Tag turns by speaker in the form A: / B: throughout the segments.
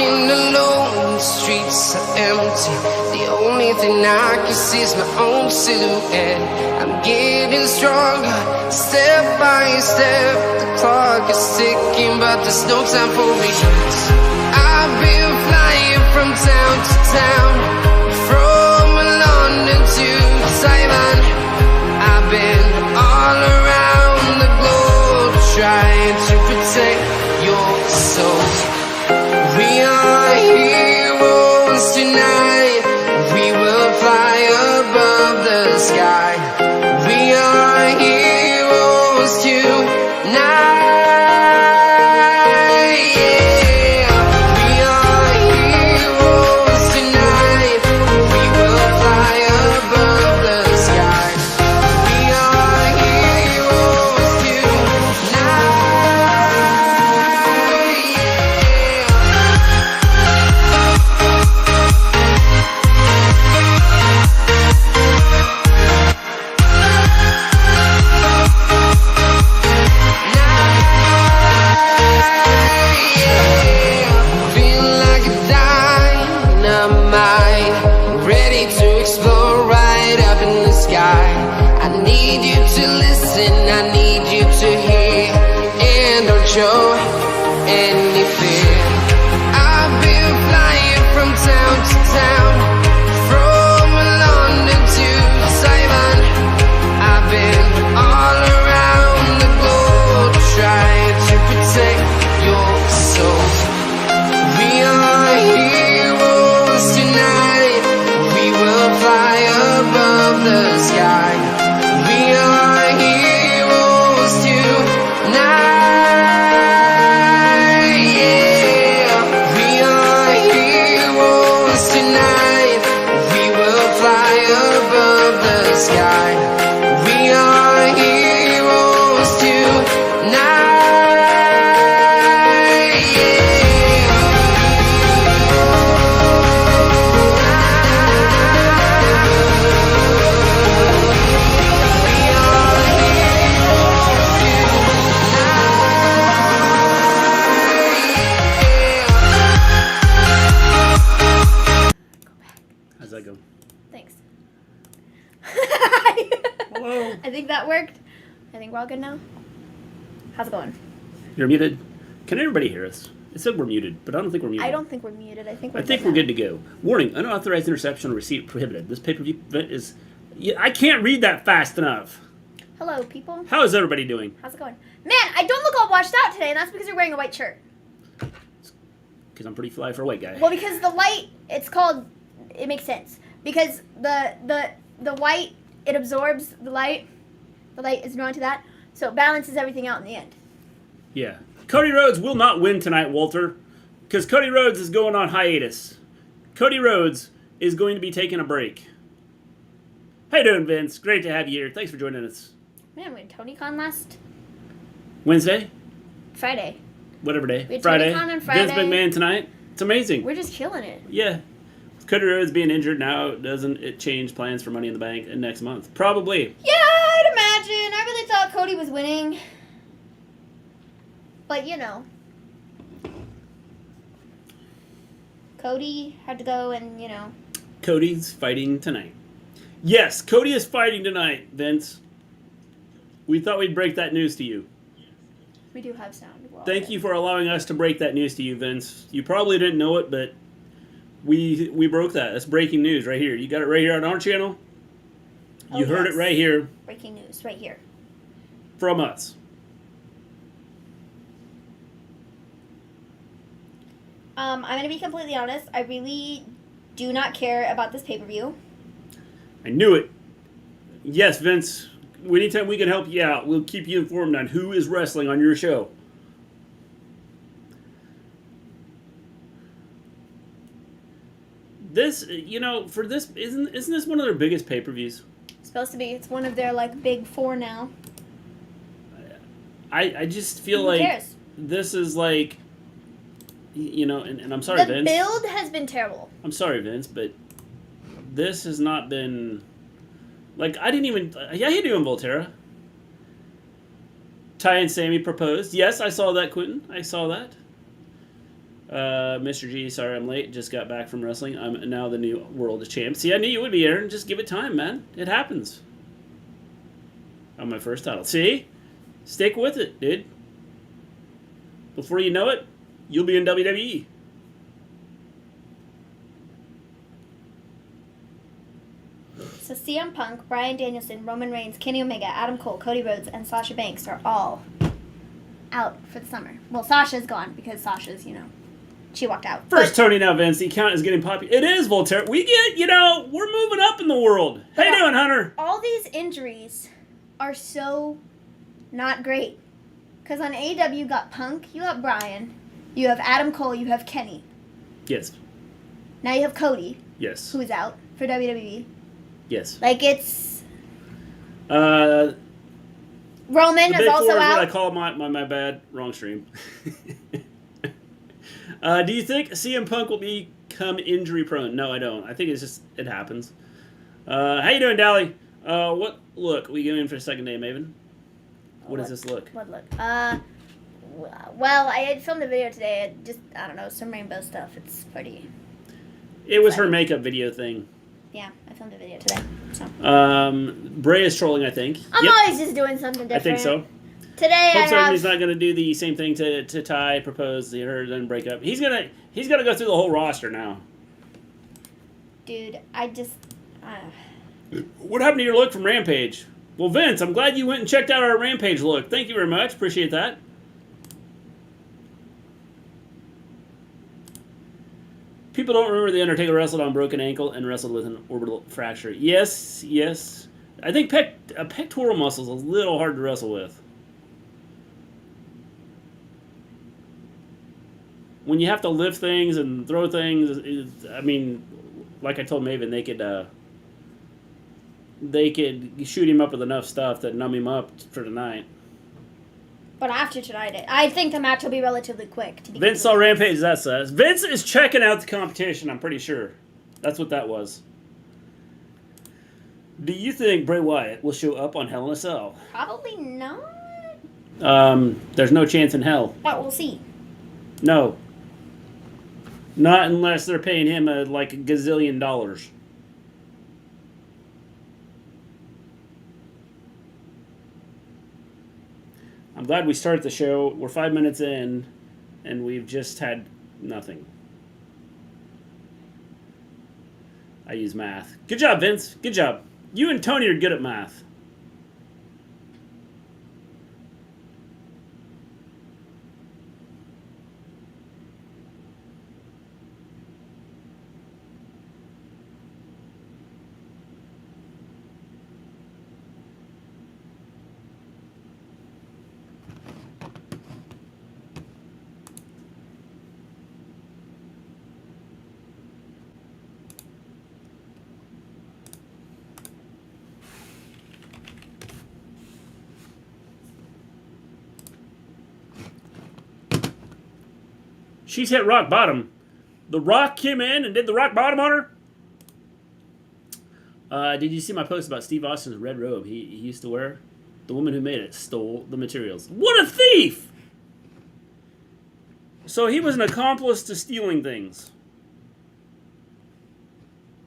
A: walking alone, the streets are empty. The only thing I can see is my own silhouette. I'm getting stronger, step by step. The clock is ticking, but there's no time for regrets. I've been flying from town to town, from London to Taiwan. I've been all around the globe, trying to protect your soul. We are heroes tonight. We will fly above the sky. We are heroes tonight. Show any fear. I've been flying from town to town, from London to Taiwan. I've been all around the globe, trying to protect your soul. We are heroes tonight. We will fly above the sky. We are heroes tonight. Sky. We are heroes tonight.
B: How's that go?
C: Thanks.
B: Hello.
C: I think that worked. I think we're all good now. How's it going?
B: You're muted. Can everybody hear us? It said we're muted, but I don't think we're muted.
C: I don't think we're muted. I think we're
B: good to go. Warning, unauthorized interception or receipt prohibited. This pay-per-view event is... I can't read that fast enough.
C: Hello, people.
B: How is everybody doing?
C: How's it going? Man, I don't look all washed out today, and that's because you're wearing a white shirt.
B: Because I'm pretty fly for a white guy.
C: Well, because the light, it's called... It makes sense. Because the white... It absorbs the light. The light is drawn to that. So it balances everything out in the end.
B: Yeah. Cody Rhodes will not win tonight, Walter. Because Cody Rhodes is going on hiatus. Cody Rhodes is going to be taking a break. How you doing, Vince? Great to have you here. Thanks for joining us.
C: Man, we had TonyCon last...
B: Wednesday?
C: Friday.
B: Whatever day.
C: We had
B: Friday.
C: TonyCon on Friday.
B: Vince McMahon tonight. It's amazing.
C: We're just killing it.
B: Yeah. Cody Rhodes being injured now, doesn't it change plans for Money in the Bank next month? Probably.
C: Yeah, I'd imagine. I really thought Cody was winning. But, you know. Cody had to go and, you know.
B: Cody's fighting tonight. Yes, Cody is fighting tonight, Vince. We thought we'd break that news to you.
C: We do have sound.
B: Thank you for allowing us to break that news to you, Vince. You probably didn't know it, but we broke that. That's breaking news right here. You got it right here on our channel. You heard it right here.
C: Breaking news right here.
B: From us.
C: I'm going to be completely honest. I really do not care about this pay-per-view.
B: I knew it. Yes, Vince. Anytime we can help you out, we'll keep you informed on who is wrestling on your show. This, you know, for this, isn't this one of their biggest pay-per-views?
C: It's supposed to be. It's one of their, like, big four now.
B: I just feel
C: Who
B: like
C: cares?
B: This is like, you know, and I'm sorry, Vince.
C: The build has been terrible.
B: I'm sorry, Vince, but this has not been, like, I didn't even, yeah, you doing, Volterra? Ty and Sammy proposed. Yes, I saw that, Quentin. I saw that. Mr. G, sorry I'm late. Just got back from wrestling. I'm now the new world champ. See, I knew you would be, Aaron. Just give it time, man. It happens. On my first title. See? Stick with it, dude. Before you know it, you'll be in WWE.
C: So CM Punk, Bryan Danielson, Roman Reigns, Kenny Omega, Adam Cole, Cody Rhodes, and Sasha Banks are all out for the summer. Well, Sasha's gone because Sasha's, she walked out.
B: First Tony, now Vince. The account is getting popular. It is, Voltaire. We get, we're moving up in the world. How you doing, Hunter?
C: All these injuries are so not great. Because on AEW, you got Punk, you got Bryan, you have Adam Cole, you have Kenny.
B: Yes.
C: Now you have Cody.
B: Yes.
C: Who's out for WWE.
B: Yes.
C: Like, it's...
B: Roman
C: is also out.
B: What I call my bad. Wrong stream. Do you think CM Punk will become injury prone? No, I don't. I think it's just, it happens. How you doing, Dally? What look? We going in for a second day, Maven? What does this look?
C: What look? Well, I had filmed a video today. I don't know, some rainbow stuff. It's pretty...
B: It was her makeup video thing.
C: Yeah, I filmed a video today. So.
B: Bray is trolling, I think.
C: I'm always just doing something different.
B: I think so.
C: Today
B: Hope so. He's not going to do the same thing to Ty, propose to her, then break up. He's gonna go through the whole roster now.
C: Dude, I just...
B: What happened to your look from Rampage? Well, Vince, I'm glad you went and checked out our Rampage look. Thank you very much. Appreciate that. People don't remember The Undertaker wrestled on broken ankle and wrestled with an orbital fracture. Yes, yes. I think pectoral muscle is a little hard to wrestle with. When you have to lift things and throw things, I mean, like I told Maven, they could shoot him up with enough stuff to numb him up for tonight.
C: But after tonight, I think the match will be relatively quick.
B: Vince saw Rampage, that says. Vince is checking out the competition, I'm pretty sure. That's what that was. Do you think Bray Wyatt will show up on Hell in a Cell?
C: Probably not.
B: There's no chance in hell.
C: But we'll see.
B: No. Not unless they're paying him like $1 gazillion. I'm glad we started the show. We're 5 minutes in, and we've just had nothing. I use math. Good job, Vince. Good job. You and Tony are good at math. She's hit rock bottom. The Rock came in and did the rock bottom on her. Did you see my post about Steve Austin's red robe he used to wear? The woman who made it stole the materials. What a thief! So he was an accomplice to stealing things.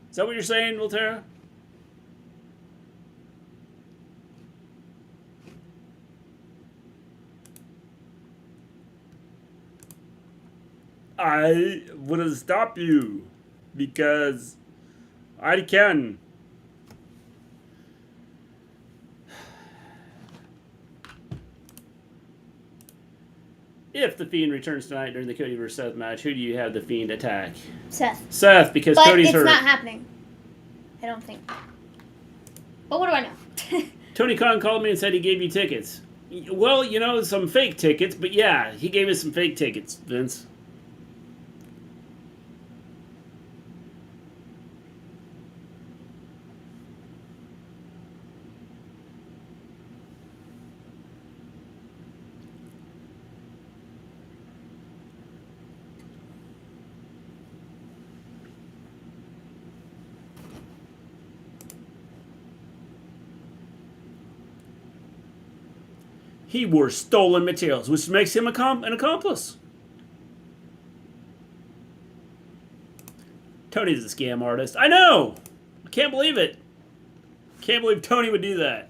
B: Is that what you're saying, Volterra? I will stop you because I can. If the Fiend returns tonight during the Cody vs. Seth match, who do you have the Fiend attack?
C: Seth.
B: Seth, because
C: but
B: Cody's hurt.
C: But it's not happening. I don't think. But what do I know?
B: Tony Khan called me and said he gave you tickets. Well, you know, some fake tickets, but yeah, he gave us some fake tickets, Vince. He wore stolen materials, which makes him an accomplice. Tony's a scam artist. I know! I can't believe it. Can't believe Tony would do that.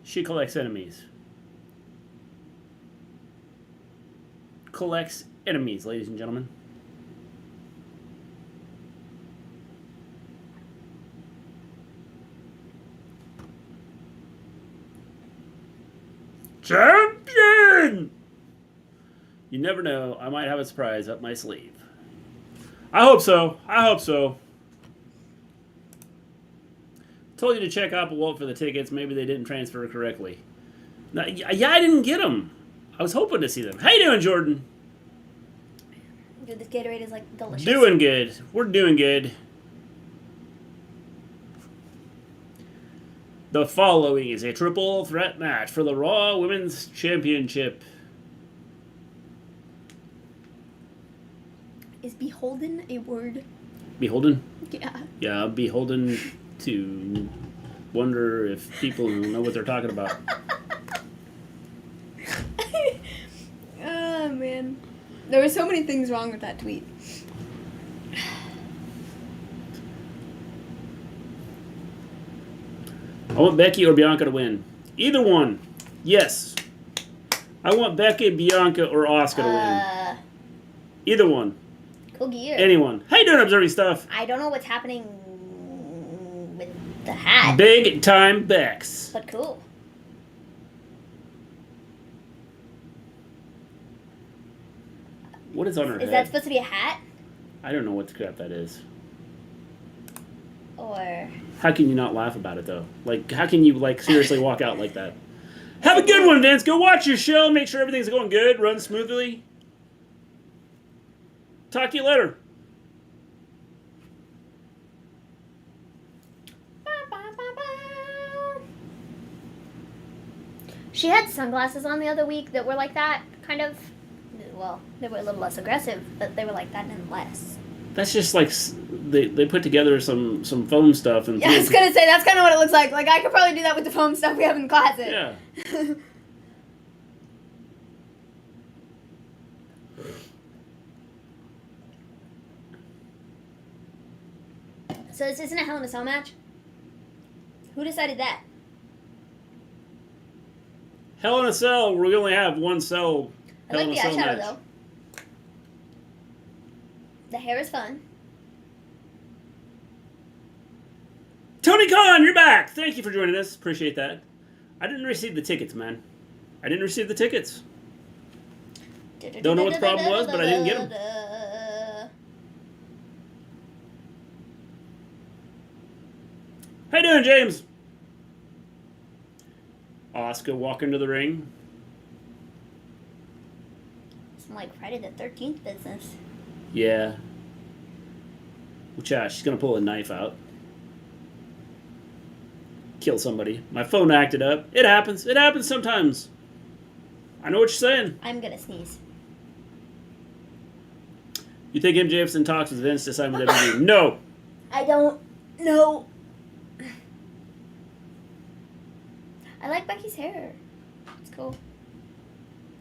B: She collects enemies. Collects enemies, ladies and gentlemen. Champion! You never know. I might have a surprise up my sleeve. I hope so. I hope so. Told you to check Apple Wallet for the tickets. Maybe they didn't transfer correctly. Now, yeah, I didn't get them. I was hoping to see them. How you doing, Jordan?
C: Dude, this Gatorade is like delicious.
B: Doing good. We're doing good. The following is a triple threat match for the Raw Women's Championship.
C: Is beholden a word?
B: Beholden?
C: Yeah.
B: Yeah, beholden to wonder if people know what they're talking about.
C: Oh, man. There were so many things wrong with that tweet.
B: I want Becky or Bianca to win. Either one. Yes. I want Becky, Bianca, or Asuka to win. Either one.
C: Cool gear.
B: Anyone. How you doing, Observing Stuff?
C: I don't know what's happening with the hat.
B: Big time Bex.
C: But cool.
B: What is on her head?
C: Is that supposed to be a hat?
B: I don't know what the crap that is.
C: Or...
B: How can you not laugh about it, though? Like, how can you, like, seriously walk out like that? Have a good one, Vince. Go watch your show. Make sure everything's going good. Run smoothly. Talk to you later.
C: She had sunglasses on the other week that were like that, kind of. Well, they were a little less aggressive, but they were like that nonetheless.
B: That's just like they put together some foam stuff and.
C: Yeah, I was gonna say that's kind of what it looks like. Like I could probably do that with the foam stuff we have in the closet.
B: Yeah.
C: So this isn't a Hell in a Cell match? Who decided that?
B: Hell in a Cell. We only have one cell.
C: I
B: Hell
C: like
B: in
C: the
B: a Cell
C: eyeshadow
B: match.
C: though. The hair is fun.
B: Tony Khan, you're back. Thank you for joining us. Appreciate that. I didn't receive the tickets, man. I didn't receive the tickets. Don't know what the problem was, but I didn't get them. How you doing, James? Asuka walking to the ring.
C: Some like Friday the 13th business.
B: Yeah. Watch out, she's gonna pull a knife out. Kill somebody. My phone acted up. It happens. It happens sometimes. I know what you're saying.
C: I'm gonna sneeze.
B: You think MJF talks with Vince to sign with WWE? No.
C: I don't know. I like Becky's hair. It's cool.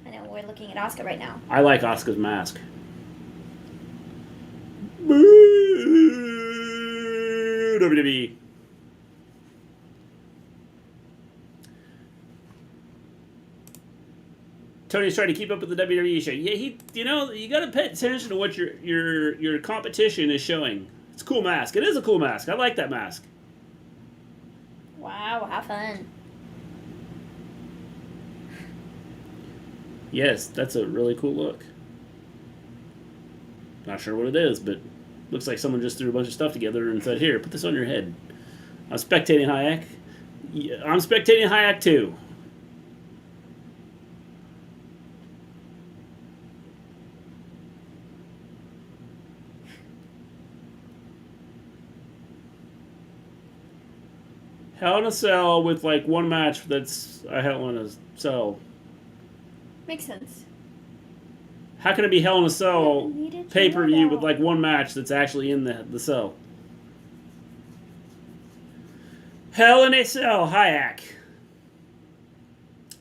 C: I know we're looking at Asuka right now.
B: I like Asuka's mask. Boo! WWE. Tony's trying to keep up with the WWE show. Yeah, you got to pay attention to what your competition is showing. It's a cool mask. It is a cool mask. I like that mask.
C: Wow, have fun.
B: Yes, that's a really cool look. Not sure what it is, but looks like someone just threw a bunch of stuff together and said, "Here, put this on your head." I'm spectating Hayek. Yeah, I'm spectating Hayek too. Hell in a Cell with like one match that's a Hell in a Cell.
C: Makes sense.
B: How can it be Hell in a Cell
C: Needed to
B: pay-per-view
C: know.
B: with like one match that's actually in the cell? Hell in a Cell, Hayek.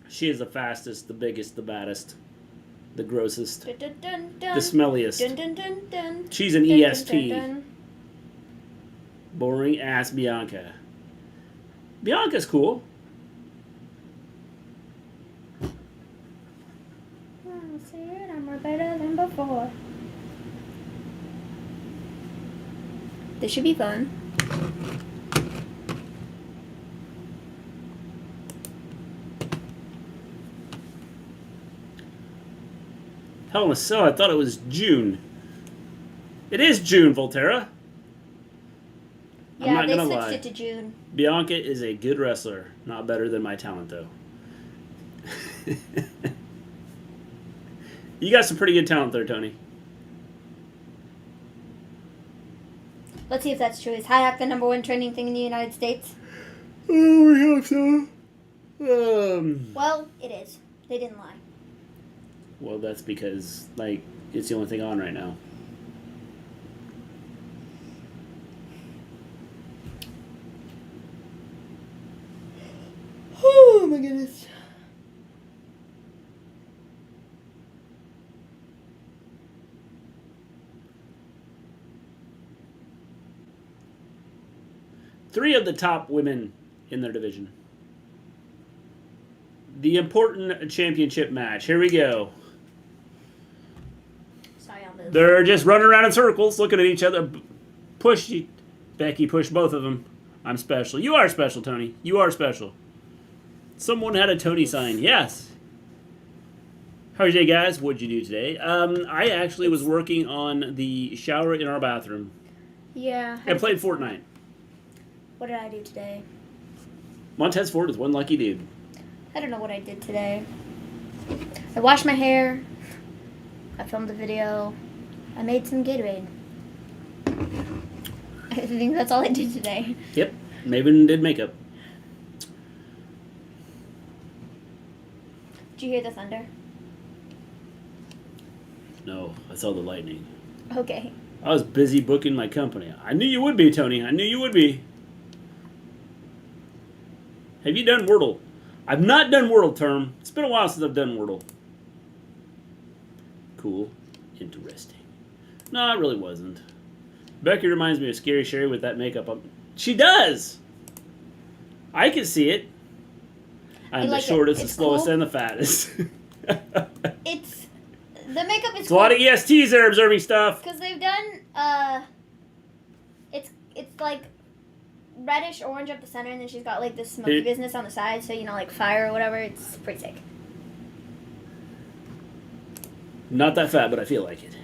B: She is the fastest, the biggest, the baddest, the grossest,
C: Dun, dun, dun, dun.
B: the smelliest.
C: Dun, dun, dun, dun.
B: She's an
C: Dun, dun,
B: EST.
C: dun, dun.
B: Boring ass Bianca. Bianca's cool.
C: Oh, see it, I'm more better than before. This should be fun.
B: Hell in a Cell, I thought it was June. It is June, Volterra. I'm
C: Yeah,
B: not
C: they
B: gonna
C: switched
B: lie.
C: it to June.
B: Bianca is a good wrestler. Not better than my talent, though. You got some pretty good talent there, Tony.
C: Let's see if that's true. Is Hayek the #1 trending thing in the United States?
B: Oh, we hope so.
C: Well, it is. They didn't lie.
B: Well, that's because, like, it's the only thing on right now.
C: Oh my goodness.
B: Three of the top women in their division. The important championship match. Here we go.
C: Sorry, I'll move.
B: They're just running around in circles, looking at each other. Becky pushed both of them. I'm special. You are special, Tony. You are special. Someone had a Tony sign. Yes. How's your day, guys? What'd you do today? I actually was working on the shower in our bathroom.
C: Yeah.
B: I played Fortnite.
C: What did I do today?
B: Montez Ford is one lucky dude.
C: I don't know what I did today. I washed my hair. I filmed a video. I made some Gatorade. I think that's all I did today.
B: Yep. Maven did makeup.
C: Did you hear the thunder?
B: No, I saw the lightning.
C: Okay.
B: I was busy booking my company. I knew you would be, Tony. I knew you would be. Have you done Wordle? I've not done Wordle, Term. It's been a while since I've done Wordle. Cool. Interesting. No, it really wasn't. Becky reminds me of Scary Sherry with that makeup on. She does! I can see it. I'm the
C: like it.
B: shortest, the
C: It's
B: slowest,
C: cool.
B: and the fattest.
C: It's the makeup is
B: It's a lot of ESTs there observing stuff.
C: because they've done it's like reddish orange up the center, and then she's got like this smoky
B: Dude.
C: business on the side, so like fire or whatever. It's pretty sick.
B: Not that fat, but I feel like it.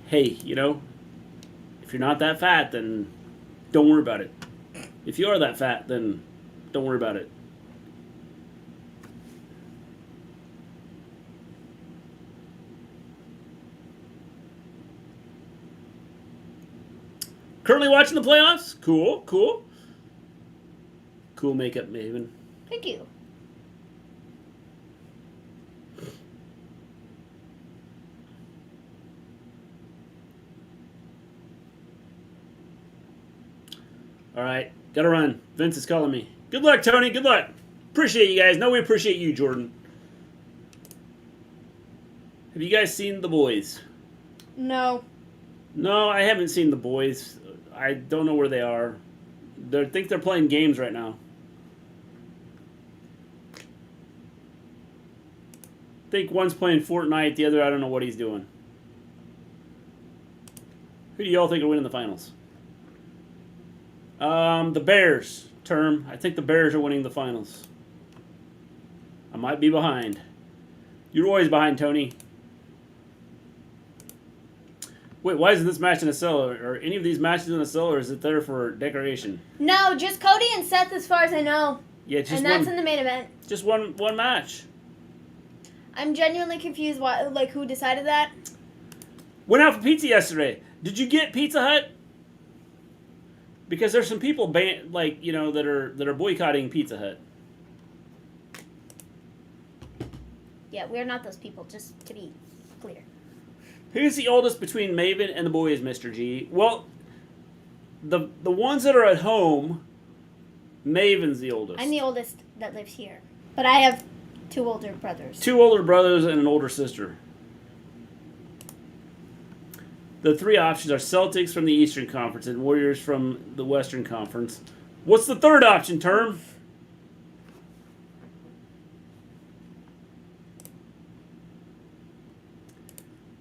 B: Hey, if you're not that fat, then don't worry about it. If you are that fat, then don't worry about it. Currently watching the playoffs. Cool, cool. Cool makeup, Maven.
C: Thank you.
B: All right, gotta run. Vince is calling me. Good luck, Tony. Good luck. Appreciate you guys. No, we appreciate you, Jordan. Have you guys seen The Boys?
C: No.
B: No, I haven't seen The Boys. I don't know where they are. I think they're playing games right now. I think one's playing Fortnite, the other, I don't know what he's doing. Who do y'all think will win in the finals? The Bears, Term. I think the Bears are winning the finals. I might be behind. You're always behind, Tony. Wait, why isn't this match in a cell? Or any of these matches in a cell, or is it there for decoration?
C: No, just Cody and Seth, as far as I know.
B: Yeah, just
C: and that's
B: one.
C: in the main event.
B: Just one match.
C: I'm genuinely confused. Why? Like, who decided that?
B: Went out for pizza yesterday. Did you get Pizza Hut? Because there's some people that are boycotting Pizza Hut.
C: Yeah, we're not those people. Just to be clear.
B: Who's the oldest between Maven and the boys, Mr. G? Well, the ones that are at home, Maven's the oldest.
C: I'm the oldest that lives here. But I have 2 older brothers.
B: 2 older brothers and an older sister. The 3 options are Celtics from the Eastern Conference and Warriors from the Western Conference. What's the third option, Term?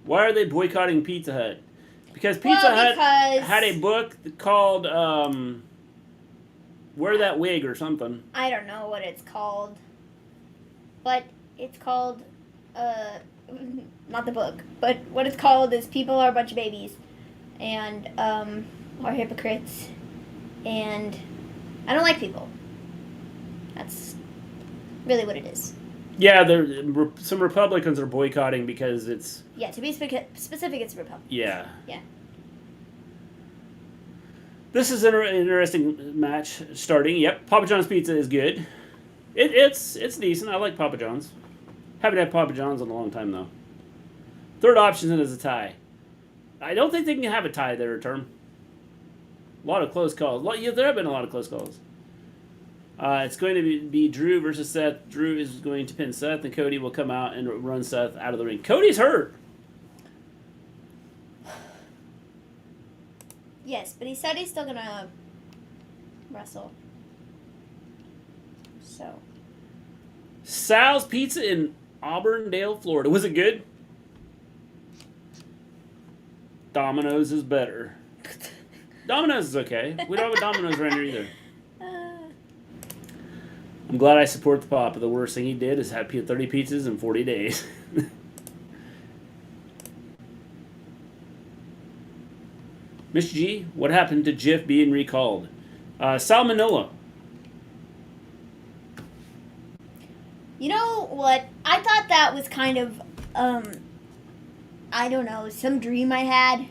B: Why are they boycotting Pizza Hut? Because Pizza Hut had a book called Wear That Wig or something.
C: I don't know what it's called. But it's called, not the book, but what it's called is People Are a Bunch of Babies. And, are hypocrites. And I don't like people. That's really what it is.
B: Yeah, some Republicans are boycotting because it's...
C: Yeah, to be specific, it's Republican.
B: Yeah.
C: Yeah.
B: This is an interesting match starting. Yep, Papa John's Pizza is good. It's decent. I like Papa John's. Haven't had Papa John's in a long time, though. Third option is a tie. I don't think they can have a tie there, Term. A lot of close calls. There have been a lot of close calls. It's going to be Drew versus Seth. Drew is going to pin Seth, and Cody will come out and run Seth out of the ring. Cody's hurt.
C: Yes, but he said he's still going to wrestle. So.
B: Sal's Pizza in Auburndale, Florida. Was it good? Domino's is better. Domino's is okay. We don't have a Domino's around here either. I'm glad I support the Papa. The worst thing he did is have 30 pizzas in 40 days. Mr. G, what happened to Jif being recalled? Salmonella.
C: You know what? I thought that was kind of, I don't know, some dream I had.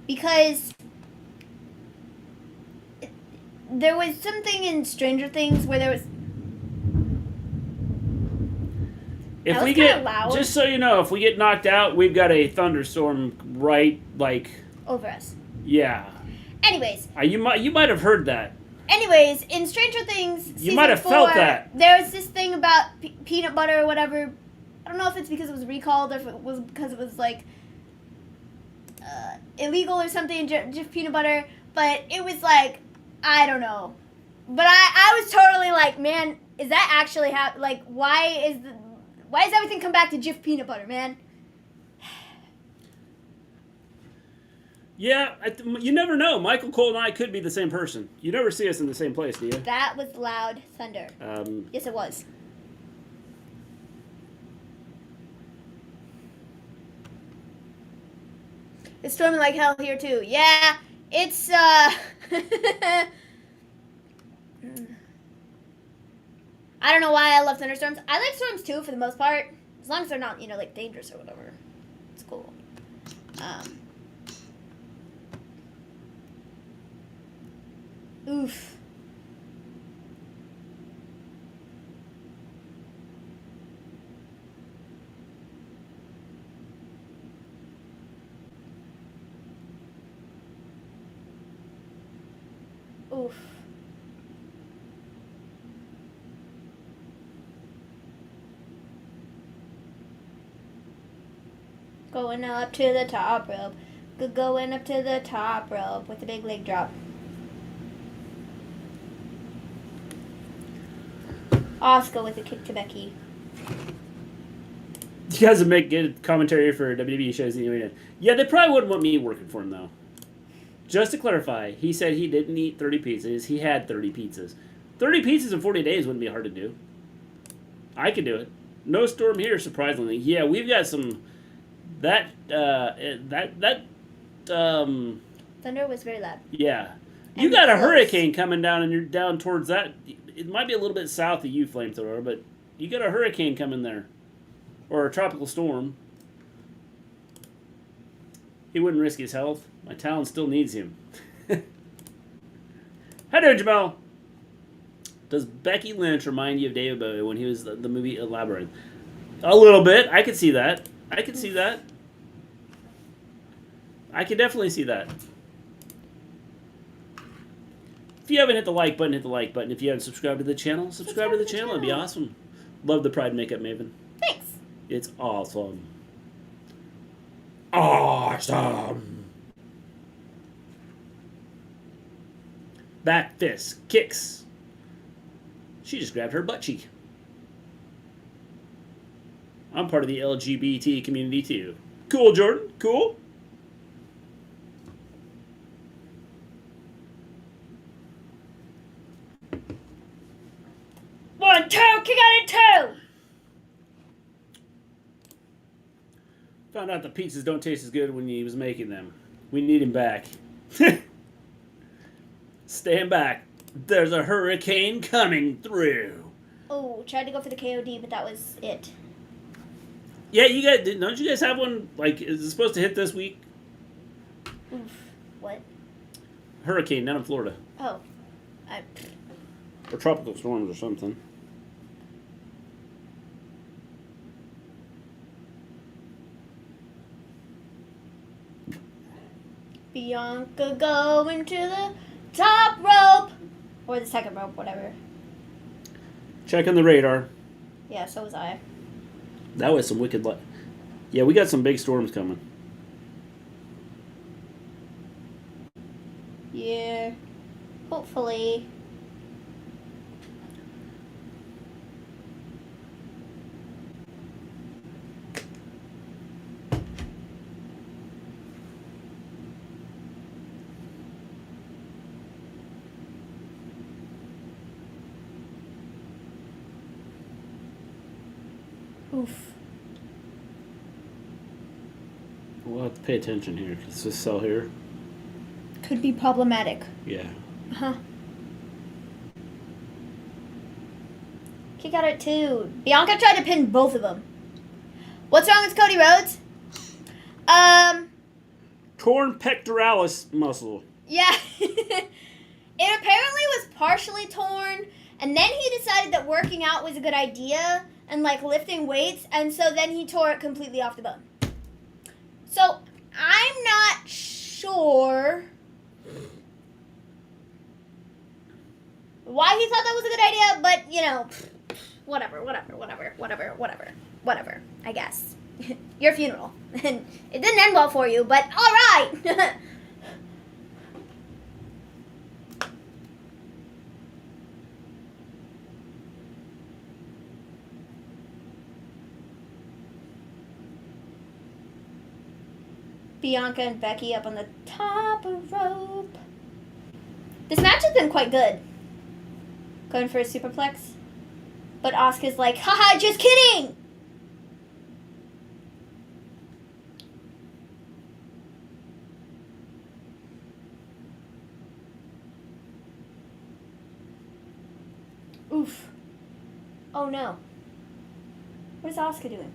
C: Because there was something in Stranger Things where there was...
B: If we get, just so you know, if we get knocked out, we've got a thunderstorm right, like...
C: over us.
B: Yeah.
C: Anyways.
B: You might have heard that.
C: Anyways, in Stranger Things,
B: you might have felt that.
C: There was this thing about peanut butter or whatever. I don't know if it's because it was recalled or if it was because it was, like, illegal or something, just peanut butter. But it was, like, I don't know. But I was totally like, man, is that actually like, why is everything come back to Jif peanut butter, man?
B: Yeah, you never know. Michael Cole and I could be the same person. You never see us in the same place, do you?
C: That was loud thunder. Yes, it was. It's storming like hell here, too. Yeah, it's, I don't know why I love thunderstorms. I like storms, too, for the most part. As long as they're not, like, dangerous or whatever. It's cool. Oof. Oof. Going up to the top rope. Going up to the top rope with a big leg drop. Asuka with a kick to Becky.
B: You guys would make good commentary for WWE shows in the arena. Yeah, they probably wouldn't want me working for him, though. Just to clarify, he said he didn't eat 30 pizzas. He had 30 pizzas. 30 pizzas in 40 days wouldn't be hard to do. I could do it. No storm here, surprisingly. Yeah, we've got some...
C: Thunder was very loud.
B: Yeah. You got a hurricane coming down, and you're down towards that... It might be a little bit south of you, Flamethrower, but you got a hurricane coming there. Or a tropical storm. He wouldn't risk his health. My talent still needs him. How doing, Jamal? Does Becky Lynch remind you of David Bowie when he was the movie Labyrinth? A little bit. I could see that. I could see that. I can definitely see that. If you haven't hit the like button, hit the like button. If you haven't subscribed to the channel, subscribe to the channel. It'd be awesome. Love the Pride Makeup Maven.
C: Thanks.
B: It's awesome. Awesome. Back fist. Kicks. She just grabbed her butt cheek. I'm part of the LGBT community too. Cool, Jordan. Cool.
C: One, two, kick out at 2.
B: Found out the pizzas don't taste as good when he was making them. We need him back. Stand back. There's a hurricane coming through.
C: Oh, tried to go for the KOD, but that was it.
B: Yeah, you guys, don't you guys have one, like, is it supposed to hit this week?
C: Oof. What?
B: Hurricane down in Florida.
C: Oh.
B: Or tropical storms or something.
C: Bianca going to the top rope. Or the second rope, whatever.
B: Checking the radar.
C: Yeah, so was I.
B: That was some wicked luck. Yeah, we got some big storms coming.
C: Yeah. Hopefully. Oof.
B: We'll have to pay attention here, because this cell here.
C: Could be problematic.
B: Yeah.
C: Uh-huh. Kick out at 2. Bianca tried to pin both of them. What's wrong with Cody Rhodes?
B: Torn pectoralis muscle.
C: Yeah. It apparently was partially torn, and then he decided that working out was a good idea and like lifting weights, and so then he tore it completely off the bone. So I'm not sure why he thought that was a good idea, but you know, whatever, I guess. Your funeral. And it didn't end well for you, but alright! Bianca and Becky up on the top of rope. This match has been quite good. Going for a superplex. But Asuka's like, haha, just kidding! Oof. Oh no. What is Asuka doing?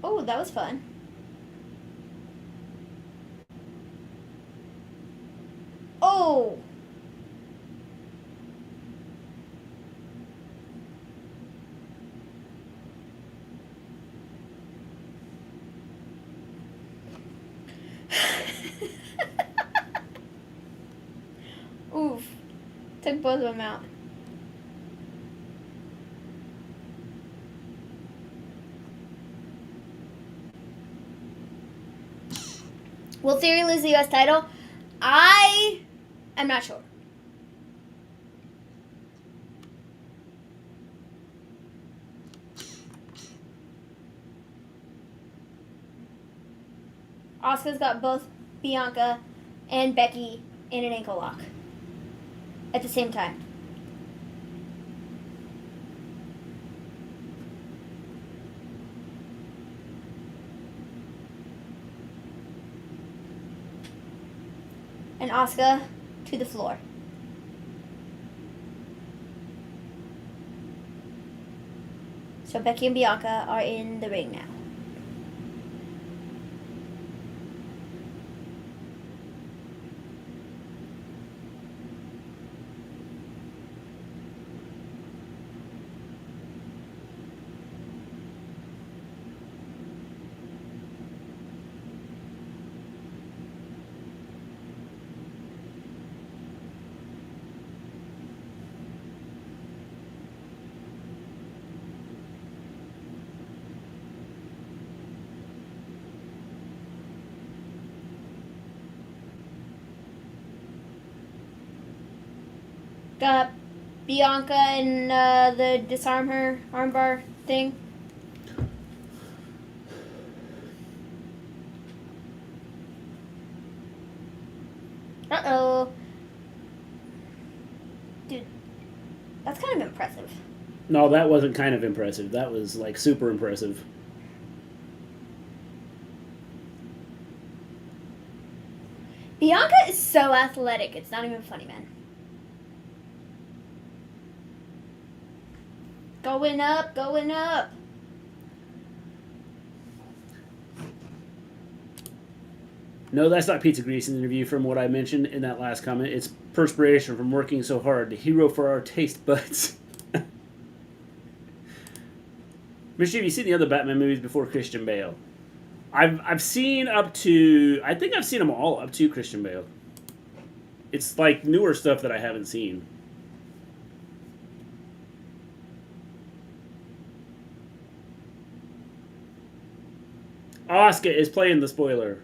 C: Oh, that was fun. Oh! Oof. Took both of them out. Will Theory lose the U.S. title? I am not sure. Asuka's got both Bianca and Becky in an ankle lock at the same time. And Asuka to the floor. So Becky and Bianca are in the ring now. Got Bianca and the disarm her armbar thing. Uh-oh. Dude, that's kind of impressive.
B: No, that wasn't kind of impressive. That was, like, super impressive.
C: Bianca is so athletic. It's not even funny, man. Going up, going up.
B: No, that's not pizza grease in the interview from what I mentioned in that last comment. It's perspiration from working so hard. The hero for our taste buds. Mister, have you seen the other Batman movies before Christian Bale? I've seen up to... I think I've seen them all up to Christian Bale. It's like newer stuff that I haven't seen. Asuka is playing the spoiler.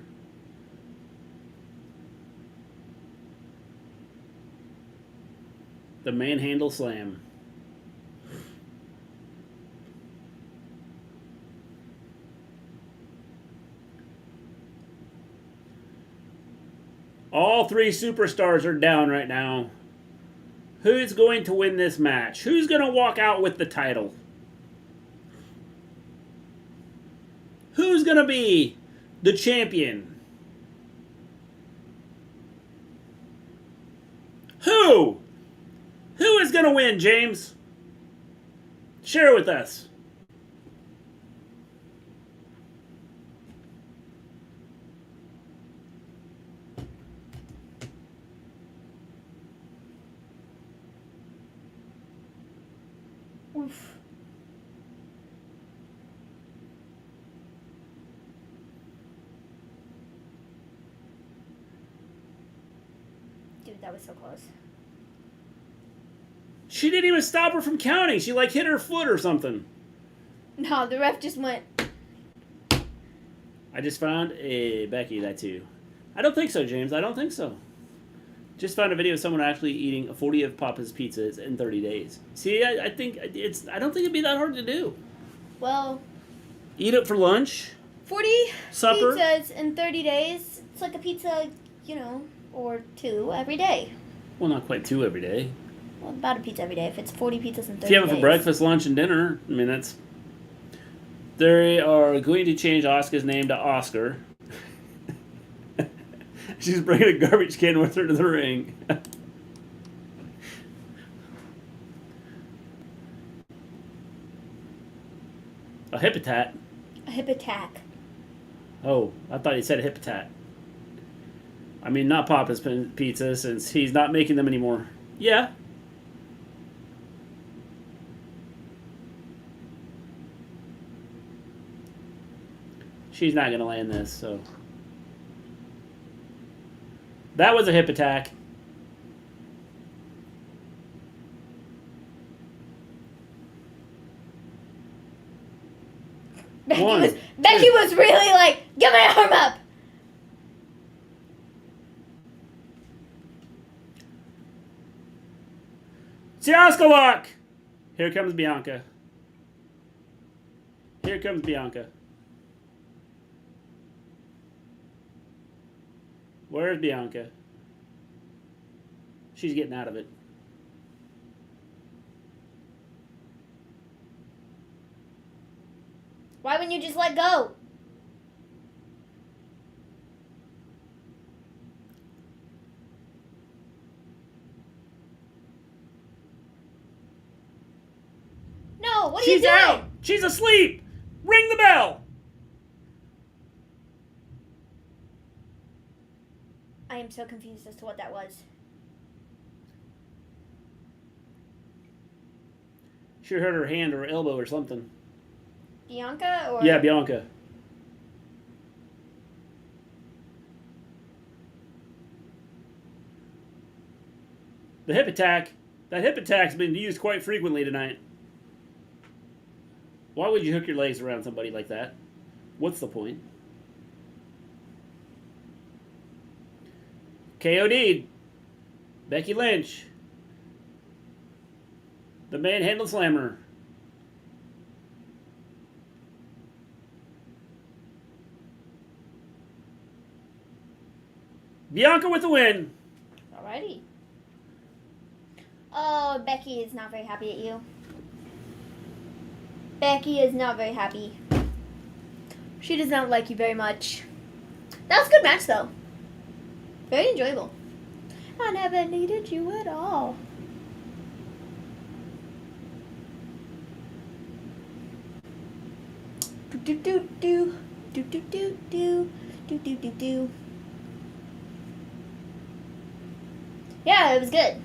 B: The manhandle slam. All three superstars are down right now. Who's going to win this match? Who's going to walk out with the title? Who's going to be the champion? Who? Who is going to win, James? Share it with us.
C: Oof. Dude, that was so close.
B: She didn't even stop her from counting. She like hit her foot or something.
C: No, the ref just went.
B: I just found a Becky that too. I don't think so, James. I don't think so. Just found a video of someone actually eating 40 of Papa's pizzas in 30 days. See, I think it's. I don't think it'd be that hard to do.
C: Well,
B: Eat it for lunch.
C: 40
B: Supper.
C: pizzas in 30 days. It's like a pizza, you know, or 2 every day.
B: Well, not quite 2 every day.
C: Well, about a pizza every day. If it's 40 pizzas in 30 days.
B: If you have it for breakfast, lunch, and dinner, I mean, that's... They are going to change Asuka's name to Oscar. She's bringing a garbage can with her to the ring. A hip attack.
C: A hip attack.
B: Oh, I thought he said a hip attack. I mean, not Papa's Pizza, since he's not making them anymore. Yeah. She's not going to land this, so... That was a hip attack.
C: Becky was really like, get my arm up!
B: See Asuka lock! Here comes Bianca. Here comes Bianca. Where's Bianca? She's getting out of it.
C: Why wouldn't you just let go? No, what are you doing?
B: She's out! She's asleep! Ring the bell!
C: I am so confused as to what that was.
B: She hurt her hand or her elbow or something.
C: Bianca or...
B: Yeah, Bianca. The hip attack. That hip attack's been used quite frequently tonight. Why would you hook your legs around somebody like that? What's the point? KO'd. Becky Lynch. The manhandle slammer. Bianca with the win.
C: Alrighty. Oh, Becky is not very happy at you. Becky is not very happy. She does not like you very much. That was a good match, though. Very enjoyable. I never needed you at all. Do do do do do do do do do do do. Yeah, it was good.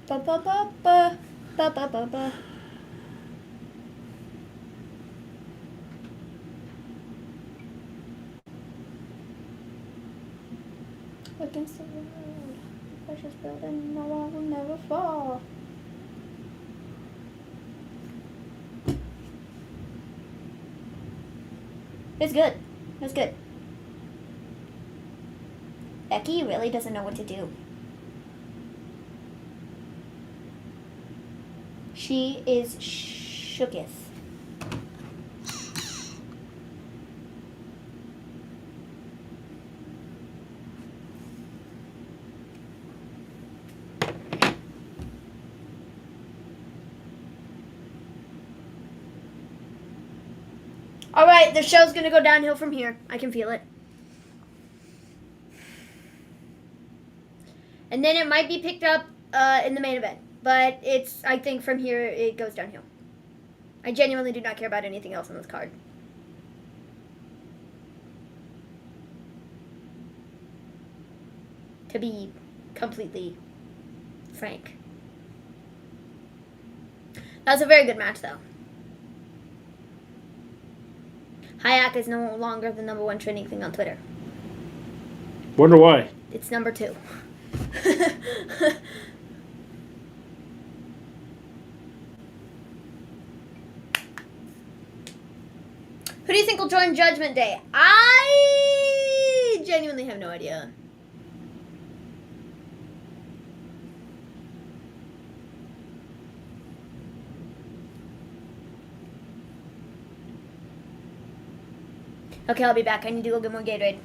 C: Ba ba ba ba ba ba ba ba. Against the world, precious building, no one will never fall. It's good. It's good. Becky really doesn't know what to do. She is shooketh. Alright, the show's gonna go downhill from here. I can feel it. And then it might be picked up in the main event. But I think from here it goes downhill. I genuinely do not care about anything else on this card. To be completely frank. That was a very good match, though. Hayek is no longer the #1 trending thing on Twitter.
B: Wonder why.
C: It's number 2. Who do you think will join Judgment Day? I genuinely have no idea. Okay, I'll be back. I need to go get more Gatorade.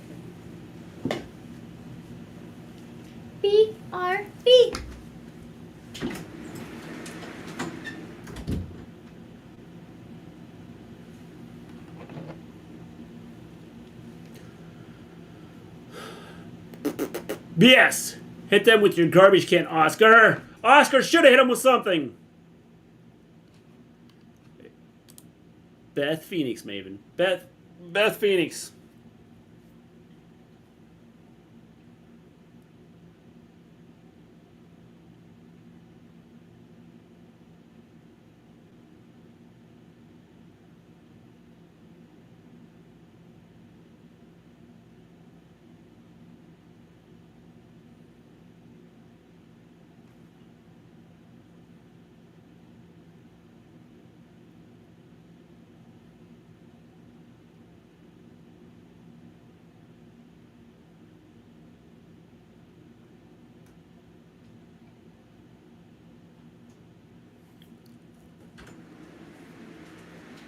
C: BRB.
B: BS! Hit them with your garbage can, Oscar! Oscar should have hit him with something! Beth Phoenix, Maven. Beth Phoenix.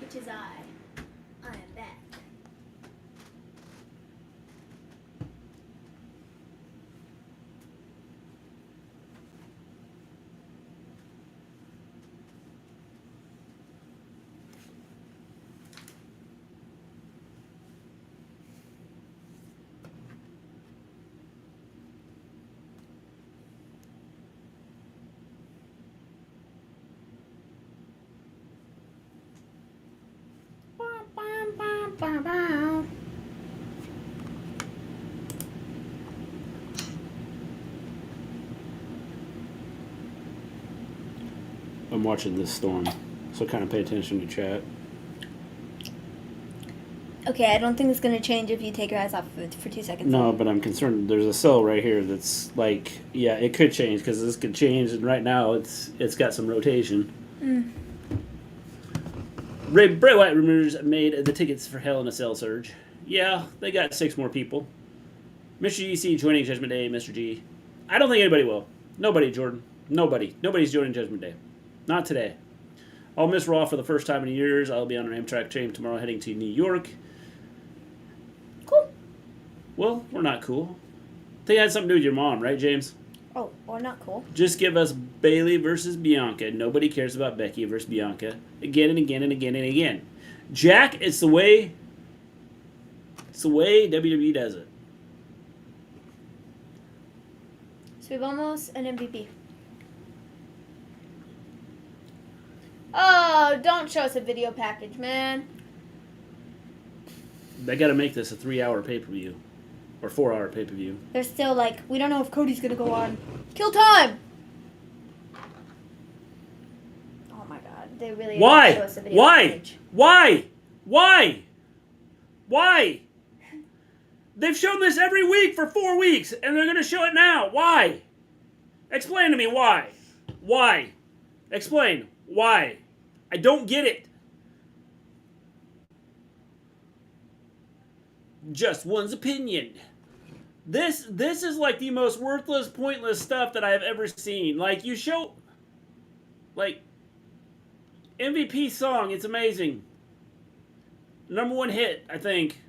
C: Which is I am back.
B: I'm watching this storm, so kind of pay attention to chat.
C: Okay, I don't think it's going to change if you take your eyes off of it for 2 seconds.
B: No, but I'm concerned. There's a cell right here that's like, yeah, it could change because this could change, and right now it's got some rotation. Bray Wyatt rumors made the tickets for Hell in a Cell surge. Yeah, they got 6 more people. Mr. GC joining Judgment Day, Mr. G. I don't think anybody will. Nobody, Jordan. Nobody. Nobody's joining Judgment Day. Not today. I'll miss Raw for the first time in years. I'll be on an Amtrak train tomorrow heading to New York.
C: Cool.
B: Well, we're not cool. I think it had something to do with your mom, right, James?
C: Oh, or not cool.
B: Just give us Bayley versus Bianca. Nobody cares about Becky versus Bianca. Again and again and again and again. Jack, it's the way WWE does it.
C: So we've almost an MVP. Oh, don't show us a video package, man.
B: They got to make this a 3-hour pay-per-view. Or 4-hour pay-per-view.
C: They're still like, we don't know if Cody's going to go on. Kill time! Oh my god. They really
B: Why?
C: show us a video
B: Why?
C: package.
B: Why? Why? Why? They've shown this every week for 4 weeks, and they're going to show it now. Why? Explain to me why. Why? Explain. Why? I don't get it. Just one's opinion. This is like the most worthless, pointless stuff that I have ever seen. Like, you show... Like, MVP song, it's amazing. #1 hit, I think.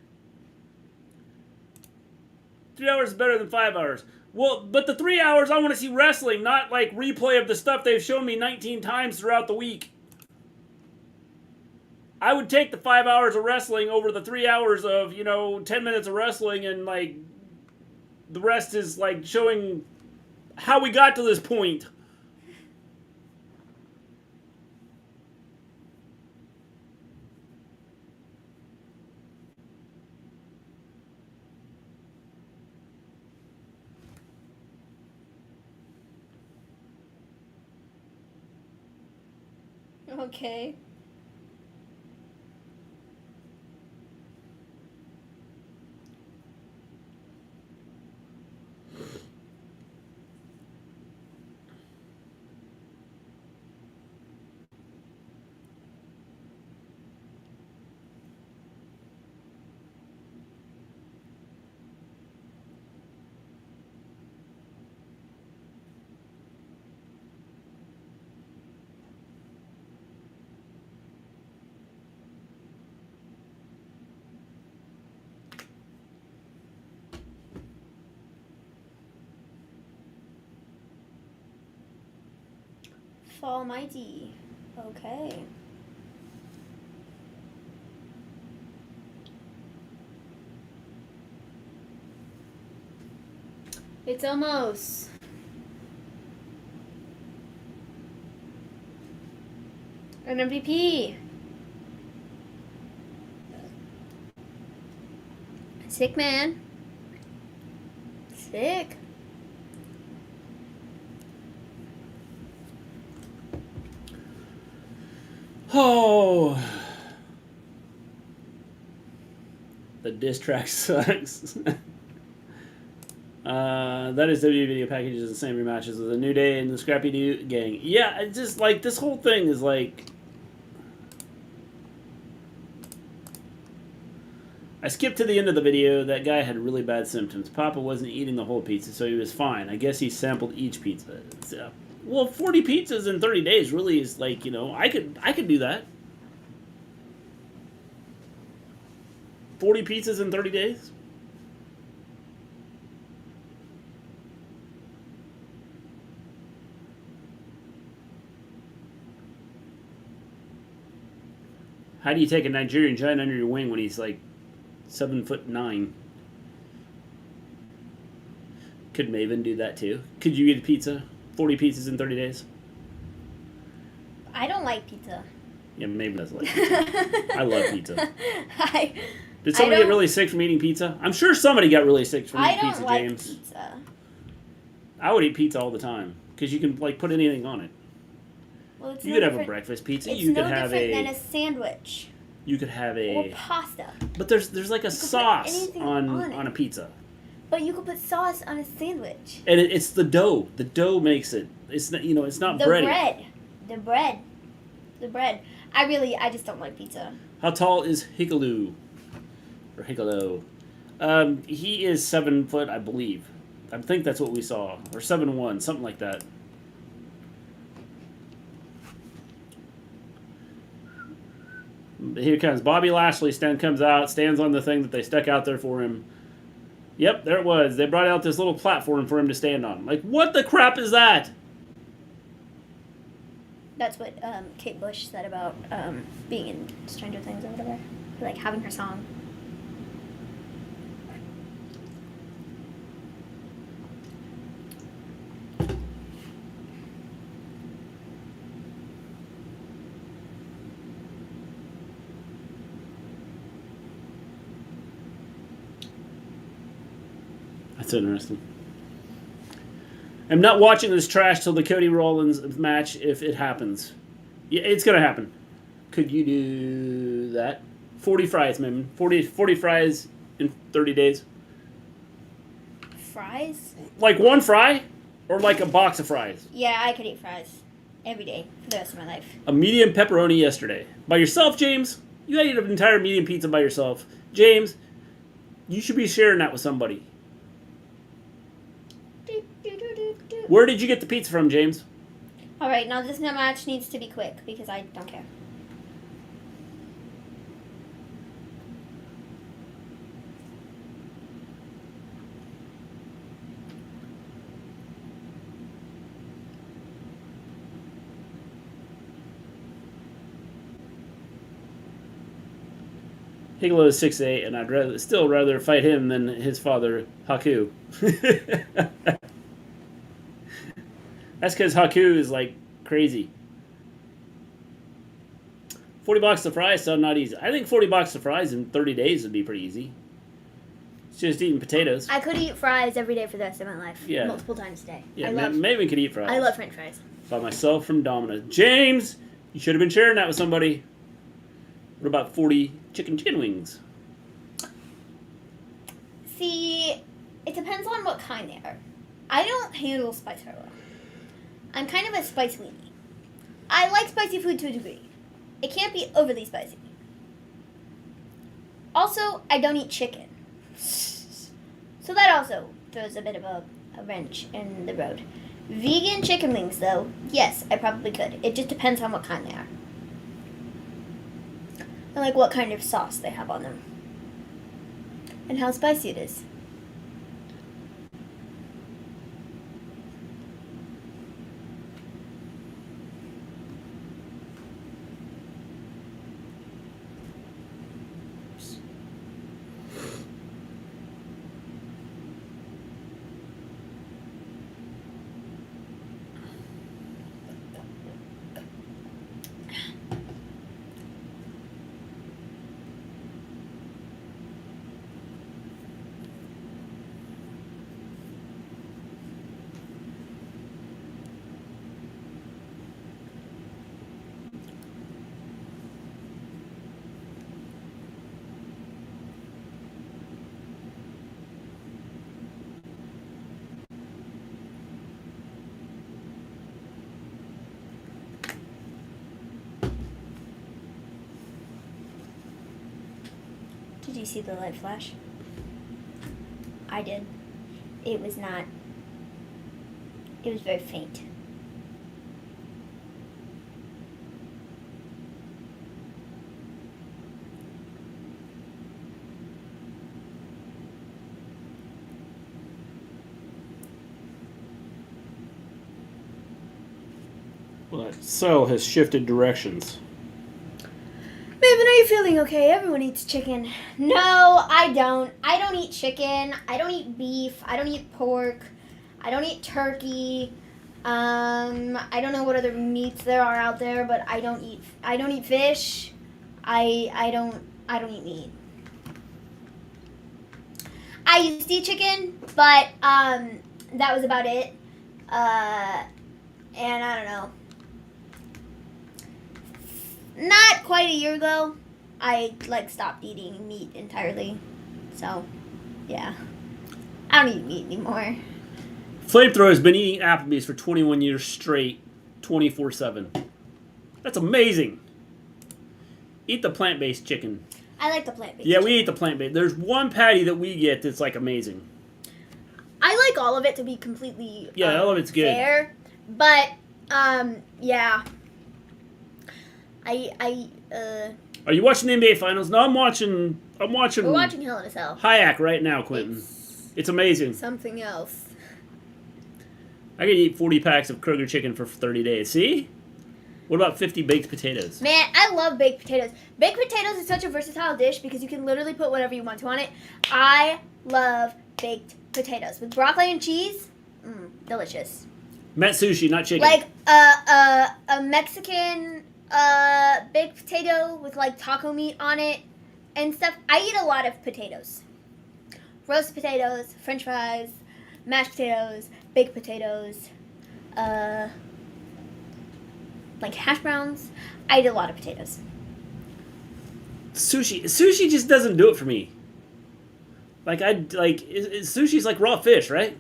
B: 3 hours is better than 5 hours. Well, but the 3 hours, I want to see wrestling, not like replay of the stuff they've shown me 19 times throughout the week. I would take the 5 hours of wrestling over the 3 hours of, 10 minutes of wrestling, and like the rest is like showing how we got to this point.
C: Okay. Almighty. Okay. It's almost. An MVP. Sick man. Sick.
B: Oh, the diss track sucks. That is WWE video packages and same rematches with the New Day and the Scrappy Doo gang. Yeah, it's just like this whole thing is like. I skipped to the end of the video. That guy had really bad symptoms. Papa wasn't eating the whole pizza, so he was fine. I guess he sampled each pizza. So, well, 40 pizzas in 30 days really is like, I could do that. 40 pizzas in 30 days? How do you take a Nigerian giant under your wing when he's like 7'9"? Could Maven do that too? Could you eat a pizza? 40 pizzas in 30 days?
C: I don't like pizza.
B: Yeah, Maven doesn't like pizza. I love pizza.
C: I
B: Did somebody get really sick from eating pizza? I'm sure somebody got really sick from eating pizza,
C: like
B: James.
C: Pizza.
B: I would eat pizza all the time because you can like put anything on it.
C: Well, it's
B: You
C: no
B: could have a
C: different-
B: breakfast pizza.
C: It's
B: You
C: no
B: could have
C: different than a sandwich
B: You could have
C: or
B: a.
C: pasta.
B: But there's like a sauce
C: anything
B: on
C: on it.
B: a pizza,
C: But you could put sauce on a sandwich.
B: and it's the dough. The dough makes it. It's not it's not
C: The
B: bready.
C: bread. I just don't like pizza.
B: How tall is Hikalu? Or Hikalo? He is 7 foot, I believe. I think that's what we saw. Or 7-1, something like that. Here comes Bobby Lashley. Comes out, stands on the thing that they stuck out there for him. Yep, there it was. They brought out this little platform for him to stand on. Like, what the crap is that?
C: That's what Kate Bush said about being in Stranger Things or whatever. Like, having her song.
B: That's interesting. I'm not watching this trash till the Cody Rollins match if it happens. Yeah, it's going to happen. Could you do that? 40 fries, man. 40 fries in 30 days.
C: Fries?
B: Like one fry? Or like a box of fries?
C: Yeah, I could eat fries every day for the rest of my life.
B: A medium pepperoni yesterday. By yourself, James? You ate an entire medium pizza by yourself. James, you should be sharing that with somebody. Where did you get the pizza from, James?
C: Alright, now this match needs to be quick because I don't care.
B: Higolo is 6'8", and I'd still rather fight him than his father, Haku. That's because Haku is like crazy. 40 bucks of fries sound not easy. I think 40 bucks of fries in 30 days would be pretty easy. It's just eating potatoes.
C: I could eat fries every day for the rest of my life.
B: Yeah.
C: Multiple times a day.
B: Yeah, Maven could eat fries.
C: I love French fries.
B: By myself from Domino's. James, you should have been sharing that with somebody. What about 40 chicken wings?
C: See, it depends on what kind they are. I don't handle spice very well. I'm kind of a spice weenie. I like spicy food to a degree. It can't be overly spicy. Also, I don't eat chicken. So that also throws a bit of a wrench in the road. Vegan chicken wings, though, yes, I probably could. It just depends on what kind they are. And like what kind of sauce they have on them. And how spicy it is. Did you see the light flash? I did. It was not... It was very faint.
B: Well, that cell has shifted directions.
C: Maven, are you feeling okay? Everyone eats chicken. No, I don't. I don't eat chicken. I don't eat beef. I don't eat pork. I don't eat turkey. I don't know what other meats there are out there, but I don't eat fish. I don't eat meat. I used to eat chicken, but that was about it. And I don't know. Not quite a year ago, I stopped eating meat entirely. So, yeah. I don't eat meat anymore.
B: Flamethrower has been eating Applebee's for 21 years straight, 24/7. That's amazing. Eat the plant-based chicken.
C: I like the plant-based
B: Yeah,
C: chicken.
B: we eat the plant-based. There's one patty that we get that's like amazing.
C: I like all of it to be completely
B: all of it's good.
C: fair, but yeah. I
B: Are you watching the NBA Finals? No, I'm watching.
C: We're watching Hell in a Cell.
B: Hayek right now, Quentin. It's amazing.
C: Something else.
B: I could eat 40 packs of Kroger chicken for 30 days. See? What about 50 baked potatoes?
C: Man, I love baked potatoes. Baked potatoes is such a versatile dish because you can literally put whatever you want to on it. I love baked potatoes. With broccoli and cheese, delicious.
B: Met sushi, not chicken.
C: Like a Mexican baked potato with like taco meat on it and stuff. I eat a lot of potatoes. Roast potatoes, french fries, mashed potatoes, baked potatoes, like hash browns. I eat a lot of potatoes.
B: Sushi just doesn't do it for me. Sushi's like raw fish, right?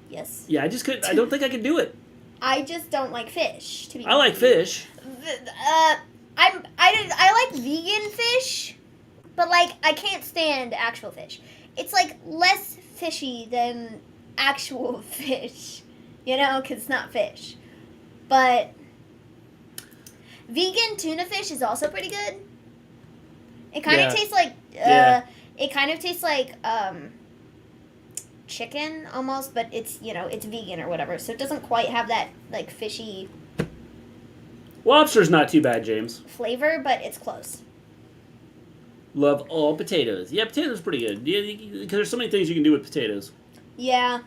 C: Yes.
B: Yeah, I don't think I could do it.
C: I just don't like fish. To be
B: I like fish.
C: I like vegan fish, but like I can't stand actual fish. It's like less fishy than actual fish, because it's not fish. But vegan tuna fish is also pretty good. It kind of tastes like it kind of tastes like chicken almost, but it's it's vegan or whatever, so it doesn't quite have that like fishy
B: Lobster's not too bad, James.
C: flavor, but it's close.
B: Love all potatoes. Yeah, potatoes are pretty good. Yeah, because there's so many things you can do with potatoes.
C: Yeah.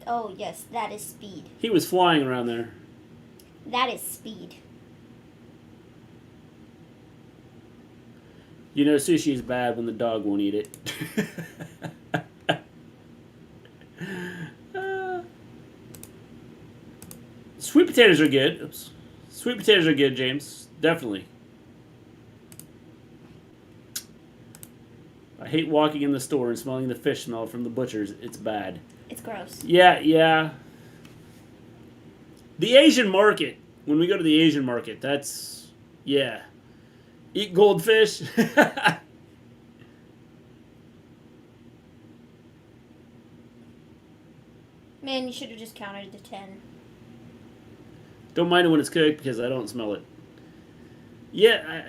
C: Oh yes, that is speed.
B: He was flying around there.
C: That is speed.
B: Sushi is bad when the dog won't eat it. Sweet potatoes are good. Oops. Sweet potatoes are good, James. Definitely. I hate walking in the store and smelling the fish smell from the butchers. It's bad.
C: It's gross.
B: Yeah. The Asian market. When we go to the Asian market, that's... Yeah. Eat goldfish.
C: Man, you should have just counted to 10.
B: Don't mind it when it's cooked because I don't smell it. Yeah,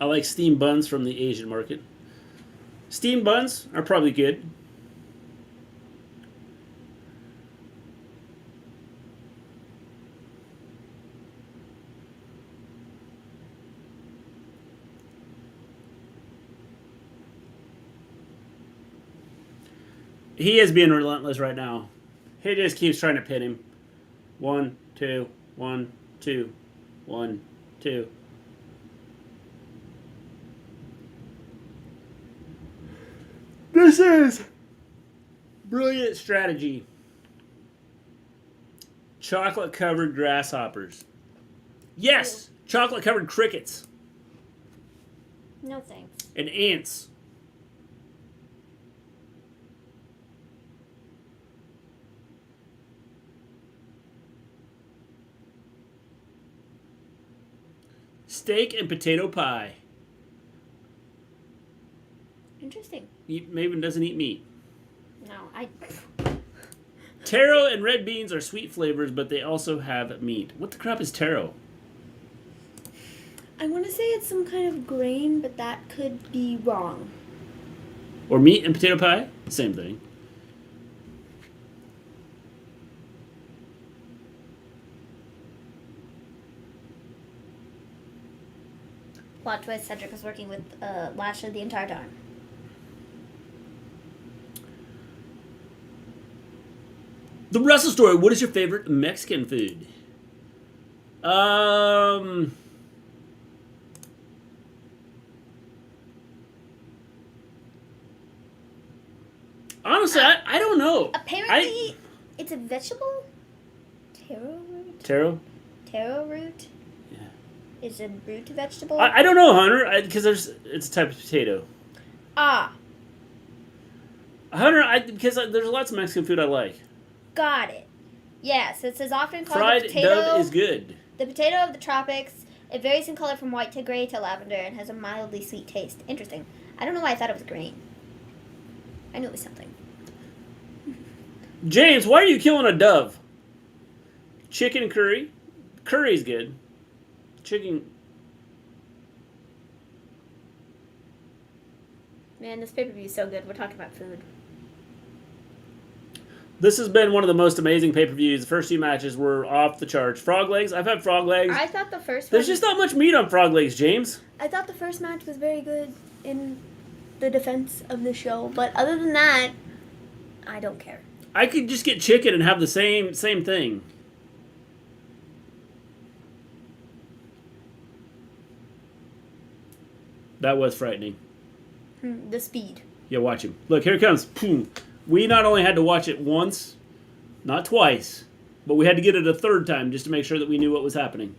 B: I like steamed buns from the Asian market. Steamed buns are probably good. He is being relentless right now. He just keeps trying to pin him. 1, 2, 1, 2, 1, 2. This is brilliant strategy. Chocolate covered grasshoppers. Yes, chocolate covered crickets.
C: No thanks.
B: And ants. Steak and potato pie.
C: Interesting.
B: Maven doesn't eat meat.
C: No,
B: Taro and red beans are sweet flavors, but they also have meat. What the crap is taro?
C: I want to say it's some kind of grain, but that could be wrong.
B: Or meat and potato pie? Same thing.
C: Plot twist, Cedric was working with Lashley the entire time.
B: The Wrestle Story. What is your favorite Mexican food? Honestly, I don't know.
C: Apparently, it's a vegetable. Taro root?
B: Taro?
C: taro root?
B: Yeah.
C: Is a root a vegetable?
B: I don't know, Hunter, because it's a type of potato.
C: Ah,
B: Hunter, because there's lots of Mexican food I like.
C: got it. Yes, it says often called
B: Fried
C: the potato.
B: dove is good.
C: The potato of the tropics. It varies in color from white to gray to lavender and has a mildly sweet taste. Interesting. I don't know why I thought it was green. I knew it was something.
B: James, why are you killing a dove? Chicken curry. Curry's good. Chicken.
C: Man, this pay-per-view is so good. We're talking about food.
B: This has been one of the most amazing pay-per-views. The first 2 matches were off the charts. Frog legs. I've had frog legs.
C: I thought the first
B: There's just not much meat on frog legs, James.
C: I thought the first match was very good in the defense of the show, but other than that, I don't care.
B: I could just get chicken and have the same thing. That was frightening.
C: The speed.
B: Yeah, watch him. Look, here it comes. Boom. We not only had to watch it once, not twice, but we had to get it a third time just to make sure that we knew what was happening.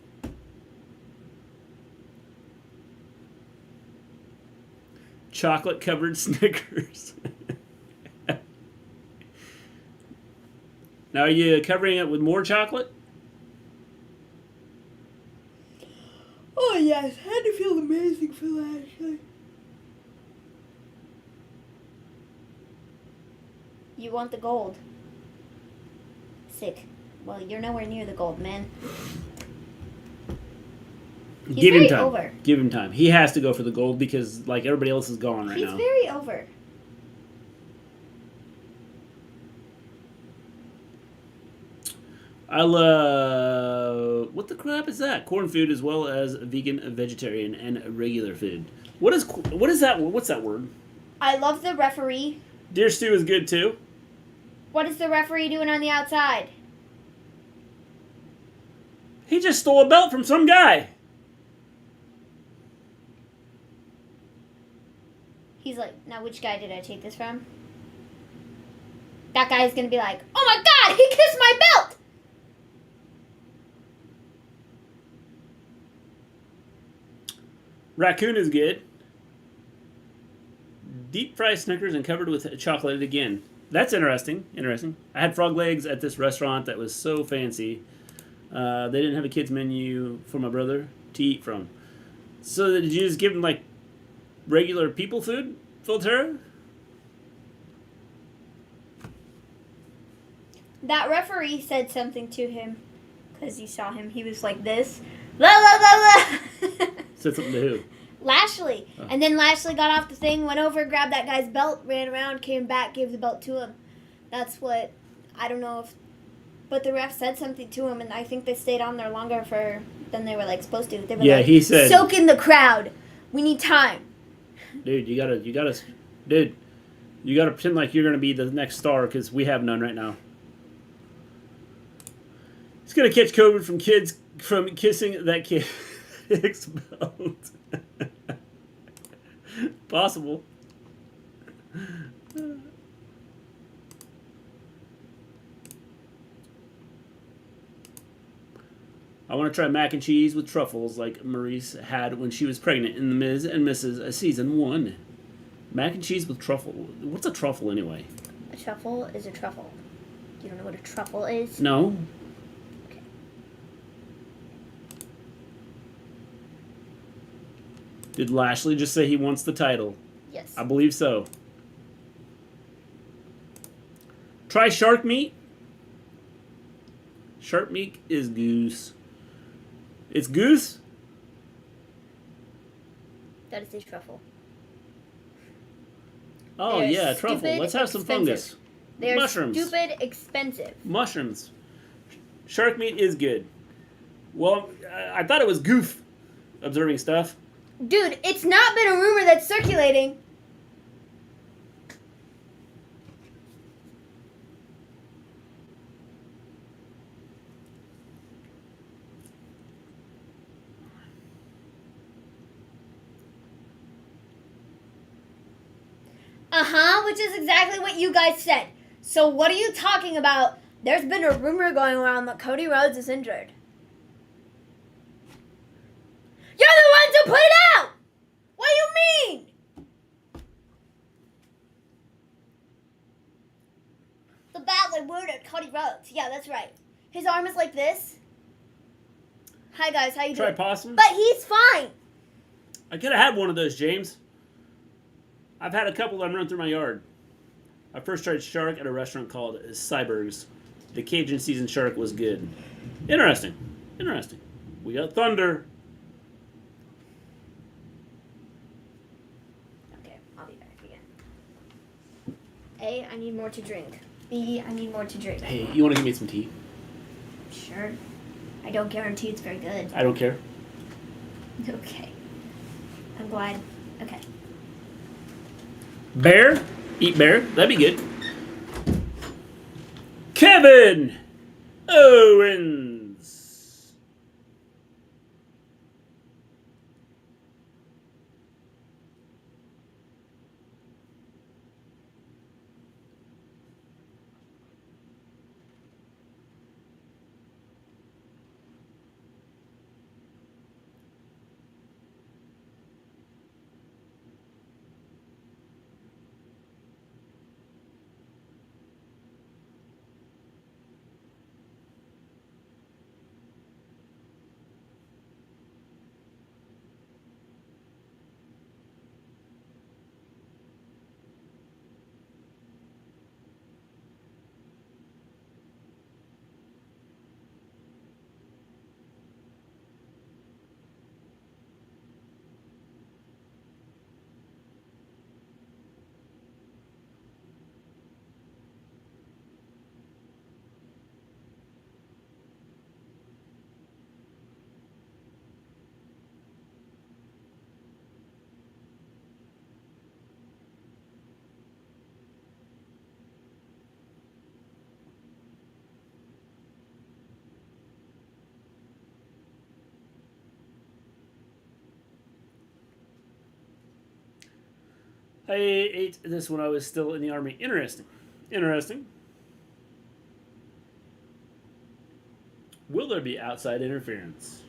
B: Chocolate-covered Snickers. Now, are you covering it with more chocolate?
C: Oh, yes. I had to feel amazing for Lashley. You want the gold. Sick. Well, you're nowhere near the gold, man.
B: Give him
C: very
B: time.
C: over.
B: Give him time. He has to go for the gold because, like, everybody else is gone right now.
C: He's very over.
B: I love... What the crap is that? Corn food as well as vegan, vegetarian, and regular food. What is that? What's that word?
C: I love the referee.
B: Deer stew is good too.
C: What is the referee doing on the outside?
B: He just stole a belt from some guy.
C: He's like, now which guy did I take this from? That guy's gonna be like, oh my god, he kissed my belt!
B: Raccoon is good. Deep fried Snickers and covered with chocolate again. That's interesting. Interesting. I had frog legs at this restaurant that was so fancy. They didn't have a kids menu for my brother to eat from. So did you just give him like regular people food, Filterra?
C: That referee said something to him because you saw him. He was like this. Blah, blah, blah, blah.
B: Said something to who?
C: Lashley.
B: Oh.
C: And then Lashley got off the thing, went over, grabbed that guy's belt, ran around, came back, gave the belt to him. That's what, I don't know if, but the ref said something to him, and I think they stayed on there longer than they were like supposed to. They were
B: Yeah,
C: like,
B: he said,
C: soak in the crowd. We need time.
B: Dude, you gotta pretend like you're gonna be the next star because we have none right now. He's gonna catch COVID from kissing that kid. Expelled. Possible. I want to try mac and cheese with truffles like Maurice had when she was pregnant in The Miz and Mrs. Season 1. Mac and cheese with truffle. What's a truffle anyway?
C: A truffle is a truffle. You don't know what a truffle is?
B: No.
C: Okay.
B: Did Lashley just say he wants the title?
C: Yes.
B: I believe so. Try shark meat. Shark meat is goose. It's goose?
C: That is a truffle.
B: Oh,
C: They're
B: yeah, truffle.
C: stupid,
B: Let's have some
C: expensive.
B: fungus.
C: They're
B: Mushrooms.
C: stupid expensive.
B: Mushrooms. Shark meat is good. Well, I thought it was goof observing stuff.
C: Dude, it's not been a rumor that's circulating. Which is exactly what you guys said. So what are you talking about? There's been a rumor going around that Cody Rhodes is injured. You're the ones who put it out! What do you mean? The badly wounded Cody Rhodes. Yeah, that's right. His arm is like this. Hi guys, how you
B: Try
C: doing?
B: possum?
C: But he's fine.
B: I could have had one of those, James. I've had a couple that run through my yard. I first tried shark at a restaurant called Cyberg's. The Cajun seasoned shark was good. Interesting. Interesting. We got thunder.
C: Okay, I'll be back again. A, I need more to drink. B, I need more to drink.
B: Hey, you want to give me some tea?
C: Sure. I don't guarantee it's very good.
B: I don't care.
C: Okay. I'm glad. Okay.
B: Bear? Eat bear? That'd be good. Kevin Owens. I ate this when I was still in the Army. Interesting. Interesting. Will there be outside interference?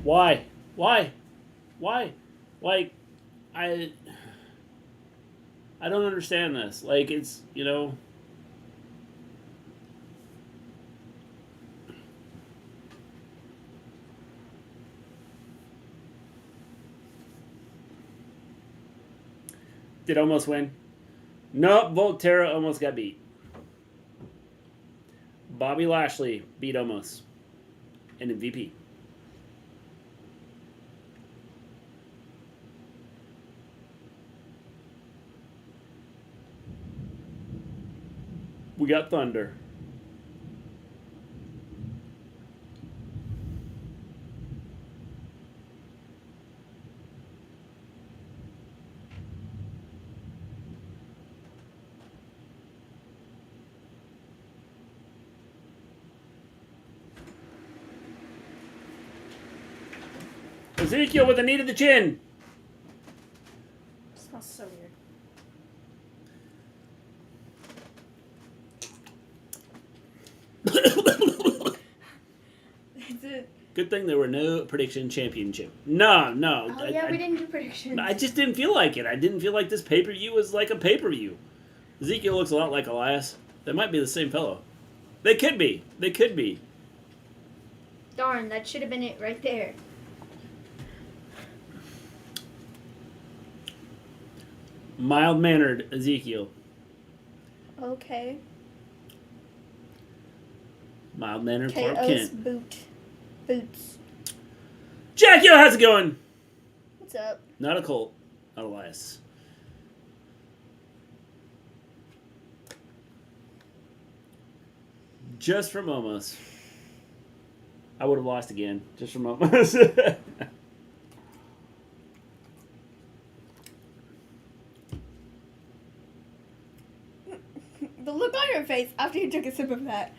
B: Why? Why? Why? Like, I don't understand this. Like, it's, you know... Did Omos win? Nope, Volterra almost got beat. Bobby Lashley beat Omos. And MVP. We got Thunder. Ezekiel with a knee to the chin.
C: Smells so weird.
B: Good thing there were no prediction championship. No.
C: Oh, yeah, we didn't do predictions.
B: I just didn't feel like it. I didn't feel like this pay-per-view was like a pay-per-view. Ezekiel looks a lot like Elias. They might be the same fellow. They could be.
C: Darn, that should have been it right there.
B: Mild-mannered Ezekiel.
C: Okay.
B: Mild-mannered Clark
C: KO's
B: Kent.
C: boots.
B: Jack, yo, how's it going?
C: What's up?
B: Not a Colt. Not Elias. Just from Omos. I would have lost again. Just from Omos.
C: The look on your face after you took a sip of that.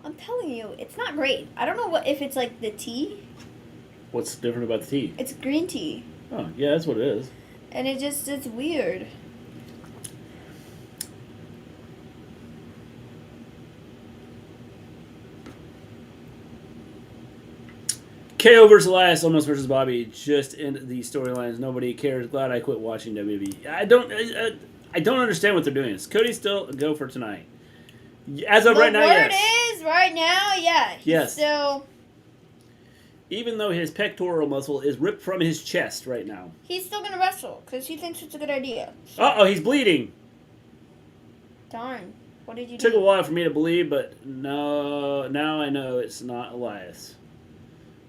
C: I'm telling you, it's not great. I don't know if it's like the tea.
B: What's different about the tea?
C: It's green tea.
B: Oh, yeah, that's what it is.
C: And it's weird.
B: KO versus Elias, Omos versus Bobby, just in the storylines. Nobody cares. Glad I quit watching WWE. I don't understand what they're doing. Is Cody still a go for tonight? As of right now, yes.
C: The word is, right now, yeah.
B: Yes.
C: Still...
B: Even though his pectoral muscle is ripped from his chest right now.
C: He's still going to wrestle, because he thinks it's a good idea. So.
B: Uh-oh, he's bleeding.
C: Darn. What did you
B: Took
C: do?
B: a while for me to believe, but no, now I know it's not Elias.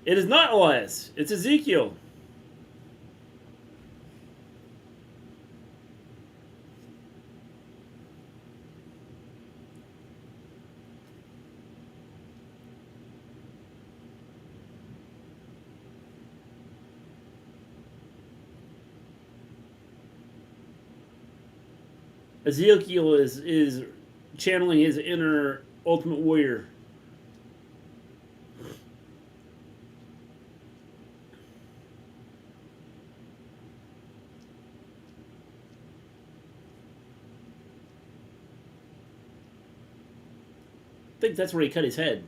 B: It is not Elias. It's Ezekiel. Ezekiel is channeling his inner Ultimate Warrior. I think that's where he cut his head.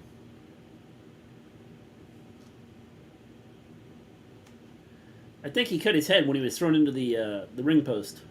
B: I think he cut his head when he was thrown into the ring post.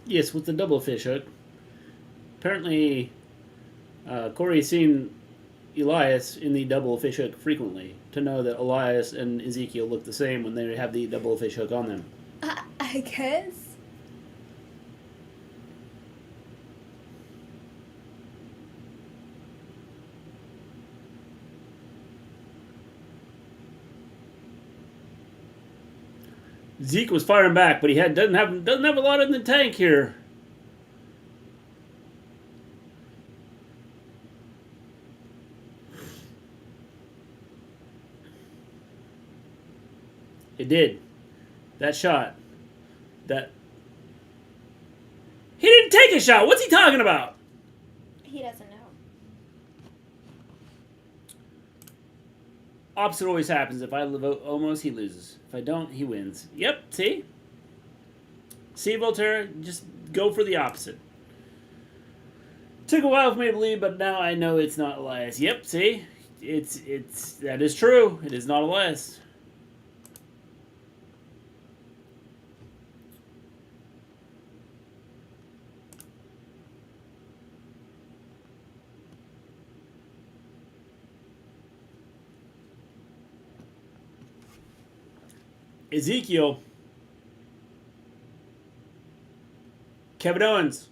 B: Yes, with the double fish hook. Apparently, Corey's seen Elias in the double fish hook frequently to know that Elias and Ezekiel look the same when they have the double fish hook on them.
C: I guess.
B: Zeke was firing back, but he doesn't have a lot in the tank here. It did. That shot. That. He didn't take a shot. What's he talking about?
C: He doesn't know.
B: Opposite always happens. If I vote Omos, he loses. If I don't, he wins. Yep, see? See, Volterra? Just go for the opposite. Took a while for me to believe, but now I know it's not Elias. Yep, see? That is true. It is not Elias. Ezekiel. Kevin Owens.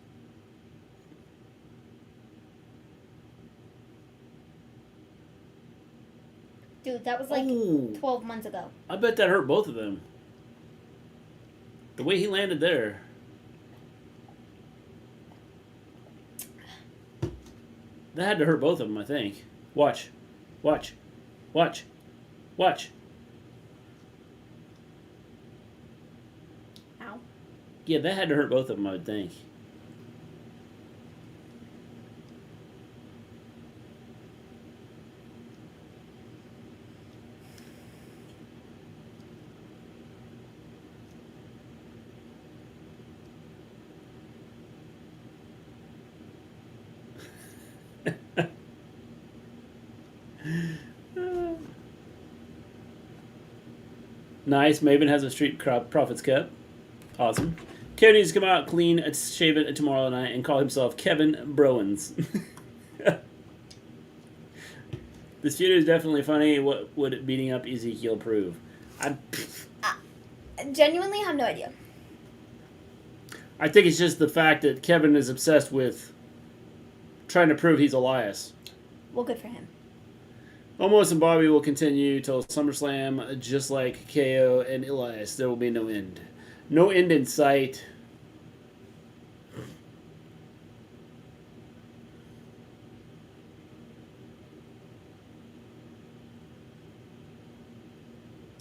C: Dude, that was like
B: Ooh.
C: 12 months ago.
B: I bet that hurt both of them. The way he landed there. That had to hurt both of them, I think. Watch. Watch. Watch. Watch.
C: Ow.
B: Yeah, that had to hurt both of them, I would think. Nice. Maven has a Street Profits Cup. Awesome. Cody's come out clean, shaven tomorrow night, and call himself Kevin Browens. This feud is definitely funny. What would beating up Ezekiel prove? I
C: genuinely have no idea.
B: I think it's just the fact that Kevin is obsessed with trying to prove he's Elias.
C: Well, good for him.
B: Omos and Bobby will continue till SummerSlam, just like KO and Elias. There will be no end. No end in sight.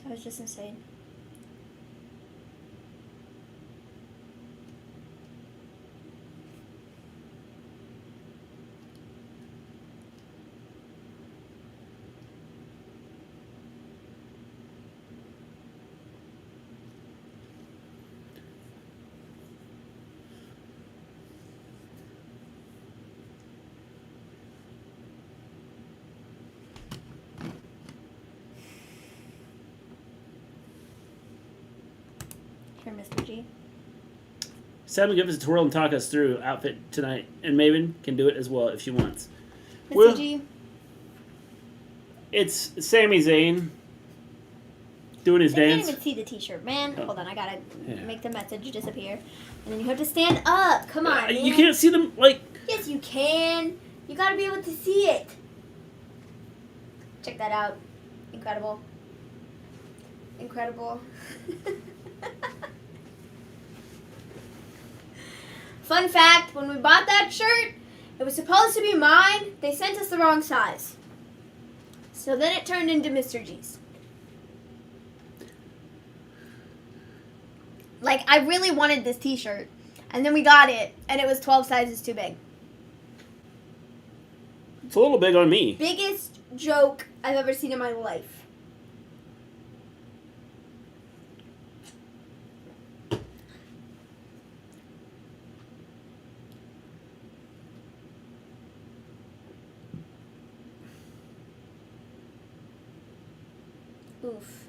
C: That was just insane. Mr. G.
B: Sam will give us a twirl and talk us through outfit tonight, and Maven can do it as well if she wants.
C: Mr. G.
B: It's Sami Zayn doing his dance.
C: I can't even see the t-shirt, man. Oh. Hold on, I gotta make the message disappear. And then you have to stand up. Come on, man.
B: You can't see them, like...
C: Yes, you can. You gotta be able to see it. Check that out. Incredible. Incredible. Fun fact, when we bought that shirt, it was supposed to be mine. They sent us the wrong size. So then it turned into Mr. G's. Like, I really wanted this t-shirt. And then we got it, and it was 12 sizes too big.
B: It's a little big on me.
C: Biggest joke I've ever seen in my life. Oof.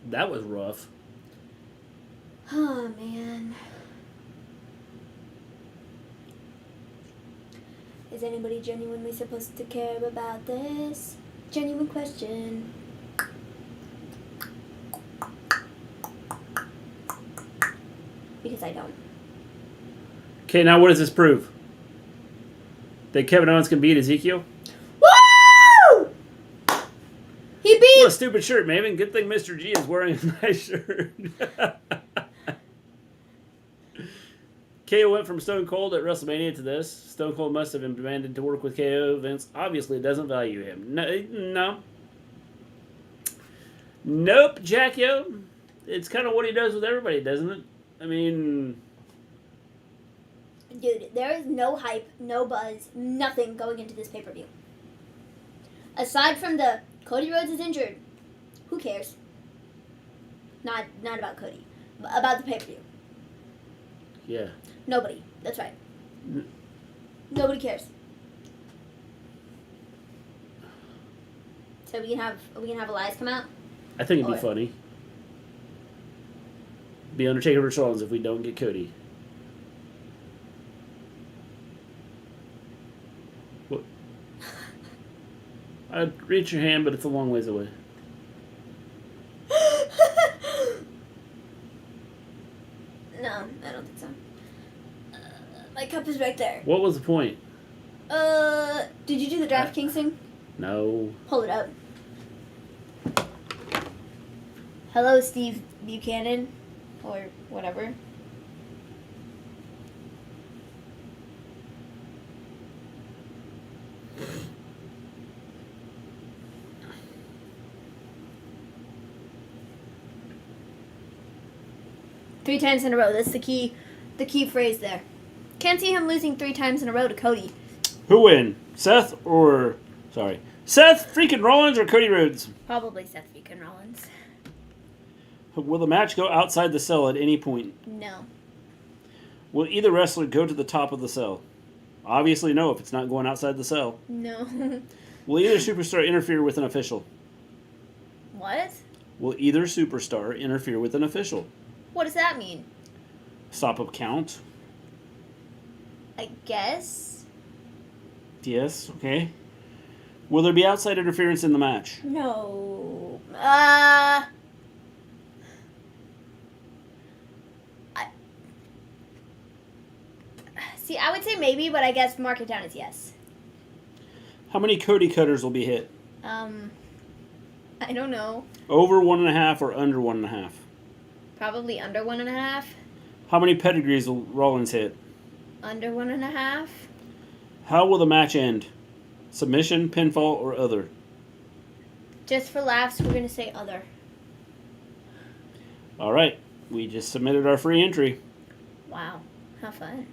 B: That was rough.
C: Oh, man. Is anybody genuinely supposed to care about this? Genuine question. Because I don't.
B: Okay, now what does this prove? That Kevin Owens can beat Ezekiel?
C: Woo! He beat...
B: What a stupid shirt, Maven. Good thing Mr. G is wearing a nice shirt. KO went from Stone Cold at WrestleMania to this. Stone Cold must have been demanded to work with KO. Vince obviously doesn't value him. No. Nope, Jack-Yo. It's kind of what he does with everybody, doesn't it? I mean...
C: Dude, there is no hype, no buzz, nothing going into this pay-per-view. Aside from the Cody Rhodes is injured, who cares? Not about Cody, but about the pay-per-view.
B: Yeah.
C: Nobody. That's right. Nobody cares. So we can have Elias come out?
B: I think it'd be funny. Be Undertaker versus Rollins if we don't get Cody. What? I'd reach your hand, but it's a long ways away.
C: No, I don't think so. My cup is right there.
B: What was the point?
C: Did you do the DraftKings thing?
B: No.
C: Hold it up. Hello, Steve Buchanan, or whatever. Three times in a row. That's the key phrase there. Can't see him losing 3 times in a row to Cody.
B: Who win? Seth freaking Rollins or Cody Rhodes?
C: Probably Seth freaking Rollins.
B: Will the match go outside the cell at any point?
C: No.
B: Will either wrestler go to the top of the cell? Obviously no, if it's not going outside the cell.
C: No.
B: Will either superstar interfere with an official?
C: What?
B: Will either superstar interfere with an official?
C: What does that mean?
B: Stop a count?
C: I guess.
B: Yes, okay. Will there be outside interference in the match?
C: No. See, I would say maybe, but I guess mark it down as yes.
B: How many Cody cutters will be hit?
C: I don't know.
B: Over 1.5 or under 1.5?
C: Probably under 1.5.
B: How many pedigrees will Rollins hit?
C: Under 1.5.
B: How will the match end? Submission, pinfall, or other?
C: Just for laughs, we're going to say other.
B: All right. We just submitted our free entry.
C: Wow. How fun.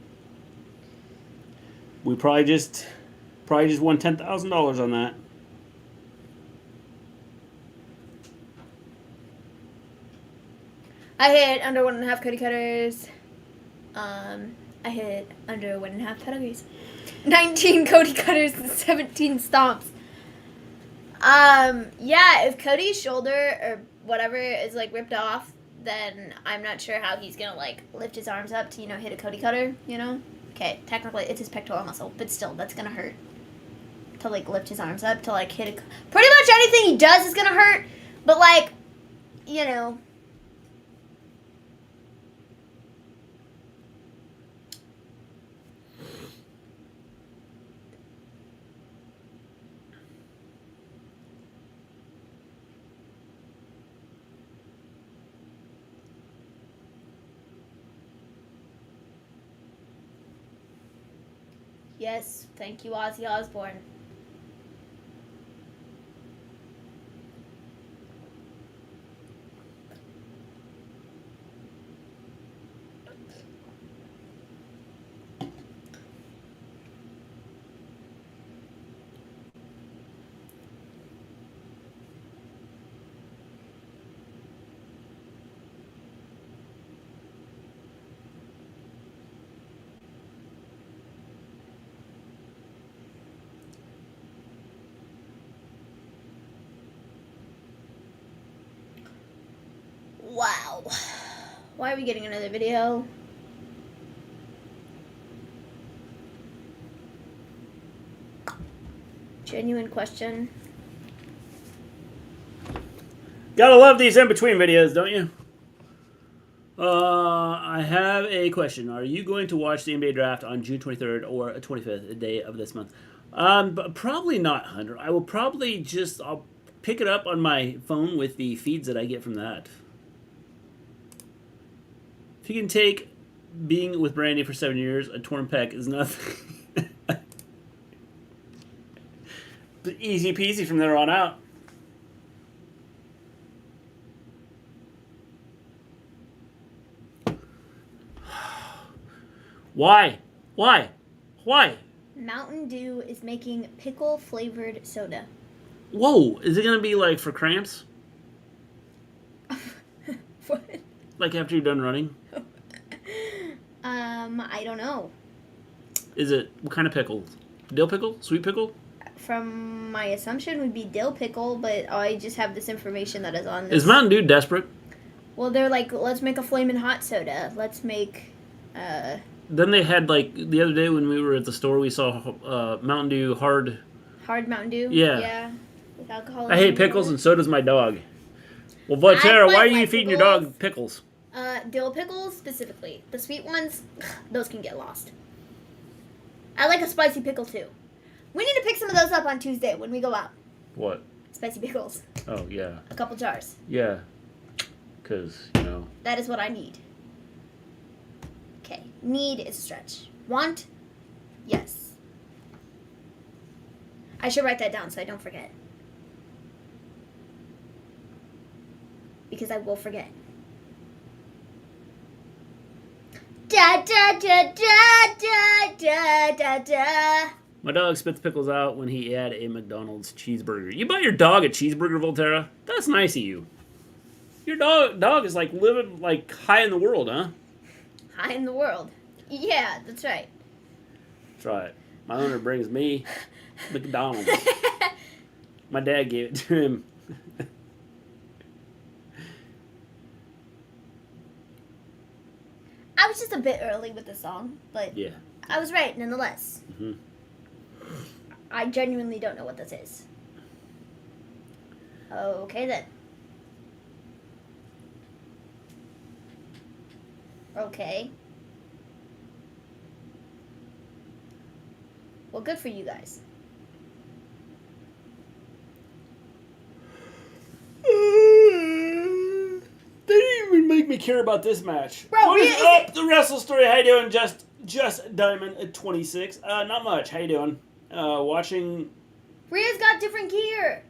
B: We probably just won $10,000 on that.
C: I hit under 1.5 Cody cutters. I hit under 1.5 pedigrees. 19 Cody cutters and 17 stomps. Yeah, if Cody's shoulder or whatever is like ripped off, then I'm not sure how he's gonna like lift his arms up to, you know, hit a Cody cutter, you know? Okay, technically it's his pectoral muscle, but still, that's gonna hurt. To like lift his arms up to like hit a... Pretty much anything he does is gonna hurt, but like, you know... Yes, thank you, Ozzy Osbourne. Wow. Why are we getting another video? Genuine question.
B: Gotta love these in-between videos, don't you? I have a question. Are you going to watch the NBA draft on June 23rd or 25th, the day of this month? But probably not, Hunter. I will probably I'll pick it up on my phone with the feeds that I get from that. If you can take being with Brandy for 7 years, a torn pec is nothing. Easy peasy from there on out. Why? Why? Why?
C: Mountain Dew is making pickle-flavored soda.
B: Whoa, is it going to be like for cramps?
C: What?
B: Like after you're done running?
C: I don't know.
B: Is it, what kind of pickle? Dill pickle? Sweet pickle?
C: From my assumption would be dill pickle, but I just have this information that is on this.
B: Is Mountain Dew desperate?
C: Well, they're like, let's make a flamin' hot soda. Let's make,
B: Then they had, like, the other day when we were at the store, we saw Mountain Dew hard...
C: Hard Mountain Dew?
B: Yeah.
C: Yeah. With alcohol.
B: I hate pickles, and so does my dog. Well, Voltaire, why are you feeding your dog pickles?
C: Dill pickles, specifically. The sweet ones, those can get lost. I like a spicy pickle, too. We need to pick some of those up on Tuesday when we go out.
B: What?
C: Spicy pickles.
B: Oh, yeah.
C: A couple jars.
B: Yeah. Because,
C: That is what I need. Okay. Need is a stretch. Want? Yes. I should write that down so I don't forget. Because I will forget. Da da da da da da da da.
B: My dog spits pickles out when he had a McDonald's cheeseburger. You bought your dog a cheeseburger, Volterra? That's nice of you. Your dog is like living like high in the world, huh?
C: High in the world. Yeah, that's right.
B: That's right. My owner brings me McDonald's. My dad gave it to him.
C: I was just a bit early with the song, but
B: Yeah.
C: I was right nonetheless.
B: Mm-hmm.
C: I genuinely don't know what this is. Okay then. Okay. Well, good for you guys.
B: They didn't even make me care about this match.
C: Bro,
B: what is
C: really?
B: up? The Wrestle Story. How you doing? Just Diamond at 26. Not much. How you doing? Watching.
C: Rhea's got different gear.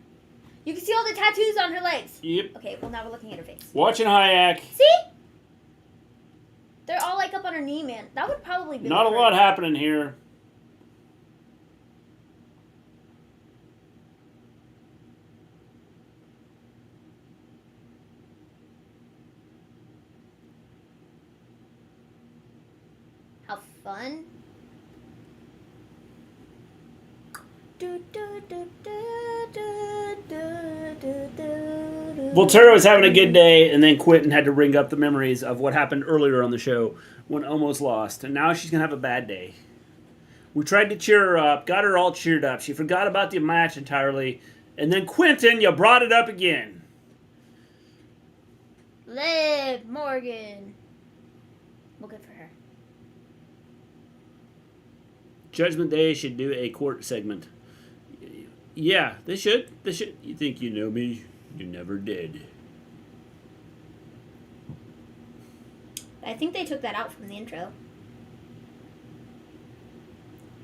C: You can see all the tattoos on her legs.
B: Yep.
C: Okay, well now we're looking at her face.
B: Watching Hayek.
C: See? They're all like up on her knee, man. That would probably be
B: Not a lot happening here.
C: How fun.
B: Volterra was having a good day, and then Quentin had to bring up the memories of what happened earlier on the show when Omos lost, and now she's going to have a bad day. We tried to cheer her up, got her all cheered up. She forgot about the match entirely, and then Quentin, you brought it up again.
C: Liv Morgan. Well, good for her.
B: Judgment Day should do a court segment. Yeah, they should. They should. You think you know me? You never did.
C: I think they took that out from the intro.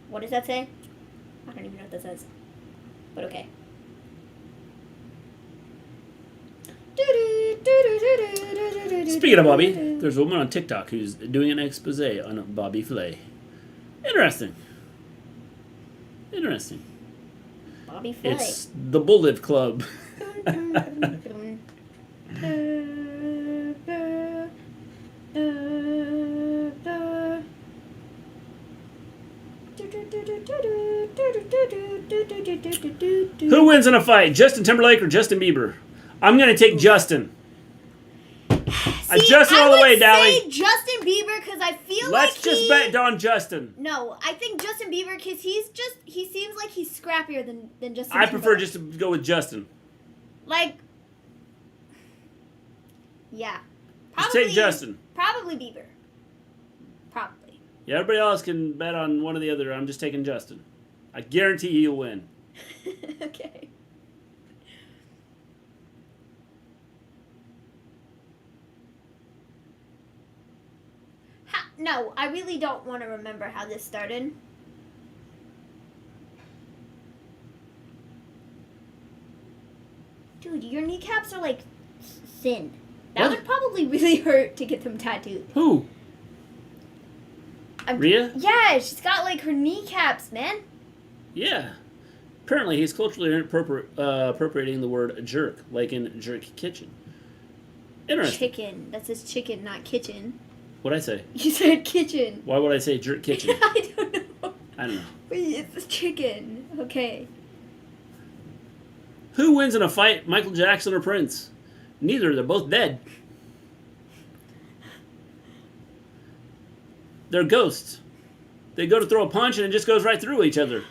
C: What does that say? I don't even know what that says. But okay.
B: Speaking of Bobby, there's a woman on TikTok who's doing an expose on Bobby Flay. Interesting. Interesting.
C: Bobby Flay.
B: It's the Bullet Club. Who wins in a fight, Justin Timberlake or Justin Bieber? I'm going to take Justin. Justin all the way, Dally.
C: I would say Justin Bieber because I feel
B: Let's
C: like
B: just bet on Justin.
C: No, I think Justin Bieber because he seems like he's scrappier than Justin
B: I prefer
C: Timberlake.
B: just to go with Justin.
C: Like, yeah.
B: Just take Justin.
C: Probably Bieber. Probably.
B: Yeah, everybody else can bet on one or the other. I'm just taking Justin. I guarantee he'll win.
C: Okay. No, I really don't want to remember how this started. Dude, your kneecaps are like thin. That
B: What?
C: would probably really hurt to get them tattooed.
B: Who? Rhea?
C: Yeah, she's got like her kneecaps, man.
B: Yeah. Apparently, he's culturally appropriating the word jerk, like in Jerk Kitchen. Interesting.
C: Chicken. That says chicken, not kitchen.
B: What'd I say?
C: You said kitchen.
B: Why would I say Jerk Kitchen?
C: I don't know.
B: I don't know.
C: It's chicken. Okay.
B: Who wins in a fight, Michael Jackson or Prince? Neither. They're both dead. They're ghosts. They go to throw a punch and it just goes right through each other.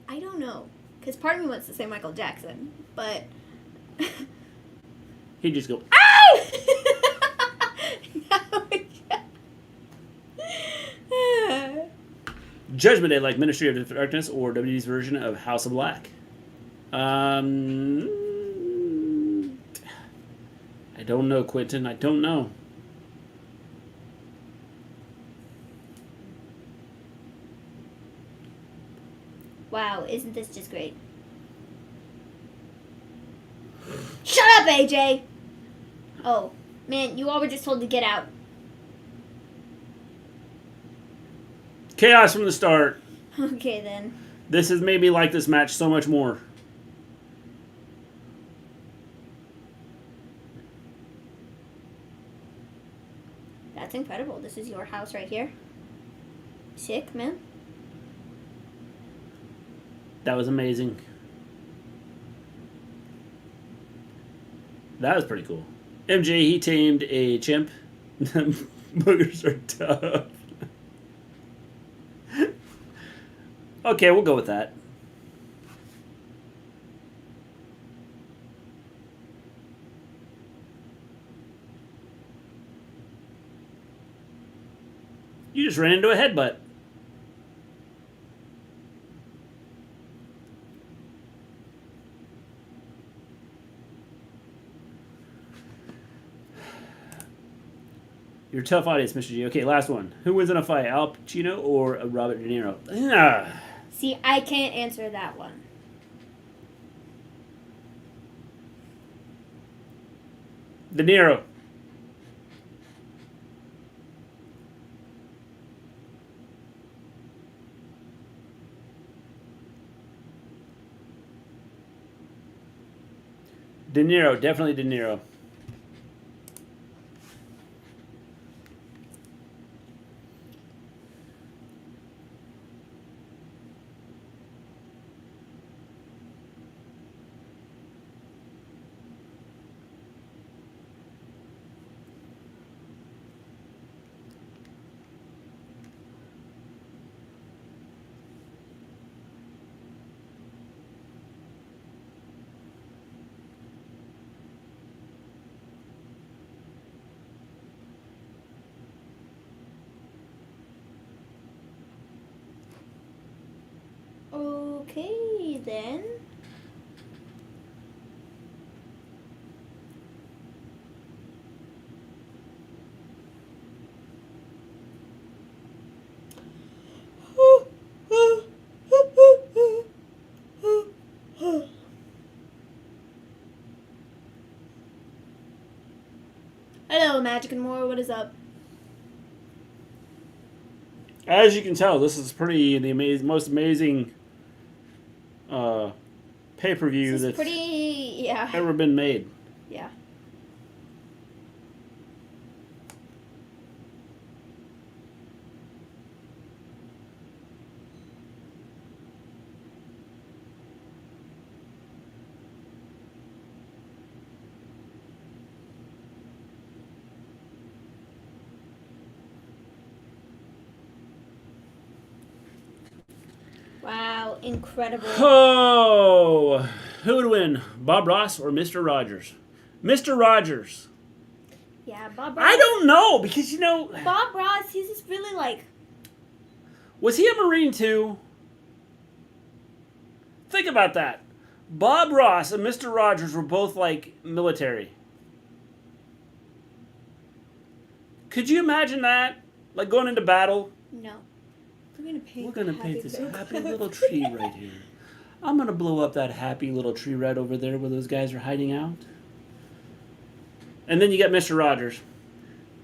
C: I don't know. Because part of me wants to say Michael Jackson, but...
B: He'd just go,
C: Ow!
B: Judgment Day, like Ministry of Darkness or WWE's version of House of Black. I don't know, Quentin. I don't know.
C: Wow, isn't this just great? Shut up, AJ! Oh, man, you all were just told to get out.
B: Chaos from the start.
C: Okay, then.
B: This has made me like this match so much more.
C: That's incredible. This is your house right here. Sick, man.
B: That was amazing. That was pretty cool. MJ, he tamed a chimp. Boogers are tough. Okay, we'll go with that. You just ran into a headbutt. You're a tough audience, Mr. G. Okay, last one. Who wins in a fight, Al Pacino or Robert De Niro?
C: See, I can't answer that one.
B: De Niro. De Niro, definitely De Niro.
C: Okay, then. Hello, Magic and More. What is up?
B: As you can tell, this is the most amazing pay-per-view
C: This is
B: that's
C: pretty, yeah.
B: ever been made.
C: Yeah. Wow, incredible.
B: Oh, who would win, Bob Ross or Mr. Rogers? Mr. Rogers.
C: Yeah, Bob Ross.
B: I don't know because
C: Bob Ross, he's just really like.
B: Was he a Marine too? Think about that. Bob Ross and Mr. Rogers were both like military. Could you imagine that? Like going into battle?
C: No. We're
B: gonna paint this happy little tree right here. I'm gonna blow up that happy little tree right over there where those guys are hiding out. And then you got Mr. Rogers.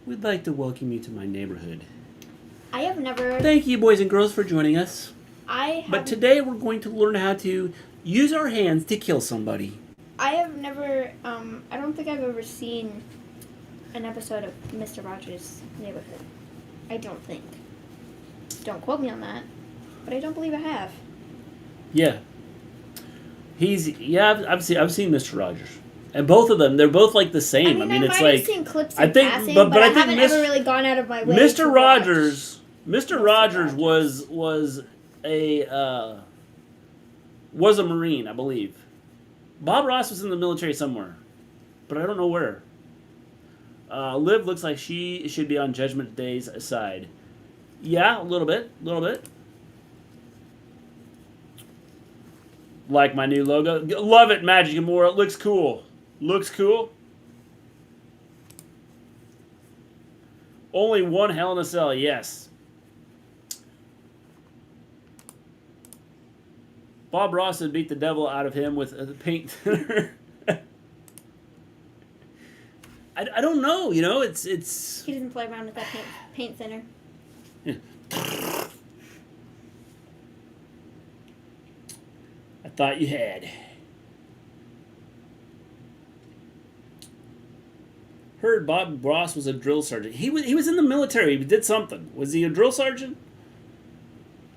B: We'd like to welcome you to my neighborhood.
C: I have never.
B: Thank you, boys and girls, for joining us.
C: But
B: today we're going to learn how to use our hands to kill somebody.
C: I have never. I don't think I've ever seen an episode of Mr. Rogers' Neighborhood. I don't think. Don't quote me on that, but I don't believe I have.
B: Yeah. I've seen Mr. Rogers. And both of them, they're both like the same.
C: I might
B: it's
C: have
B: like
C: seen clips
B: I
C: in
B: think
C: passing,
B: but
C: I
B: I think
C: haven't ever really gone out of my way.
B: Mr.
C: to
B: Rogers
C: watch
B: Mr. Rogers was a Marine, I believe. Bob Ross was in the military somewhere, but I don't know where. Liv looks like she should be on Judgment Day's side. Yeah, a little bit. Like my new logo. Love it, Magic and More. It looks cool. Only one Hell in a Cell, yes. Bob Ross would beat the devil out of him with a paint thinner. I don't know, you know, it's...
C: He doesn't play around with that paint thinner.
B: Yeah. I thought you had. Heard Bob Ross was a drill sergeant. He was in the military. He did something. Was he a drill sergeant?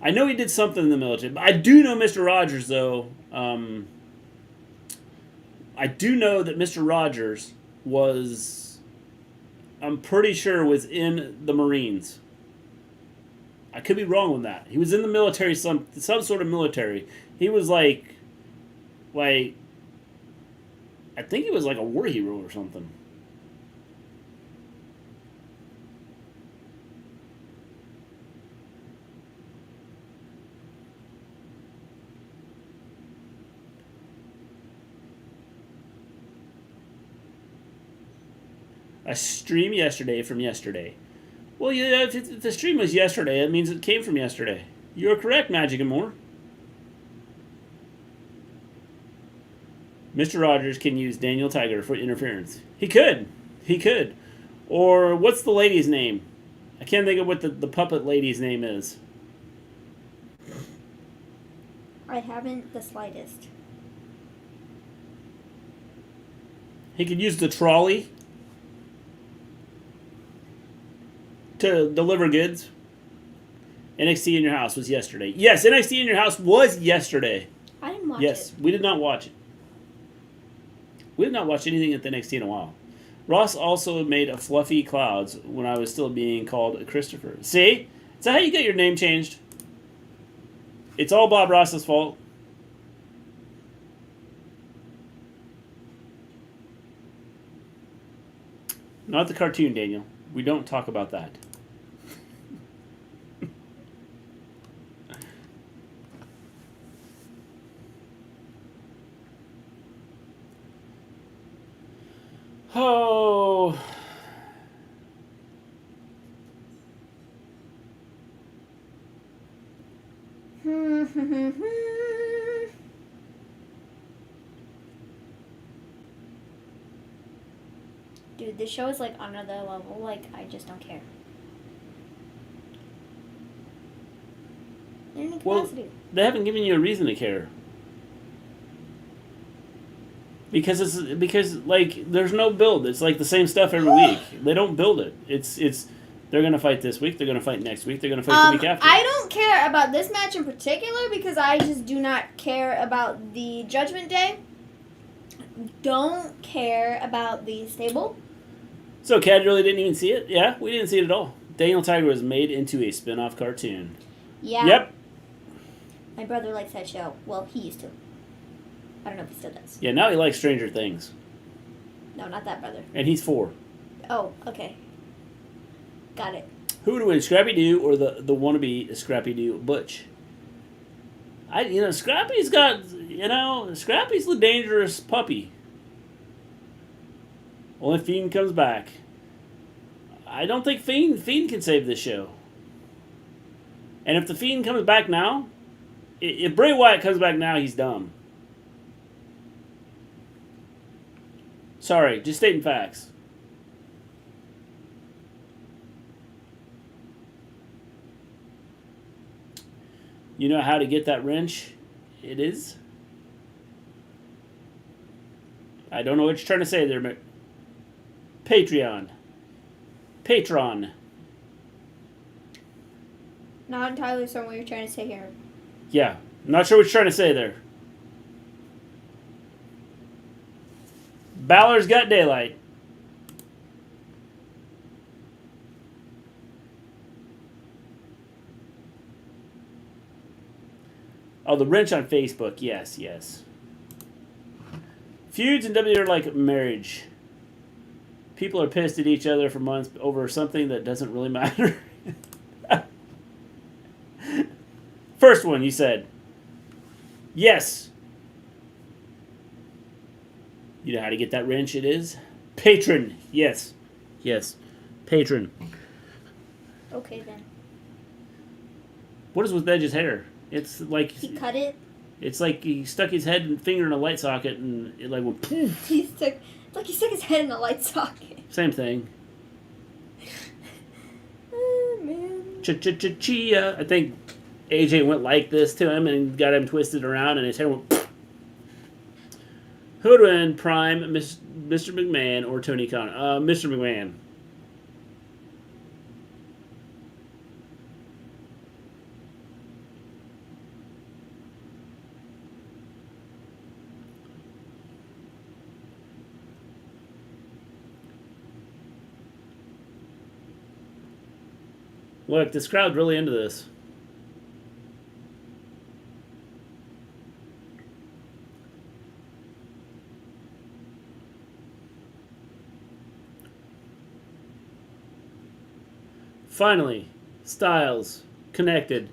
B: I know he did something in the military. But I do know Mr. Rogers, though. I do know that Mr. Rogers was, I'm pretty sure, was in the Marines. I could be wrong on that. He was in the military, some sort of military. He was like, I think he was like a war hero or something. A stream yesterday from yesterday. Well, yeah, if the stream was yesterday, it means it came from yesterday. You're correct, Magic and More. Mr. Rogers can use Daniel Tiger for interference. He could. He could. Or what's the lady's name? I can't think of what the puppet lady's name is.
C: I haven't the slightest.
B: He could use the trolley to deliver goods. NXT in Your House was yesterday. Yes, NXT in Your House was yesterday.
C: I didn't watch it.
B: Yes, we did not watch it. We did not watch anything at the NXT in a while. Ross also made a Fluffy Clouds when I was still being called Christopher. See? Is that how you get your name changed? It's all Bob Ross's fault. Not the cartoon, Daniel. We don't talk about that. Oh.
C: Dude, this show is like on another level. Like, I just don't care. In any capacity.
B: Well, they haven't given you a reason to care. Because like there's no build. It's like the same stuff every week. They don't build it. It's they're gonna fight this week. They're gonna fight next week. They're gonna fight the week after.
C: I don't care about this match in particular because I just do not care about the Judgment Day. Don't care about the stable.
B: So Cad really didn't even see it? Yeah, we didn't see it at all. Daniel Tiger was made into a spin-off cartoon.
C: Yeah.
B: Yep.
C: My brother likes that show. Well, he used to. I don't know if he still does.
B: Yeah, now he likes Stranger Things.
C: No, not that brother.
B: And he's 4.
C: Oh, okay. Got it.
B: Who would win, Scrappy-Doo or the wannabe Scrappy-Doo Butch? Scrappy's the dangerous puppy. Only Fiend comes back. I don't think Fiend can save this show. And if the Fiend comes back now, if Bray Wyatt comes back now, he's dumb. Sorry, just stating facts. You know how to get that wrench? It is. I don't know what you're trying to say there, but Patreon.
C: Not entirely certain what you're trying to say here.
B: Yeah, I'm not sure what you're trying to say there. Balor's got daylight. Oh, the wrench on Facebook. Yes. Feuds in WWE are like marriage. People are pissed at each other for months over something that doesn't really matter. First one, you said. Yes. You know how to get that wrench? It is patron. Yes. Patron.
C: Okay, then.
B: What is with Edge's hair? It's like...
C: He cut it?
B: It's like he stuck his head and finger in a light socket and it like went poof.
C: It's like he stuck his head in a light socket.
B: Same thing.
C: Oh, man.
B: Chia. I think AJ went like this to him and got him twisted around and his hair went poof. Who would win, Prime, Mr. McMahon, or Tony Khan? Mr. McMahon. Look, this crowd's really into this. Finally, Styles connected.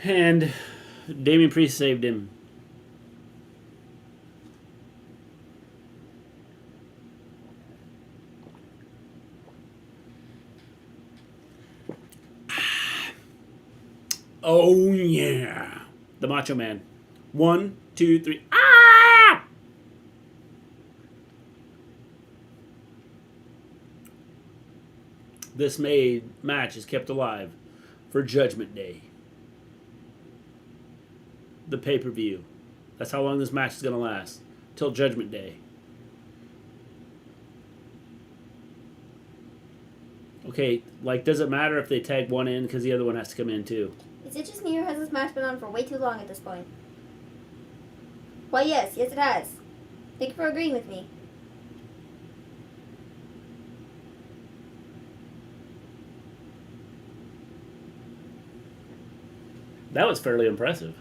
B: And Damian Priest saved him. Oh, yeah. The Macho Man. 1, 2, 3. Ah! This match is kept alive for Judgment Day. The pay-per-view. That's how long this match is going to last. Till Judgment Day. Okay, like, does it matter if they tag one in because the other one has to come in too?
C: Is it just me or has this match been on for way too long at this point? Why, yes. Yes, it has. Thank you for agreeing with me.
B: That was fairly impressive.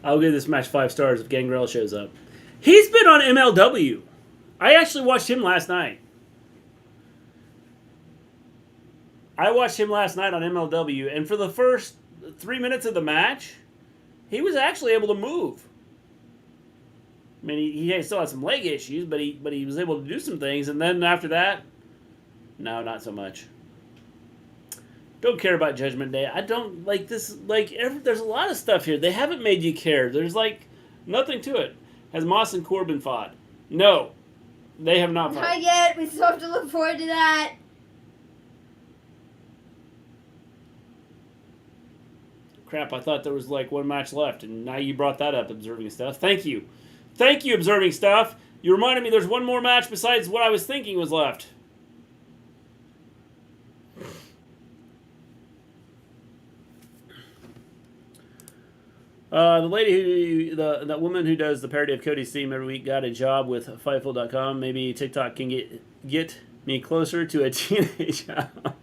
B: I'll give this match 5 stars if Gangrel shows up. He's been on MLW. I actually watched him last night. I watched him last night on MLW, and for the first 3 minutes of the match, he was actually able to move. I mean, he still had some leg issues, but he was able to do some things, and then after that, no, not so much. Don't care about Judgment Day. I don't like this. There's a lot of stuff here. They haven't made you care. There's nothing to it. Has Moss and Corbin fought? No, they have not fought.
C: Not yet. We still have to look forward to that.
B: Crap! I thought there was one match left, and now you brought that up. Observing stuff. Thank you, observing stuff. You reminded me there's one more match besides what I was thinking was left. The lady that woman who does the parody of Cody's theme every week got a job with Fightful.com. Maybe TikTok can get me closer to a teenage child.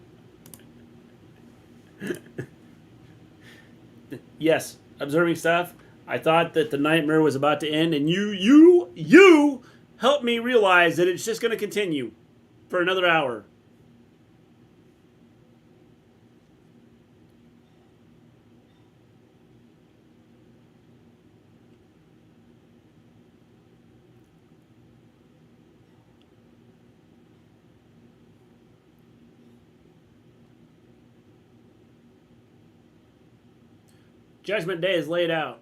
B: Yes, observing stuff. I thought that the nightmare was about to end, and you helped me realize that it's just going to continue for another hour. Judgment Day is laid out.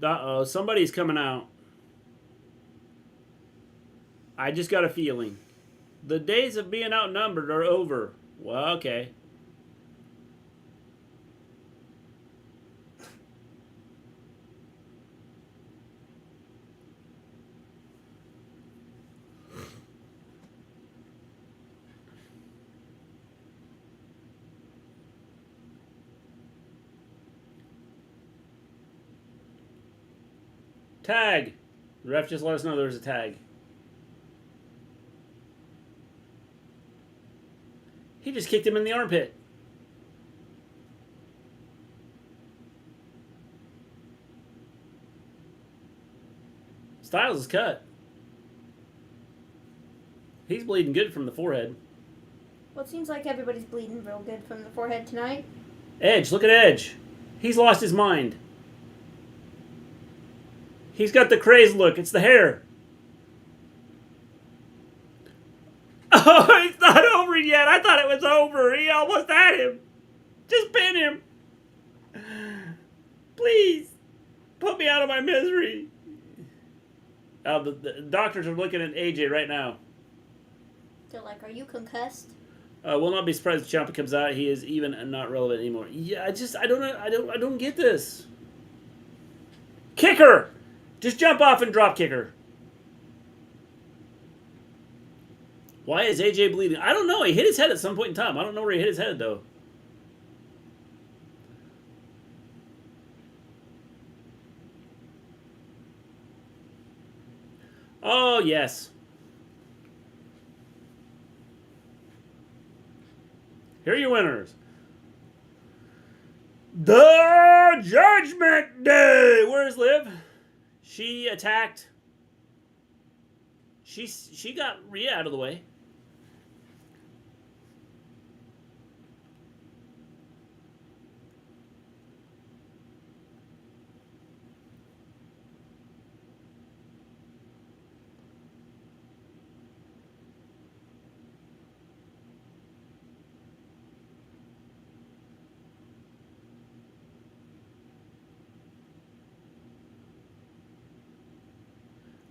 B: Uh-oh, somebody's coming out. I just got a feeling. The days of being outnumbered are over. Well, okay. Tag. The ref just let us know there was a tag. He just kicked him in the armpit. Styles is cut. He's bleeding good from the forehead.
C: Well, it seems like everybody's bleeding real good from the forehead tonight.
B: Edge, look at Edge. He's lost his mind. He's got the crazed look. It's the hair. Oh, it's not over yet. I thought it was over. He almost had him. Just pin him. Please. Put me out of my misery. The doctors are looking at AJ right now.
C: They're like, are you concussed?
B: Will not be surprised if Ciampa comes out. He is even not relevant anymore. Yeah, I don't get this. Kick her! Just jump off and drop kick her. Why is AJ bleeding? I don't know. He hit his head at some point in time. I don't know where he hit his head, though. Oh, yes. Here are your winners. The Judgment Day. Where's Liv? She attacked. She got Rhea out of the way.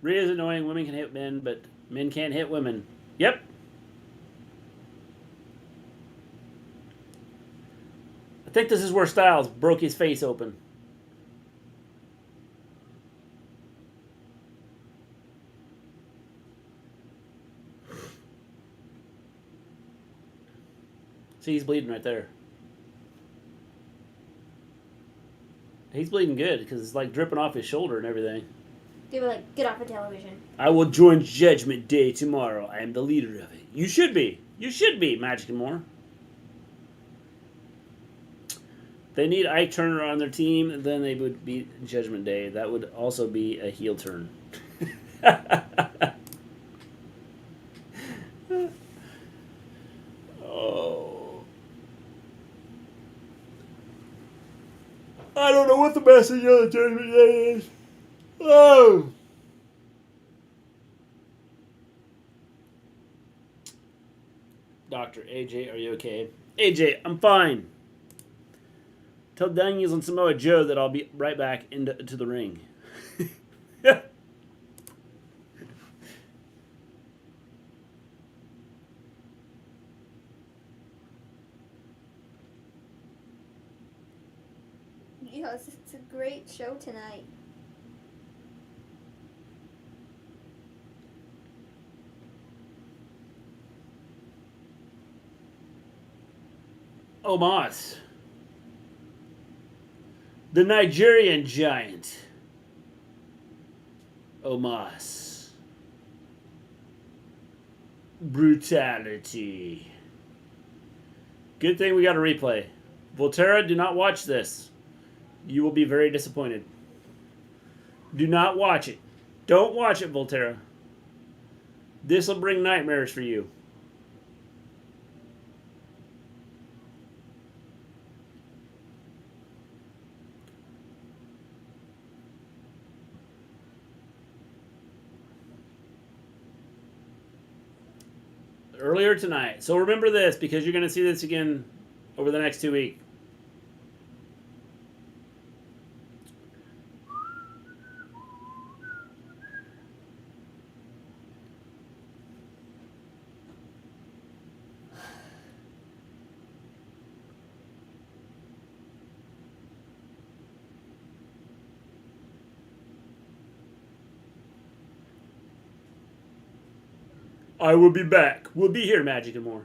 B: Rhea's annoying. Women can hit men, but men can't hit women. Yep. I think this is where Styles broke his face open. See, he's bleeding right there. He's bleeding good because it's like dripping off his shoulder and everything.
C: They were like, get off of television.
B: I will join Judgment Day tomorrow. I am the leader of it. You should be. You should be, Magic and More. They need Ike Turner on their team, then they would beat Judgment Day. That would also be a heel turn. Oh. I don't know what the message of the Judgment Day is. Oh. Doctor, AJ, are you okay? AJ, I'm fine. Tell Daniels and Samoa Joe that I'll be right back into the ring.
C: Yes, it's a great show tonight.
B: Omos. The Nigerian giant. Omos. Brutality. Good thing we got a replay. Volterra, do not watch this. You will be very disappointed. Do not watch it. Don't watch it, Volterra. This will bring nightmares for you. Earlier tonight. So remember this, because you're going to see this again over the next 2 weeks. I will be back. We'll be here, Magic and More.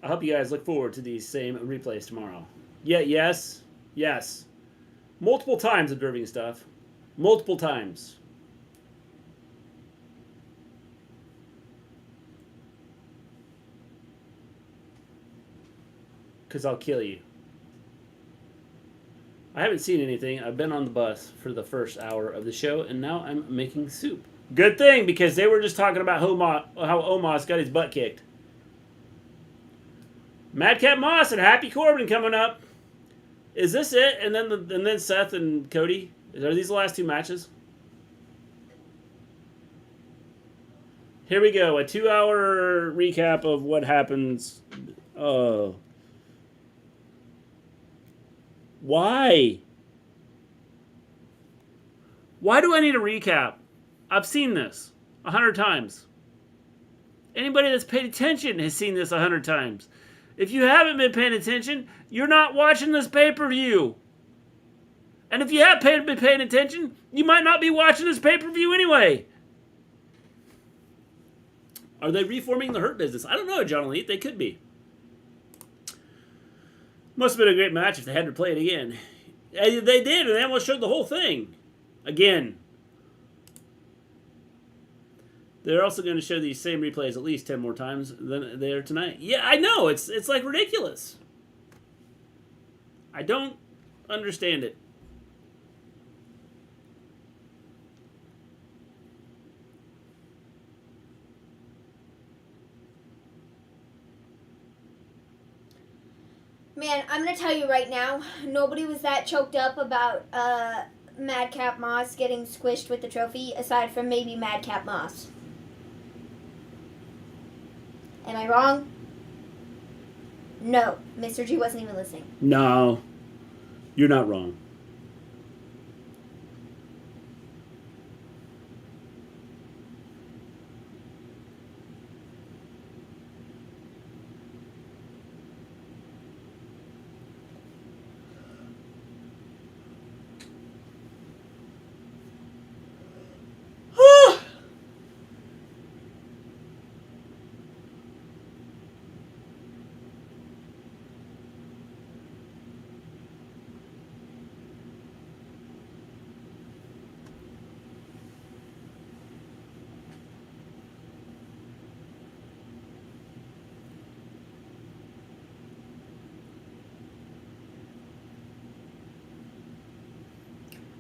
B: I hope you guys look forward to these same replays tomorrow. Yeah, yes. Multiple times observing stuff. Multiple times. Because I'll kill you. I haven't seen anything. I've been on the bus for the first hour of the show, and now I'm making soup. Good thing, because they were just talking about how Omos got his butt kicked. Madcap Moss and Happy Corbin coming up. Is this it? And then Seth and Cody? Are these the last 2 matches? Here we go. A 2-hour recap of what happens. Why? Why do I need a recap? I've seen this 100 times. Anybody that's paid attention has seen this 100 times. If you haven't been paying attention, you're not watching this pay-per-view. And if you have been paying attention, you might not be watching this pay-per-view anyway. Are they reforming the Hurt Business? I don't know, John Elite. They could be. Must have been a great match if they had to play it again. They did, and they almost showed the whole thing. Again. They're also going to show these same replays at least 10 more times than they are tonight. Yeah, I know. It's like ridiculous. I don't understand it.
C: Man, I'm going to tell you right now, nobody was that choked up about Madcap Moss getting squished with the trophy, aside from maybe Madcap Moss. Am I wrong? No. Mr. G wasn't even listening.
B: No. You're not wrong.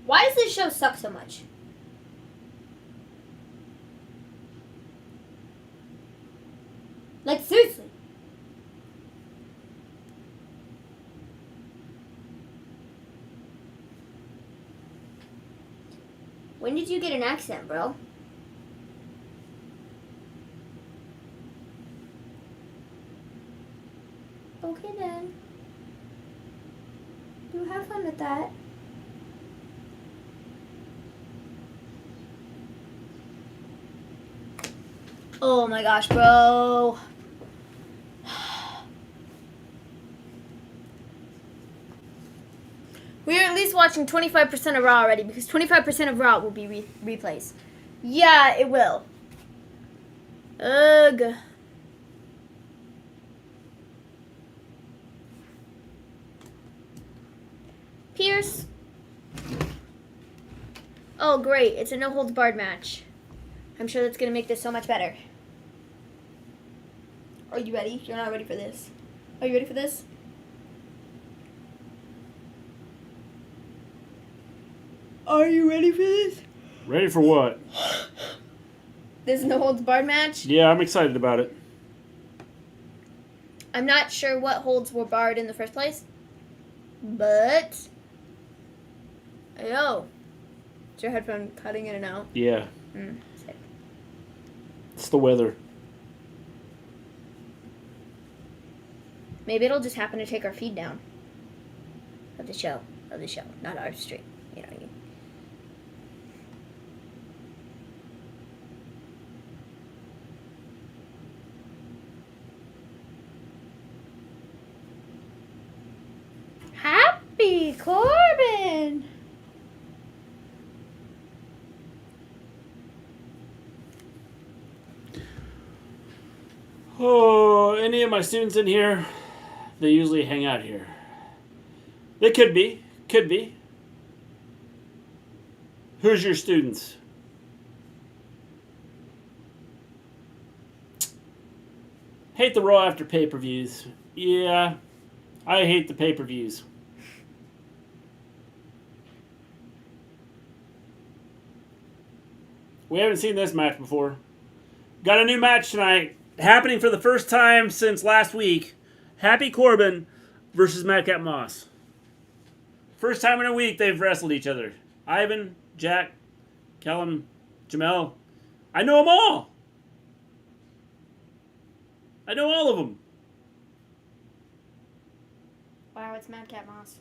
C: Why does this show suck so much? Like, seriously. When did you get an accent, bro? Okay, then. You have fun with that. Oh my gosh, bro. We are at least watching 25% of Raw already, because 25% of Raw will be replays. Yeah, it will. Ugh. Pierce. Oh, great. It's a no-holds-barred match. I'm sure that's going to make this so much better. Are you ready? You're not ready for this. Are you ready for this? Are you ready for this?
B: Ready for what?
C: This no holds barred match?
B: Yeah, I'm excited about it.
C: I'm not sure what holds were barred in the first place. But... Yo. Is your headphone cutting in and out?
B: Yeah.
C: Sick.
B: It's the weather.
C: Maybe it'll just happen to take our feed down. Of the show. Not our stream. You know what I mean? Happy Corbin!
B: Oh, any of my students in here? They usually hang out here. They could be. Could be. Who's your students? Hate the Raw after pay-per-views. Yeah, I hate the pay-per-views. We haven't seen this match before. Got a new match tonight. Happening for the first time since last week. Happy Corbin versus Madcap Moss. First time in a week they've wrestled each other. Ivan, Jack, Callum, Jamel. I know them all. I know all of them.
C: Wow, it's Madcap Moss.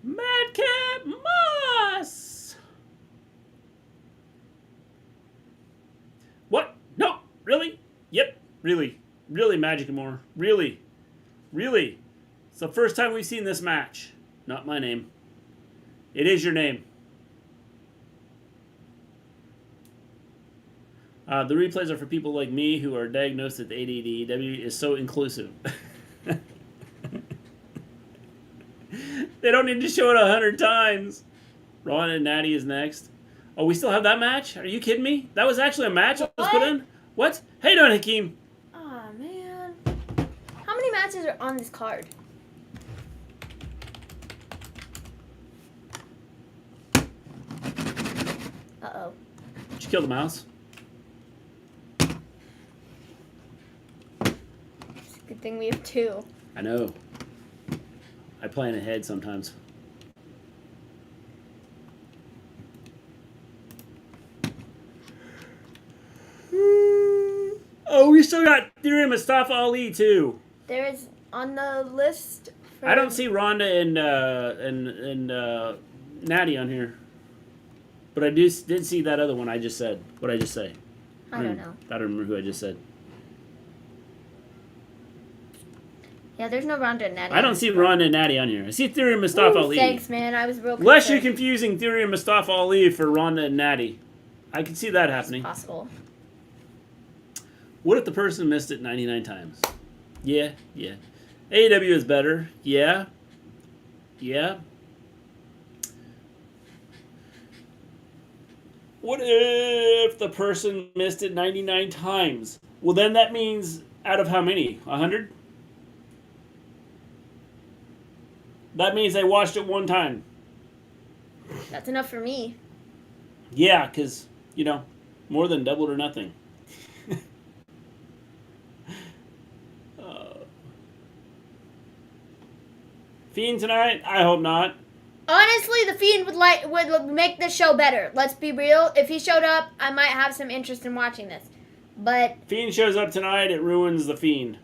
B: Madcap Moss! What? No, really? Yep, really. Really, Magic and More. Really. Really. It's the first time we've seen this match. Not my name. It is your name. The replays are for people like me who are diagnosed that the AEW is so inclusive. They don't need to show it 100 times. Ron and Natty is next. Oh, we still have that match? Are you kidding me? That was actually a match that was put in? What? How you doing, Hakeem?
C: Oh, man. How many matches are on this card? Uh-oh.
B: Did you kill the mouse?
C: It's a good thing we have 2.
B: I know. I plan ahead sometimes. Oh, we still got Theory of Mustafa Ali too.
C: There's on the list.
B: I don't see Ronda and Natty on here, but I did see that other one I just said. What I just say?
C: I don't know.
B: I don't remember who I just said.
C: Yeah, there's no Ronda and Natty.
B: I don't see Ronda and Natty on here. I see Theory of Mustafa Ali.
C: Thanks, man. I was real.
B: Unless you're confusing Theory of Mustafa Ali for Ronda and Natty, I can see that happening.
C: It's possible.
B: What if the person missed it 99 times? Yeah, yeah. AEW is better. Yeah. Yeah. What if the person missed it 99 times? Well, then that means out of how many? 100? That means they watched it one time.
C: That's enough for me.
B: Yeah, because, more than doubled or nothing. Fiend tonight? I hope not.
C: Honestly, the Fiend would make this show better. Let's be real. If he showed up, I might have some interest in watching this. But
B: Fiend shows up tonight, it ruins the Fiend.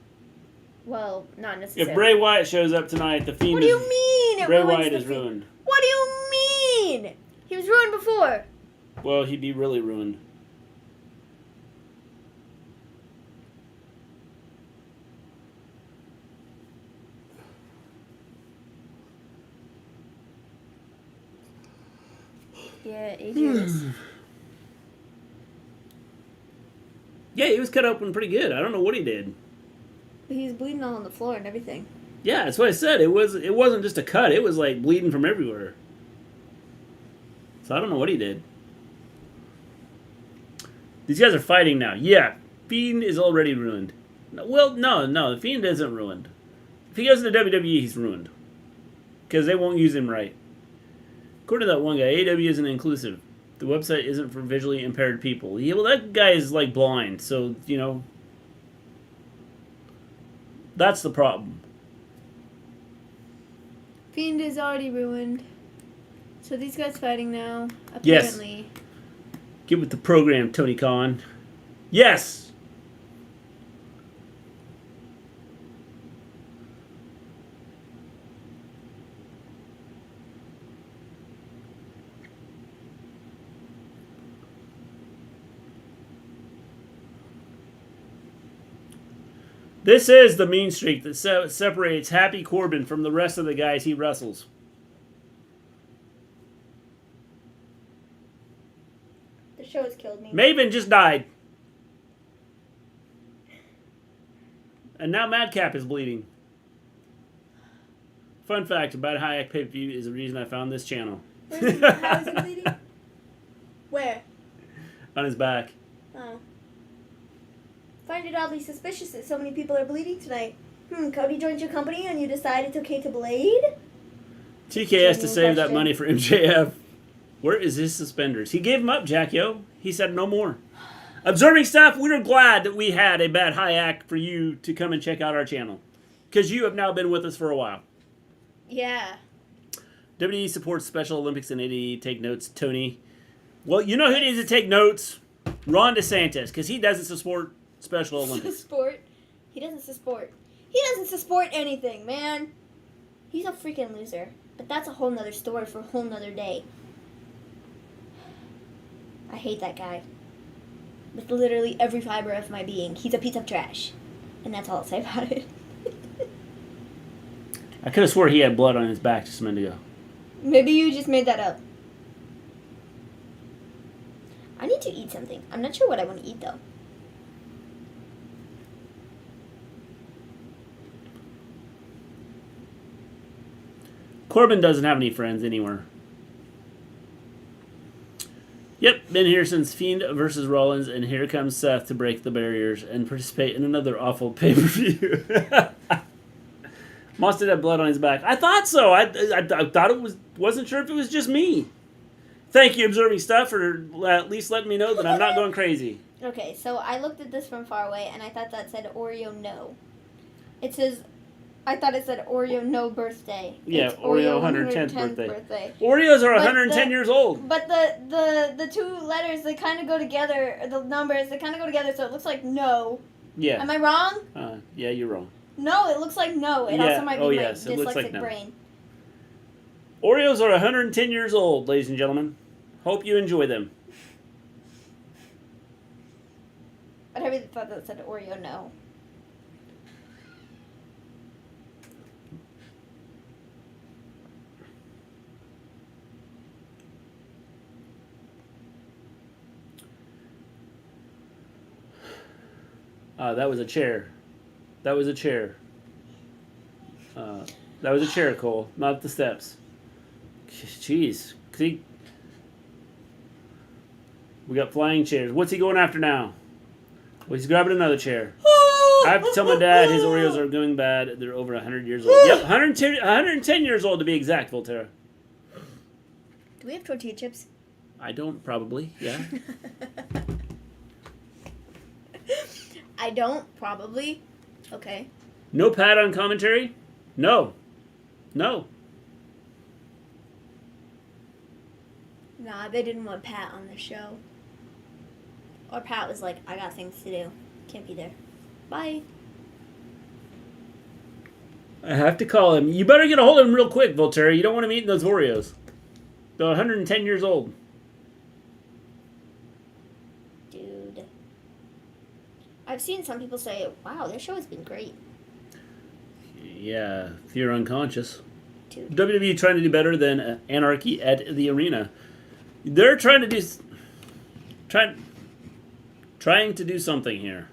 C: Well, not necessarily.
B: If Bray Wyatt shows up tonight, the Fiend.
C: What do you mean?
B: Bray Wyatt is ruined.
C: What do you mean? He was ruined before.
B: Well, he'd be really ruined.
C: Yeah, AJ.
B: Yeah, he was cut open pretty good. I don't know what he did.
C: He was bleeding all on the floor and everything.
B: Yeah, that's what I said. It wasn't just a cut. It was like bleeding from everywhere. So I don't know what he did. These guys are fighting now. Yeah, Fiend is already ruined. Well, no, the Fiend isn't ruined. If he goes into WWE, he's ruined. Because they won't use him right. According to that one guy, AEW isn't inclusive. The website isn't for visually impaired people. Yeah, well, that guy is like blind, so, that's the problem.
C: Fiend is already ruined. So these guys fighting now,
B: Yes.
C: apparently.
B: Get with the program, Tony Khan. Yes! This is the mean streak that separates Happy Corbin from the rest of the guys he wrestles.
C: The show has killed me.
B: Maven just died. And now Madcap is bleeding. Fun fact about Hayek pay-per-view is the reason I found this channel.
C: How is he bleeding? Where?
B: On his back.
C: Oh. Find it oddly suspicious that so many people are bleeding tonight. Cody joined your company and you decided it's okay to bleed?
B: TK has to save that money for MJF. Where is his suspenders? He gave them up, Jack, yo. He said no more. Observing staff, we are glad that we had a bad high act for you to come and check out our channel. Because you have now been with us for a while.
C: Yeah.
B: WWE supports Special Olympics and AEW. Take notes, Tony. Well, you know who needs to take notes? Ron DeSantis, because he doesn't support Special Olympics.
C: He doesn't support anything, man. He's a freaking loser. But that's a whole nother story for a whole nother day. I hate that guy. With literally every fiber of my being. He's a piece of trash. And that's all I'll say about it.
B: I could have swore he had blood on his back just a minute ago.
C: Maybe you just made that up. I need to eat something. I'm not sure what I want to eat, though.
B: Corbin doesn't have any friends anywhere. Yep, been here since Fiend versus Rollins, and here comes Seth to break the barriers and participate in another awful pay-per-view. Moss did have blood on his back. I thought so. I thought it wasn't sure if it was just me. Thank you, Observing Stuff, for at least letting me know that I'm not going crazy.
C: Okay, so I looked at this from far away, and I thought that said Oreo no. It says, I thought it said Oreo no birthday.
B: Yeah,
C: it's
B: Oreo 110th birthday.
C: But
B: Oreos are 110 years old.
C: But the two letters, they kind of go together, the numbers, they kind of go together, so it looks like no.
B: Yeah.
C: Am I wrong?
B: Yeah, you're wrong.
C: No, it looks like no. It also might be my
B: yes, it looks
C: dyslexic
B: like no.
C: brain.
B: Oreos are 110 years old, ladies and gentlemen. Hope you enjoy them.
C: But I really thought that said Oreo no.
B: That was a chair. That was a chair. That was a chair, Cole, not the steps. Jeez. See? We got flying chairs. What's he going after now? Well, he's grabbing another chair. I have to tell my dad his Oreos are going bad. They're over 100 years old. Yep, 110 years old to be exact, Volterra.
C: Do we have tortilla chips?
B: I don't, probably. Yeah.
C: I don't, probably. Okay.
B: No Pat on commentary? No. No.
C: Nah, they didn't want Pat on the show. Or Pat was like, I got things to do. Can't be there. Bye.
B: I have to call him. You better get a hold of him real quick, Volterra. You don't want him eating those Oreos. They're 110 years old.
C: Dude. I've seen some people say, wow, their show has been great.
B: Yeah, if you're unconscious.
C: Dude.
B: WWE trying to do better than Anarchy at the Arena. They're trying to do... Trying to do something here.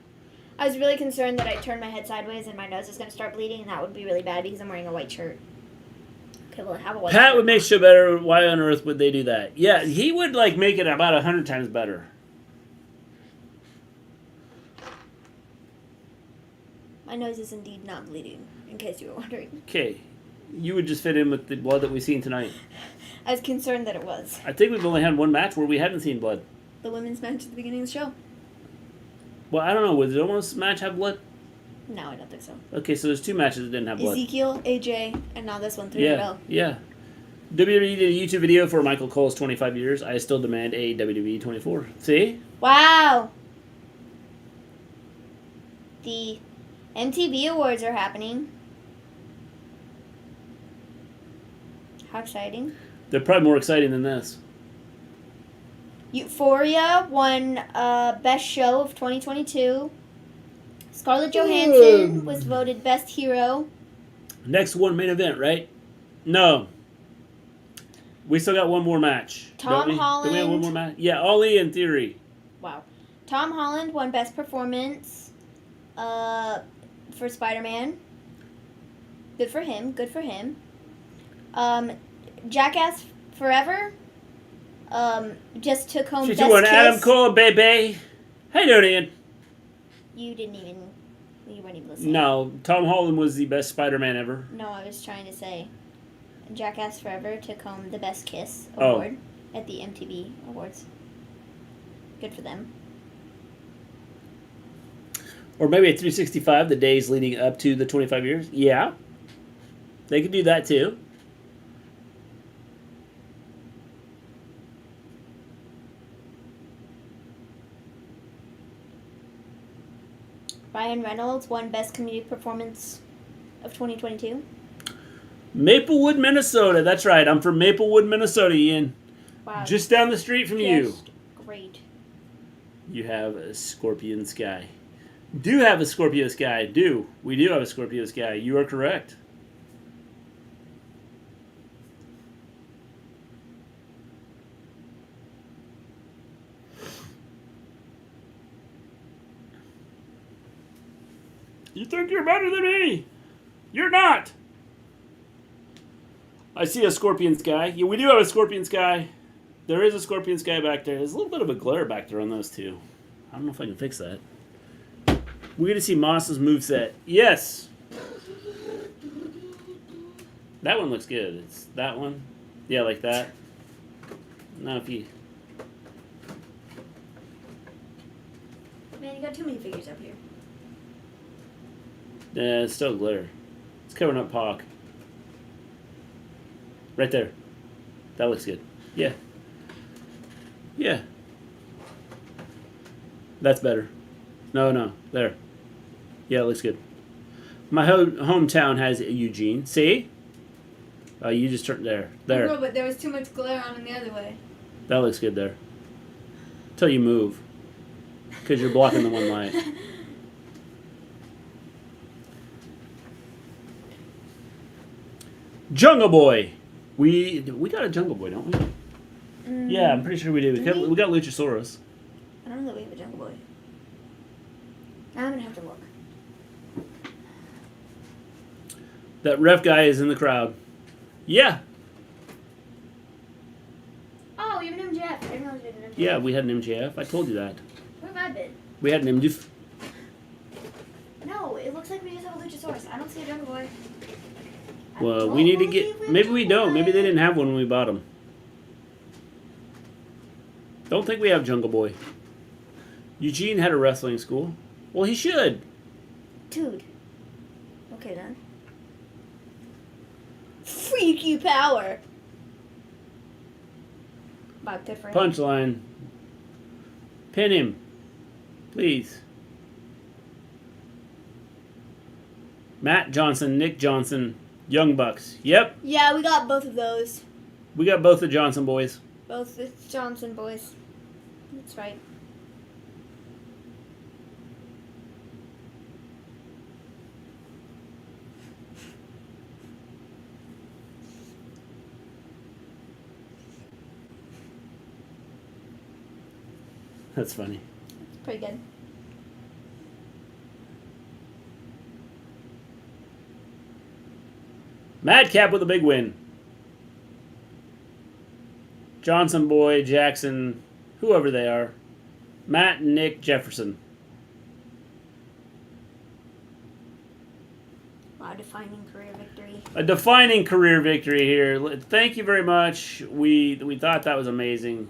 C: I was really concerned that I turned my head sideways and my nose is going to start bleeding, and that would be really bad because I'm wearing a white shirt. Okay, well, I have a white shirt.
B: Pat would make show better. Why on earth would they do that? Yeah, he would like make it about 100 times better.
C: My nose is indeed not bleeding, in case you were wondering.
B: Okay. You would just fit in with the blood that we've seen tonight.
C: I was concerned that it was.
B: I think we've only had one match where we haven't seen blood.
C: The women's match at the beginning of the show?
B: Well, I don't know. Would the Omos match have blood?
C: No, I don't think so.
B: Okay, so there's two matches that didn't have blood.
C: Ezekiel, AJ, and now this one, 3 in a row.
B: Yeah. WWE did a YouTube video for Michael Cole's 25 years. I still demand a WWE 24. See?
C: Wow! The MTV Awards are happening. How exciting.
B: They're probably more exciting than this.
C: Euphoria won Best Show of 2022. Scarlett Johansson was voted Best Hero.
B: Next one, main event, right? No. We still got one more match.
C: Tom Holland.
B: Do we have one more match? Yeah, Ali in theory.
C: Wow. Tom Holland won Best Performance for Spider-Man. Good for him. Good for him. Jackass Forever just took home
B: She
C: Best
B: won
C: Kiss.
B: Adam Cole, baby. How you doing, Ian?
C: You weren't even listening.
B: No, Tom Holland was the best Spider-Man ever.
C: No, I was trying to say Jackass Forever took home the Best Kiss
B: Oh.
C: award at the MTV Awards. Good for them.
B: Or maybe at 365, the days leading up to the 25 years. Yeah. They could do that too.
C: Ryan Reynolds won Best Comedic Performance of 2022.
B: Maplewood, Minnesota. That's right. I'm from Maplewood, Minnesota, Ian.
C: Wow.
B: Just down the street from you.
C: Great.
B: You have a Scorpion Sky. Do have a Scorpio Sky. We do have a Scorpio Sky. You are correct. You think you're better than me? You're not. I see a Scorpion Sky. Yeah, we do have a Scorpion Sky. There is a Scorpion Sky back there. There's a little bit of a glare back there on those two. I don't know if I can fix that. We're going to see Moss's moveset. Yes. That one looks good. It's that one. Yeah, like that. Now if you...
C: Man, you got too many figures up here.
B: Yeah, it's still glare. It's covering up Pac. Right there. That looks good. Yeah. Yeah. That's better. No. There. Yeah, it looks good. My hometown has a Eugene. See? You just turned there. There.
D: No, but there was too much glare on him the other way.
B: That looks good there. Until you move. Because you're blocking the one light. Jungle Boy. We got a Jungle Boy, don't we? Yeah, I'm pretty sure we did. We got Luchasaurus.
C: I don't know that we have a Jungle Boy. I'm gonna have to look.
B: That ref guy is in the crowd. Yeah.
C: Oh, we have an MJF. I didn't realize we had an MJF.
B: Yeah, we had an MJF. I told you that.
C: Where have I been?
B: We had an MJF.
C: No, it looks like we just have a Luchasaurus. I don't see a Jungle Boy.
B: Well, we need to get... Maybe we don't. Maybe they didn't have one when we bought them. Don't think we have Jungle Boy. Eugene had a wrestling school. Well, he should.
C: Dude. Okay, then. Freaky power. Wow, good for him.
B: Punchline. Pin him. Please. Matt Johnson, Nick Johnson, Young Bucks. Yep.
C: Yeah, we got both of those.
B: We got both the Johnson boys.
C: Both the Johnson boys. That's right.
B: That's funny.
C: Pretty good.
B: Madcap with a big win. Johnson Boy, Jackson, whoever they are. Matt and Nick Jefferson.
C: Wow, defining career victory.
B: A defining career victory here. Thank you very much. We thought that was amazing.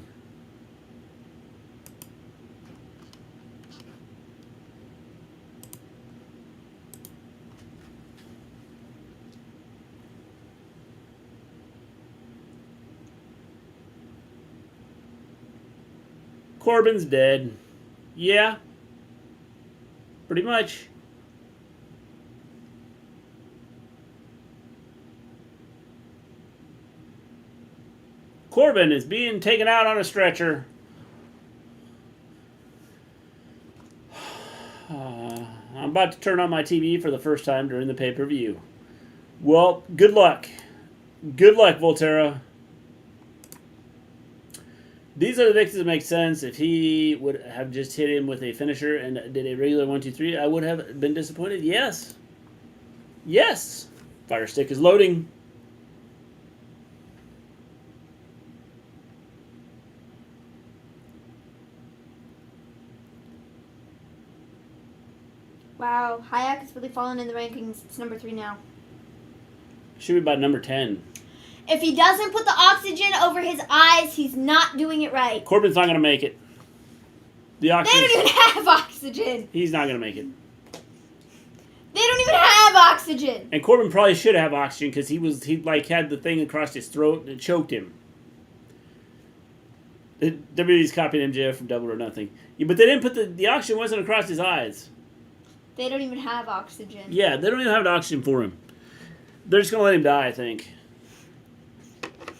B: Corbin's dead. Yeah. Pretty much. Corbin is being taken out on a stretcher. I'm about to turn on my TV for the first time during the pay-per-view. Well, good luck. Good luck, Volterra. These are the victories that make sense. If he would have just hit him with a finisher and did a regular 1, 2, 3, I would have been disappointed. Yes. Yes. Fire stick is loading.
C: Wow, Hayek has really fallen in the rankings. It's number 3 now.
B: Should be about number 10.
C: If he doesn't put the oxygen over his eyes, he's not doing it right.
B: Corbin's not going to make it. The oxygen.
C: They don't even have oxygen.
B: He's not going to make it.
C: They don't even have oxygen.
B: And Corbin probably should have oxygen because he had the thing across his throat and it choked him. WWE's copying MJF from Double or Nothing. Yeah, but they didn't put the oxygen wasn't across his eyes.
C: They don't even have oxygen.
B: Yeah, they don't even have oxygen for him. They're just going to let him die, I think.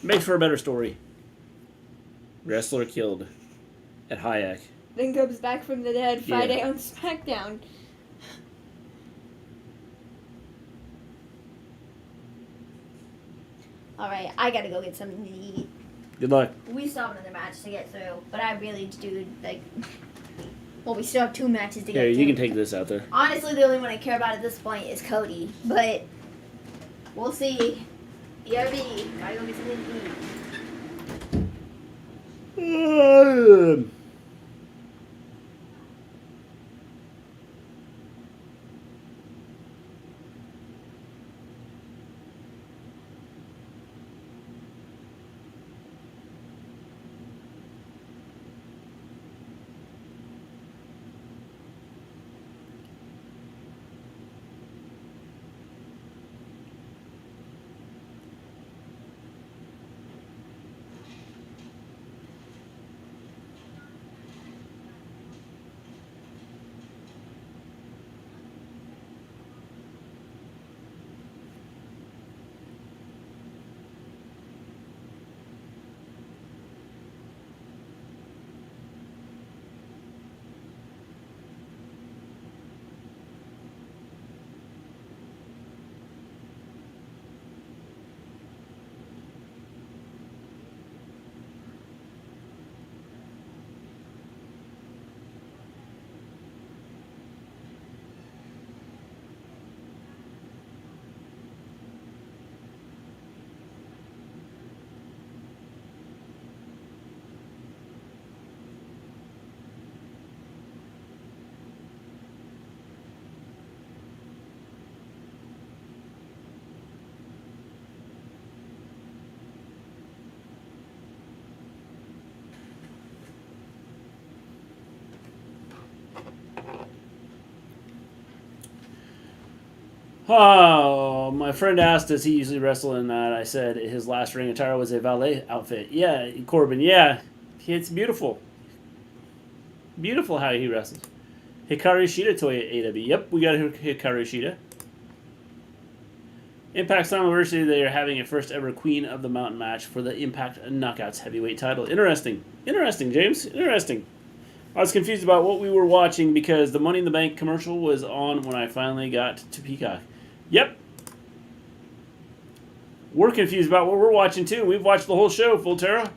B: Makes for a better story. Wrestler killed at Hayek.
C: Then comes back from the dead Friday on SmackDown. Alright, I gotta go get something to eat.
B: Good luck.
C: We still have another match to get through, but I really do, well, we still have 2 matches to get through.
B: You can take this out there.
C: Honestly, the only one I care about at this point is Cody, but we'll see. ERB, gotta go get something to eat.
B: Oh, my friend asked, does he usually wrestle in that? I said his last ring attire was a valet outfit. Yeah, Corbin, yeah. It's beautiful. Beautiful how he wrestles. Hikaru Shida to AEW. Yep, we got Hikaru Shida. Impact Slammiversary, they are having a first ever Queen of the Mountain match for the Impact Knockouts heavyweight title. Interesting. Interesting, James. Interesting. I was confused about what we were watching because the Money in the Bank commercial was on when I finally got to Peacock. Yep. We're confused about what we're watching too. We've watched the whole show, Volterra.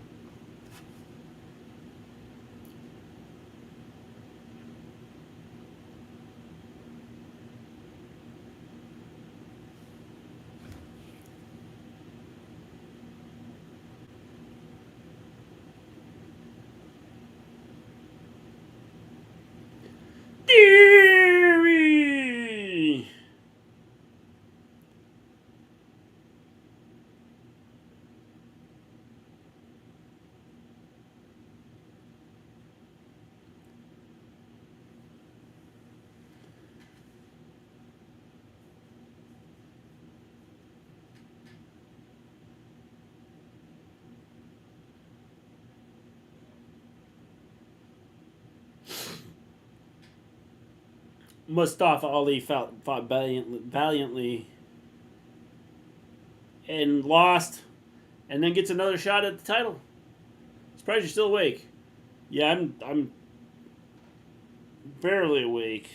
B: Mustafa Ali fought valiantly and lost, and then gets another shot at the title. Surprised you're still awake. Yeah, I'm barely awake.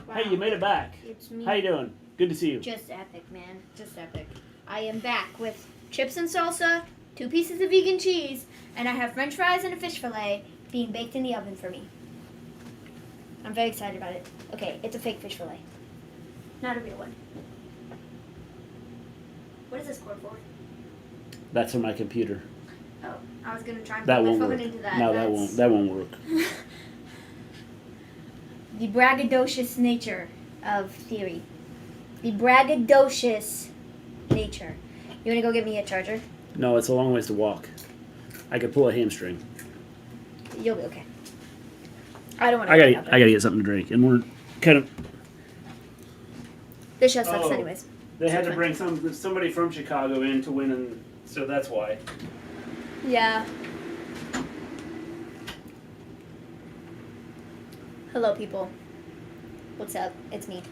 C: Wow.
B: Hey, you made it back.
C: It's me.
B: How you doing? Good to see you.
C: Just epic, man. Just epic. I am back with chips and salsa, 2 pieces of vegan cheese, and I have french fries and a fish fillet being baked in the oven for me. I'm very excited about it. Okay, it's a fake fish fillet. Not a real one. What is this cord for?
B: That's on my computer.
C: Oh, I was gonna try and
B: That
C: put my
B: won't
C: phone
B: work.
C: into that.
B: No, that won't work.
C: The braggadocious nature of theory. The braggadocious nature. You wanna go get me a charger?
B: No, it's a long ways to walk. I could pull a hamstring.
C: You'll be okay. I don't want to.
B: I gotta get something to drink, and we're kind of.
C: This show sucks, anyways.
B: They had to bring somebody from Chicago in to win, and so that's why.
C: Yeah. Hello, people. What's up? It's me.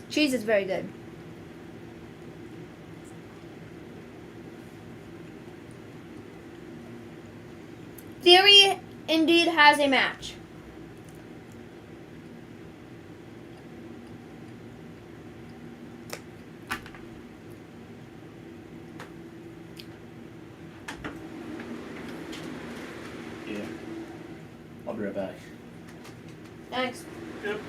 C: Cheese is very good. Theory indeed has a match.
B: Yeah. I'll be right back.
C: Thanks.
B: Yep.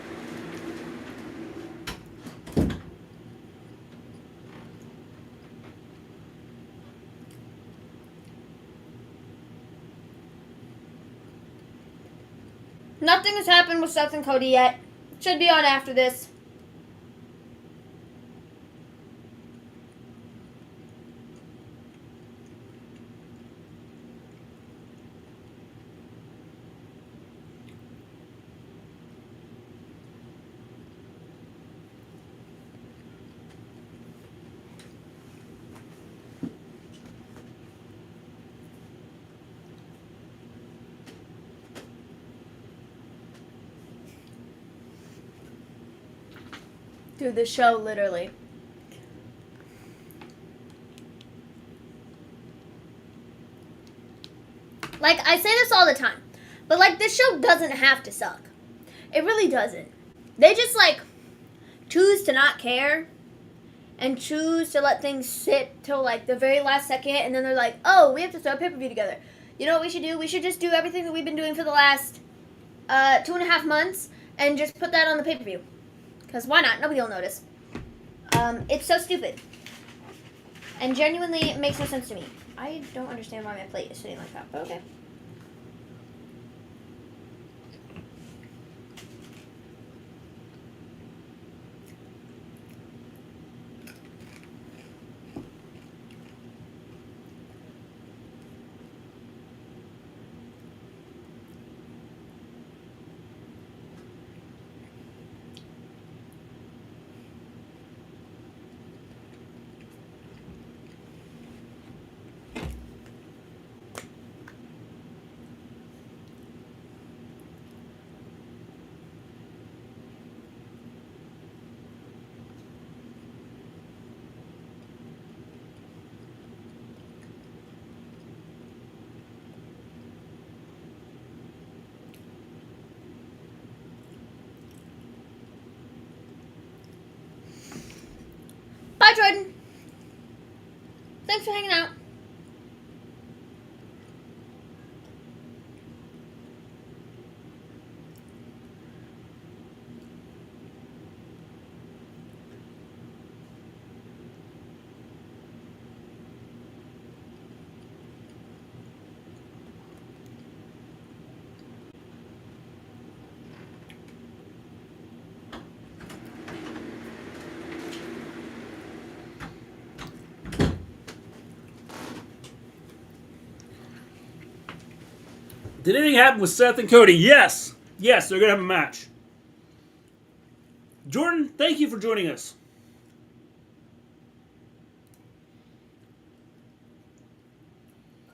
C: Nothing has happened with Seth and Cody yet. Should be on after this. Dude, the show, literally. Like, I say this all the time, but, like, this show doesn't have to suck. It really doesn't. They just, like, choose to not care and choose to let things sit till, like, the very last second, and then they're like, oh, we have to throw a pay-per-view together. You know what we should do? We should just do everything that we've been doing for the last 2.5 months and just put that on the pay-per-view. Because why not? Nobody will notice. It's so stupid. And genuinely, it makes no sense to me. I don't understand why my plate is sitting like that, but okay. Bye, Jordan. Thanks for hanging out.
B: Did anything happen with Seth and Cody? Yes. Yes, they're going to have a match. Jordan, thank you for joining us.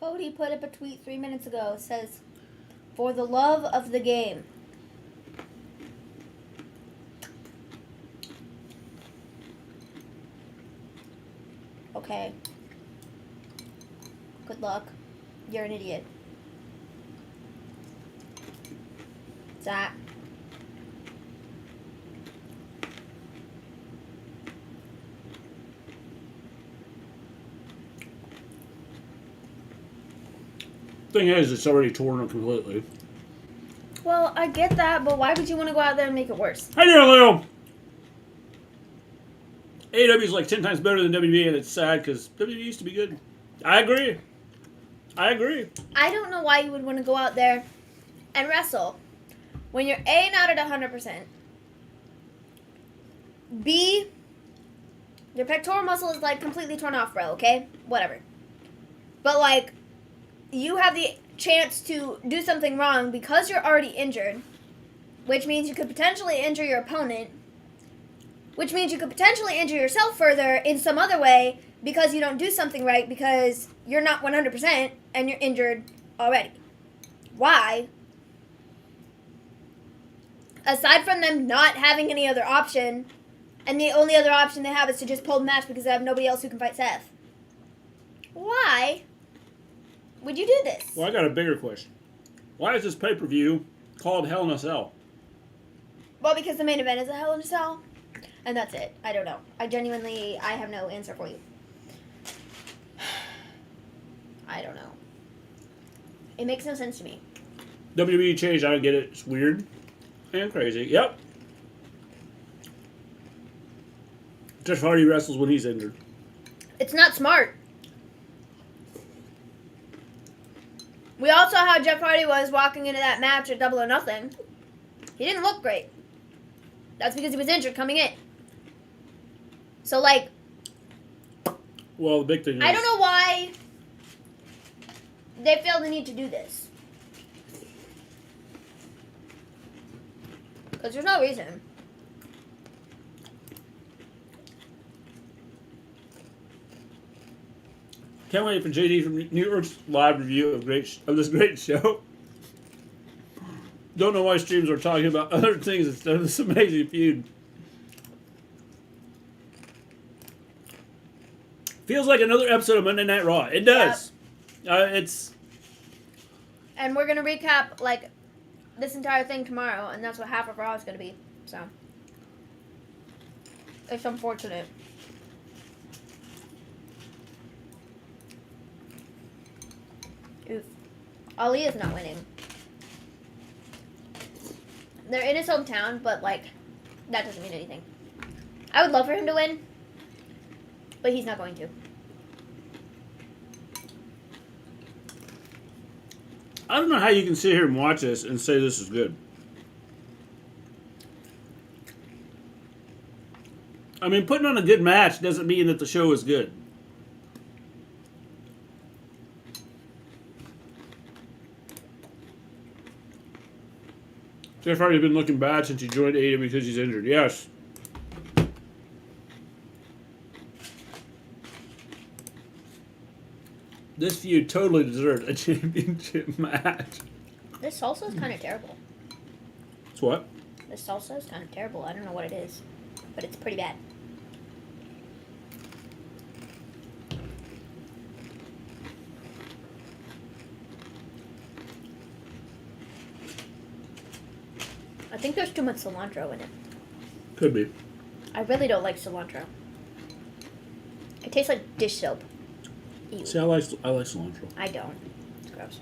C: Cody put up a tweet 3 minutes ago. It says, for the love of the game. Okay. Good luck. You're an idiot. That.
B: Thing is, it's already torn up completely.
C: Well, I get that, but why would you want to go out there and make it worse?
B: Hey there, Leo. AEW is like 10 times better than WWE, and it's sad because WWE used to be good. I agree.
C: I don't know why you would want to go out there and wrestle when you're A, not at 100%, B, your pectoral muscle is like completely torn off, bro, okay? Whatever. But like, you have the chance to do something wrong because you're already injured, which means you could potentially injure your opponent, which means you could potentially injure yourself further in some other way because you don't do something right because you're not 100% and you're injured already. Why? Aside from them not having any other option, and the only other option they have is to just pull the match because they have nobody else who can fight Seth. Why would you do this?
B: Well, I got a bigger question. Why is this pay-per-view called Hell in a Cell?
C: Well, because the main event is a Hell in a Cell. And that's it. I don't know. I have no answer for you. I don't know. It makes no sense to me.
B: WWE changed. I don't get it. It's weird and crazy. Yep. Jeff Hardy wrestles when he's injured.
C: It's not smart. We all saw how Jeff Hardy was walking into that match at Double or Nothing. He didn't look great. That's because he was injured coming in. So, like...
B: Well, the big thing is...
C: I don't know why they feel the need to do this. Because there's no reason.
B: Can't wait for JD from New York's live review of this great show. Don't know why streams are talking about other things instead of this amazing feud. Feels like another episode of Monday Night Raw. It does. Yep. It's...
C: And we're going to recap, like, this entire thing tomorrow, and that's what half of Raw is going to be. So, it's unfortunate. Oof. Ali is not winning. They're in his hometown, but, like, that doesn't mean anything. I would love for him to win, but he's not going to.
B: I don't know how you can sit here and watch this and say this is good. I mean, putting on a good match doesn't mean that the show is good. Jeff Hardy's been looking bad since he joined AEW because he's injured. Yes. This feud totally deserved a championship match.
C: This salsa is kind of terrible.
B: It's what?
C: This salsa is kind of terrible. I don't know what it is, but it's pretty bad. I think there's too much cilantro in it.
B: Could be.
C: I really don't like cilantro. It tastes like dish soap. Ew.
B: See, I like cilantro.
C: I don't. It's gross.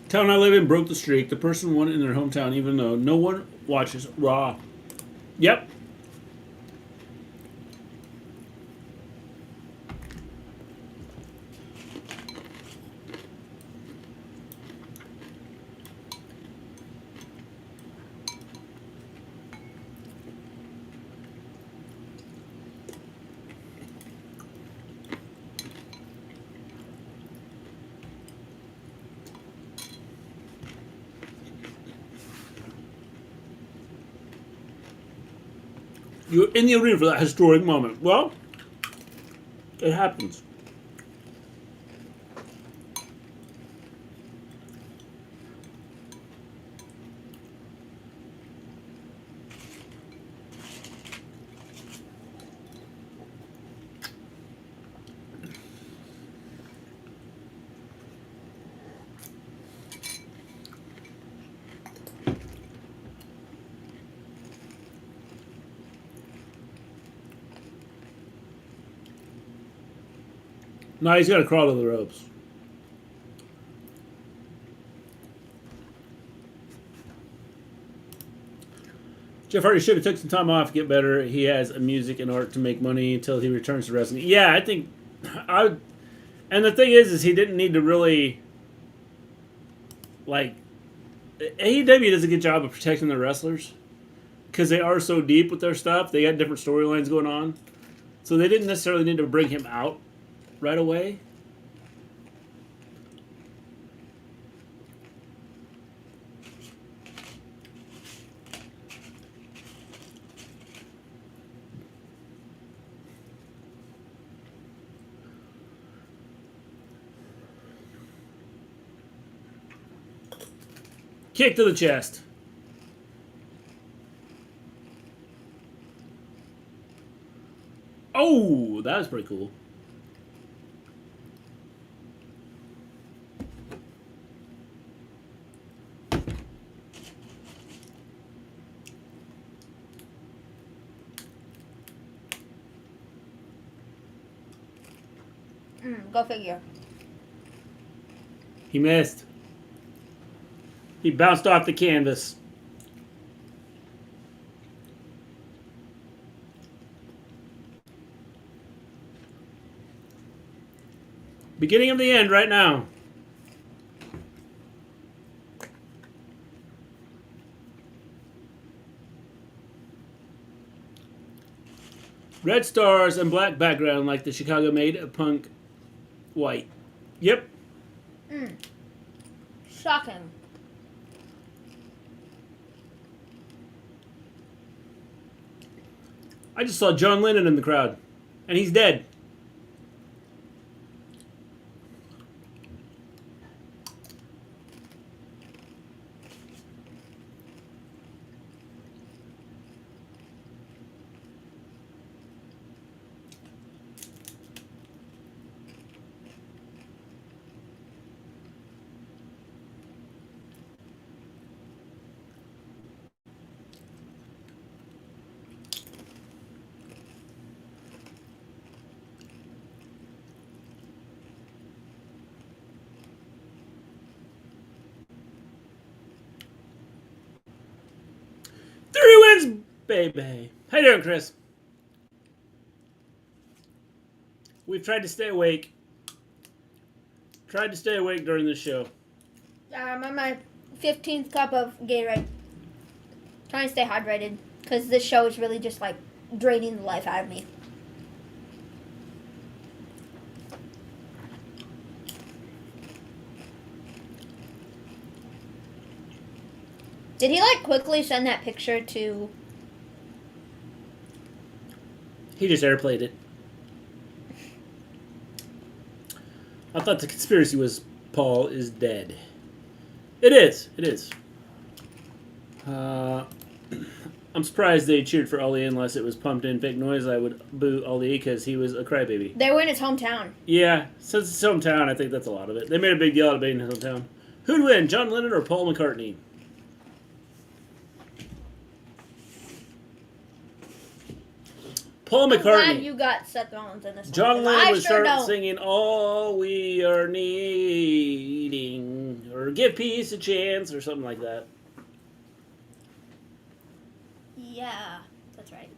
B: Town I live in broke the streak. The person won in their hometown even though no one watches Raw. Yep. You're in the arena for that historic moment. Well, it happens. No, he's got to crawl to the ropes. Jeff Hardy should have took some time off to get better. He has a music and art to make money until he returns to wrestling. Yeah, I think and the thing is he didn't need to really, like, AEW does a good job of protecting their wrestlers because they are so deep with their stuff. They got different storylines going on, so they didn't necessarily need to bring him out right away. Kick to the chest. Oh, that was pretty cool.
C: Go figure.
B: He missed. He bounced off the canvas. Beginning of the end right now. Red stars and black background like the Chicago made a punk white. Yep.
C: Shocking.
B: I just saw John Lennon in the crowd, and he's dead. Baby. How you doing, Chris? We've tried to stay awake. Tried to stay awake during this show.
C: I'm on my 15th cup of Gatorade. Trying to stay hydrated. Because this show is really just like draining the life out of me. Did he like quickly send that picture to...
B: He just airplayed it. I thought the conspiracy was Paul is dead. It is. It is. I'm surprised they cheered for Ali unless it was pumped in fake noise. I would boo Ali because he was a crybaby.
C: They were in his hometown.
B: Yeah, since it's his hometown, I think that's a lot of it. They made a big deal out of being in his hometown. Who'd win, John Lennon or Paul McCartney? Paul McCartney.
C: I'm glad you got Seth Rollins in this one.
B: John Lennon would
C: sure
B: start singing "All We Are Needing" or "Give Peace a Chance" or something like that.
C: Yeah, that's right.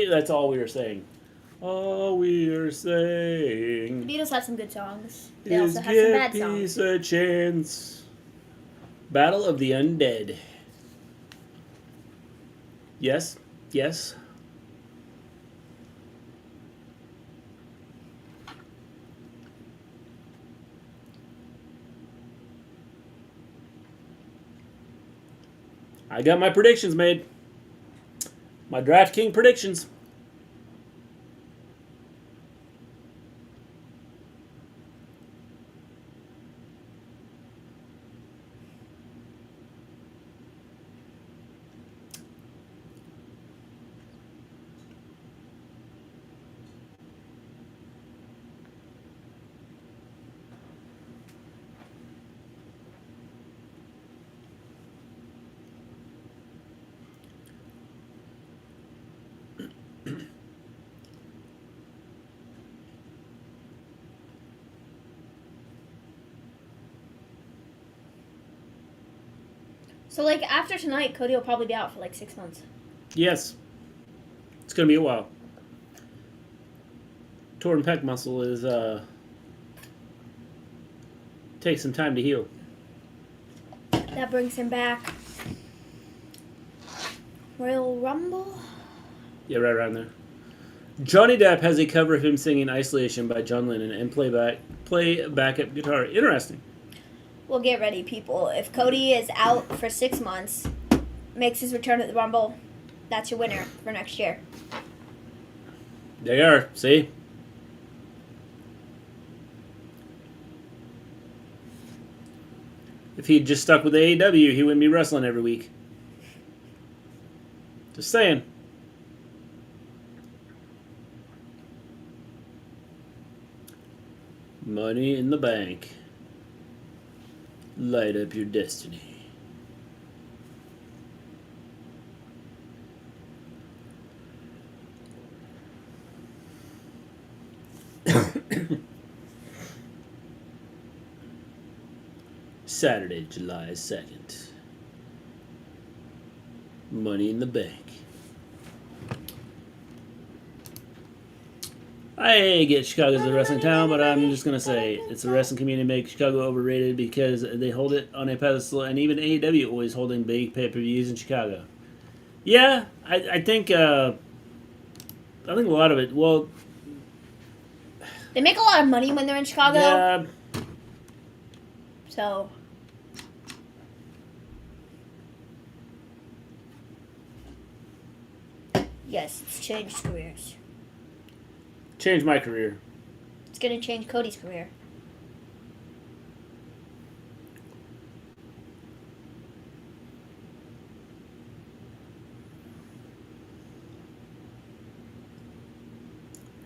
B: That's all we were saying. All we are saying.
C: The Beatles have some good songs. They
B: is
C: also have some bad
B: give
C: songs.
B: peace a chance. Battle of the Undead. Yes. Yes. I got my predictions made. My DraftKings predictions.
C: So, like, after tonight, Cody will probably be out for, like, 6 months.
B: Yes. It's going to be a while. Torn pec muscle is, takes some time to heal.
C: That brings him back. Royal Rumble?
B: Yeah, right around there. Johnny Depp has a cover of him singing Isolation by John Lennon and play backup guitar. Interesting.
C: Well, get ready, people. If Cody is out for 6 months, makes his return at the Rumble, that's your winner for next year.
B: There you are. See? If he'd just stuck with AEW, he wouldn't be wrestling every week. Just saying. Money in the bank. Light up your destiny. Saturday, July 2nd. Money in the bank. I get Chicago's a wrestling town, but I'm just going to say it's the wrestling community makes Chicago overrated because they hold it on a pedestal, and even AEW always holding big pay-per-views in Chicago. Yeah, I think a lot of it, well...
C: They make a lot of money when they're in Chicago.
B: Yeah.
C: So... Yes, it's changed careers.
B: Changed my career.
C: It's going to change Cody's career.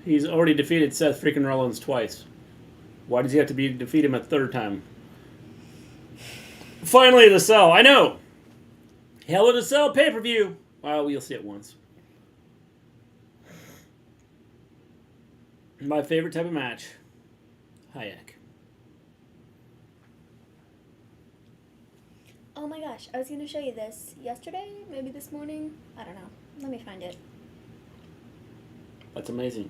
B: He's already defeated Seth freaking Rollins twice. Why does he have to defeat him a third time? Finally, the Cell. I know. Hell in a Cell pay-per-view. Well, we'll see it once. My favorite type of match. Hayek.
C: Oh my gosh, I was going to show you this yesterday, maybe this morning. I don't know. Let me find it.
B: That's amazing.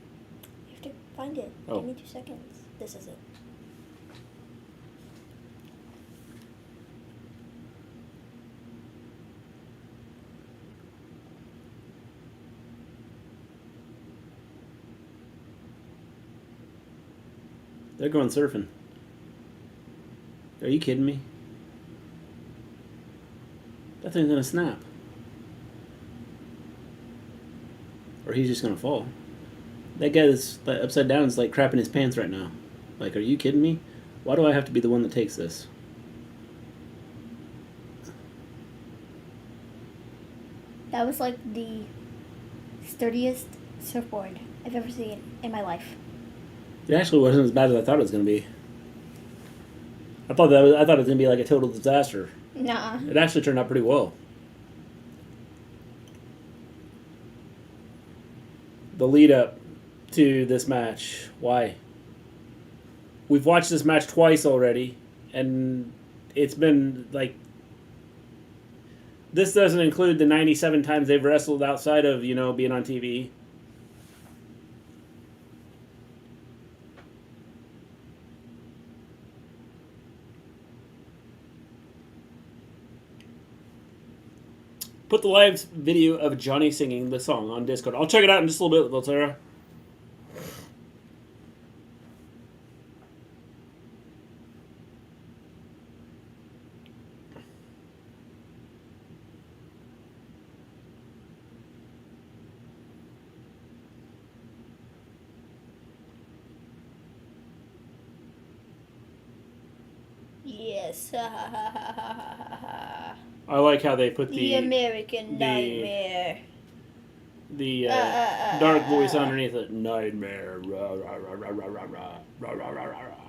C: You have to find it.
B: Oh.
C: Give me 2 seconds. This is it.
B: They're going surfing. Are you kidding me? That thing's gonna snap. Or he's just gonna fall. That guy that's upside down is like crapping his pants right now. Like, are you kidding me? Why do I have to be the one that takes this?
C: That was like the sturdiest surfboard I've ever seen in my life.
B: It actually wasn't as bad as I thought it was gonna be. I thought it was gonna be like a total disaster.
C: Nuh-uh.
B: It actually turned out pretty well. The lead up to this match. Why? We've watched this match twice already, and it's been like... This doesn't include the 97 times they've wrestled outside of, being on TV. Put the live video of Johnny singing the song on Discord. I'll check it out in just a little bit, Volterra.
C: Yes.
B: I like how they put
C: the American Nightmare.
B: The dark voice underneath it. Nightmare. Rah, rah, rah, rah, rah, rah, rah, rah, rah, rah, rah.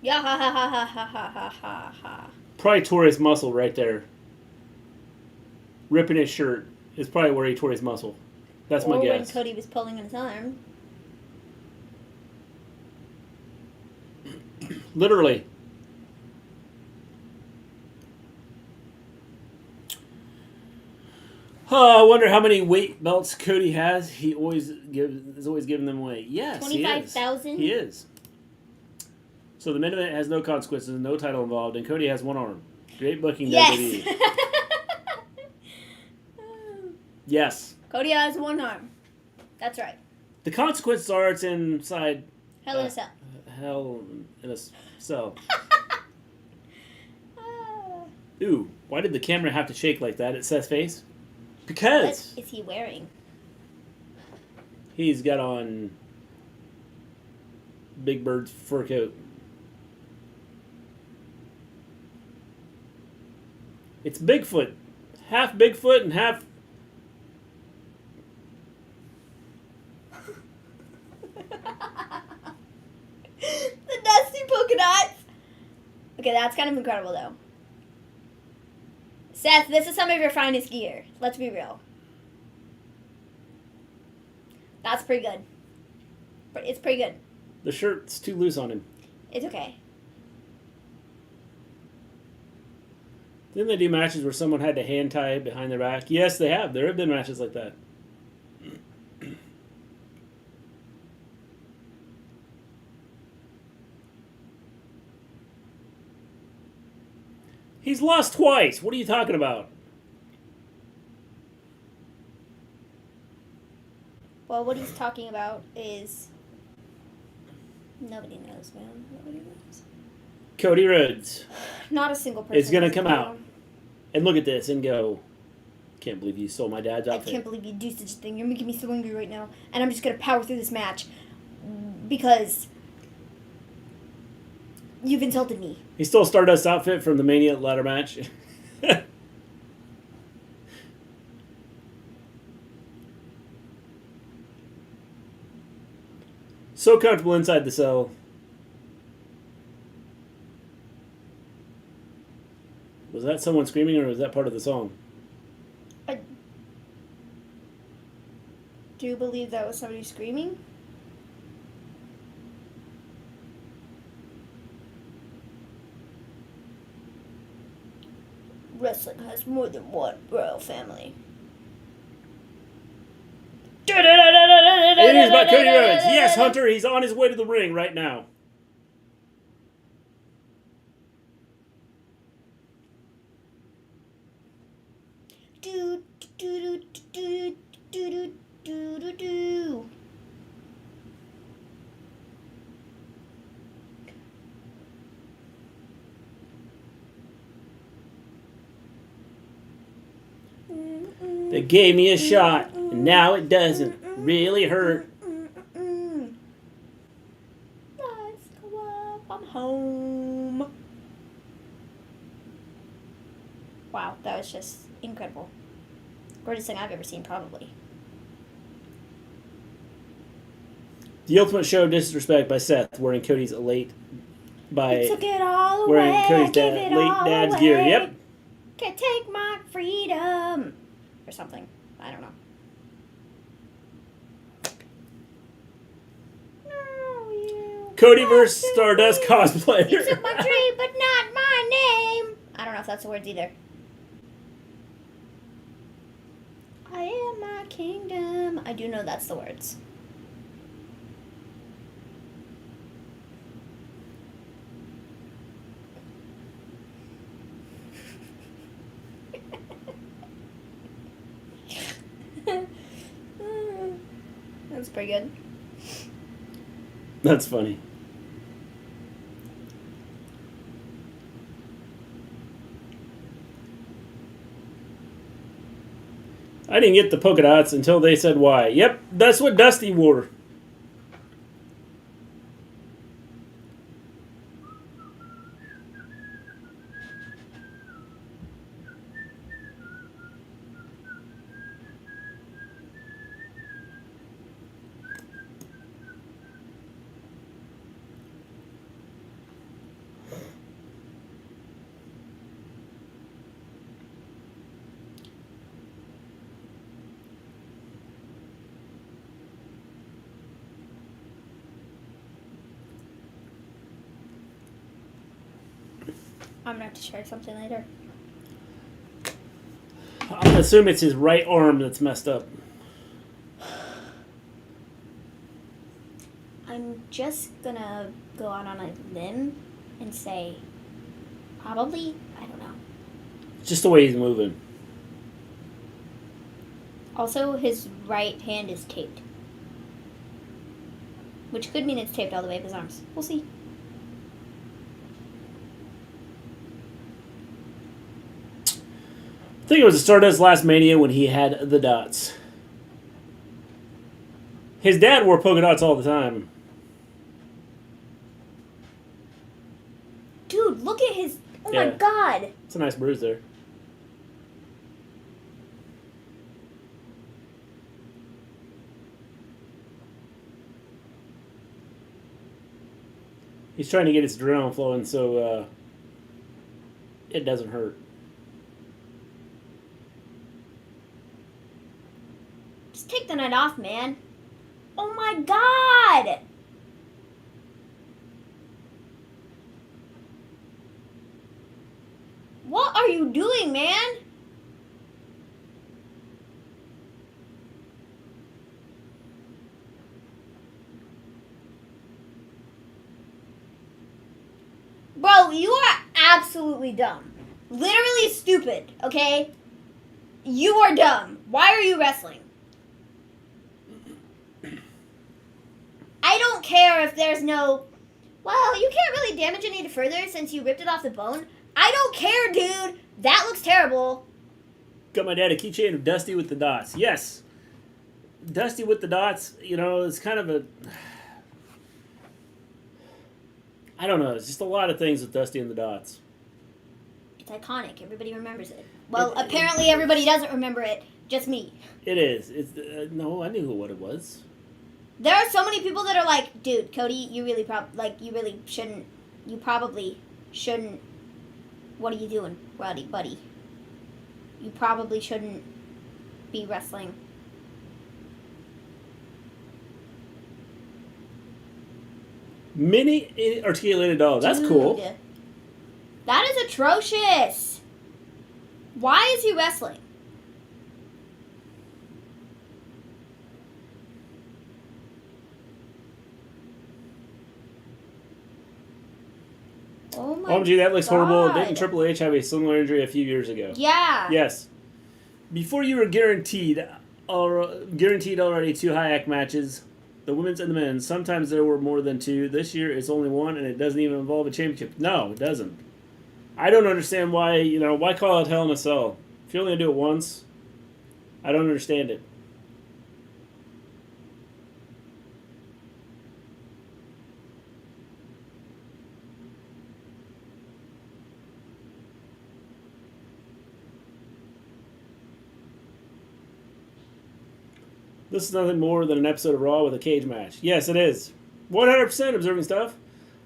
C: Yeah, ha ha ha ha ha ha ha ha ha.
B: Probably tore his muscle right there. Ripping his shirt is probably where he tore his muscle. That's my
C: Or when
B: guess.
C: Cody was pulling his arm.
B: Literally. Oh, I wonder how many weight belts Cody has. He is always giving them away. Yes,
C: 25,000?
B: He is. So the main event has no consequences, no title involved, and Cody has one arm. Great booking, WWE.
C: Yes!
B: Yes.
C: Cody has one arm. That's right.
B: The consequences are it's inside
C: Hell in a cell.
B: hell in a cell. Ooh, why did the camera have to shake like that at Seth's face? Because
C: What is he wearing?
B: he's got on Big Bird's fur coat. It's Bigfoot. Half Bigfoot and half...
C: The dusty polka dots. Okay, that's kind of incredible, though. Seth, this is some of your finest gear. Let's be real. That's pretty good. But it's pretty good.
B: The shirt's too loose on him.
C: It's okay.
B: Didn't they do matches where someone had to hand tie behind their back? Yes, they have. There have been matches like that. He's lost twice. What are you talking about?
C: Well, what he's talking about is... Nobody knows, man. Nobody knows.
B: Cody Rhodes
C: Not a single person.
B: is going to
C: knows
B: come
C: about
B: out
C: him.
B: and look at this and go, can't believe you stole my dad's
C: I
B: outfit.
C: can't believe you do such a thing. You're making me so angry right now. And I'm just going to power through this match. Because... you've insulted me.
B: He stole Stardust's outfit from the Mania ladder match. So comfortable inside the cell. Was that someone screaming or was that part of the song?
C: I do believe that was somebody screaming. Wrestling has more than one royal family.
B: It is about Cody Rhodes. Yes, Hunter, he's on his way to the ring right now.
C: Do do do do do do do do.
B: They gave me a shot, and now it doesn't really hurt.
C: Let's go up. I'm home. Wow, that was just incredible. Greatest thing I've ever seen, probably.
B: The ultimate show of disrespect by Seth wearing Cody's late by
C: Took it all
B: wearing
C: away.
B: Cody's
C: Gave
B: late
C: it all
B: dad's
C: away.
B: gear. Yep.
C: Can't take my freedom. Or something. I don't know. No, you
B: Cody versus
C: took
B: Stardust
C: me.
B: cosplayer.
C: You took my tree, but not my name. I don't know if that's the words either. I am my kingdom. I do know that's the words. That's pretty good.
B: That's funny. I didn't get the polka dots until they said why. Yep, that's what Dusty wore.
C: I'm gonna have to share something later.
B: I'm gonna assume it's his right arm that's messed up.
C: I'm just gonna go out on a limb and say, probably, I don't know.
B: Just the way he's moving.
C: Also, his right hand is taped. Which could mean it's taped all the way up his arms. We'll see.
B: I think it was the Stardust last Mania when he had the dots. His dad wore polka dots all the time.
C: Dude, look at his... Oh
B: Yeah.
C: my god!
B: It's a nice bruise there. He's trying to get his adrenaline flowing so it doesn't hurt.
C: Just take the night off, man. Oh my god! What are you doing, man? Bro, you are absolutely dumb. Literally stupid, okay? You are dumb. Why are you wrestling? I don't care if there's no... Well, you can't really damage it any further since you ripped it off the bone. I don't care, dude. That looks terrible.
B: Got my dad a keychain of Dusty with the dots. Yes. Dusty with the dots, you know, it's kind of a... I don't know. It's just a lot of things with Dusty and the dots.
C: It's iconic. Everybody remembers it. Well, apparently everybody doesn't remember it. Just me.
B: It is. It's no, I knew what it was.
C: There are so many people that are like, dude, Cody, you really shouldn't. You probably shouldn't. What are you doing, buddy? You probably shouldn't be wrestling.
B: Mini articulated doll. That's cool.
C: Dude, that is atrocious. Why is he wrestling? Oh my
B: OMG, that looks horrible.
C: God.
B: Didn't Triple H have a similar injury a few years ago?
C: Yeah.
B: Yes. Before you were guaranteed already 2 high-act matches, the women's and the men's. Sometimes there were more than 2. This year it's only 1, and it doesn't even involve a championship. No, it doesn't. I don't understand why, why call it Hell in a Cell? If you're only going to do it once, I don't understand it. This is nothing more than an episode of Raw with a cage match. Yes, it is. 100% observing stuff.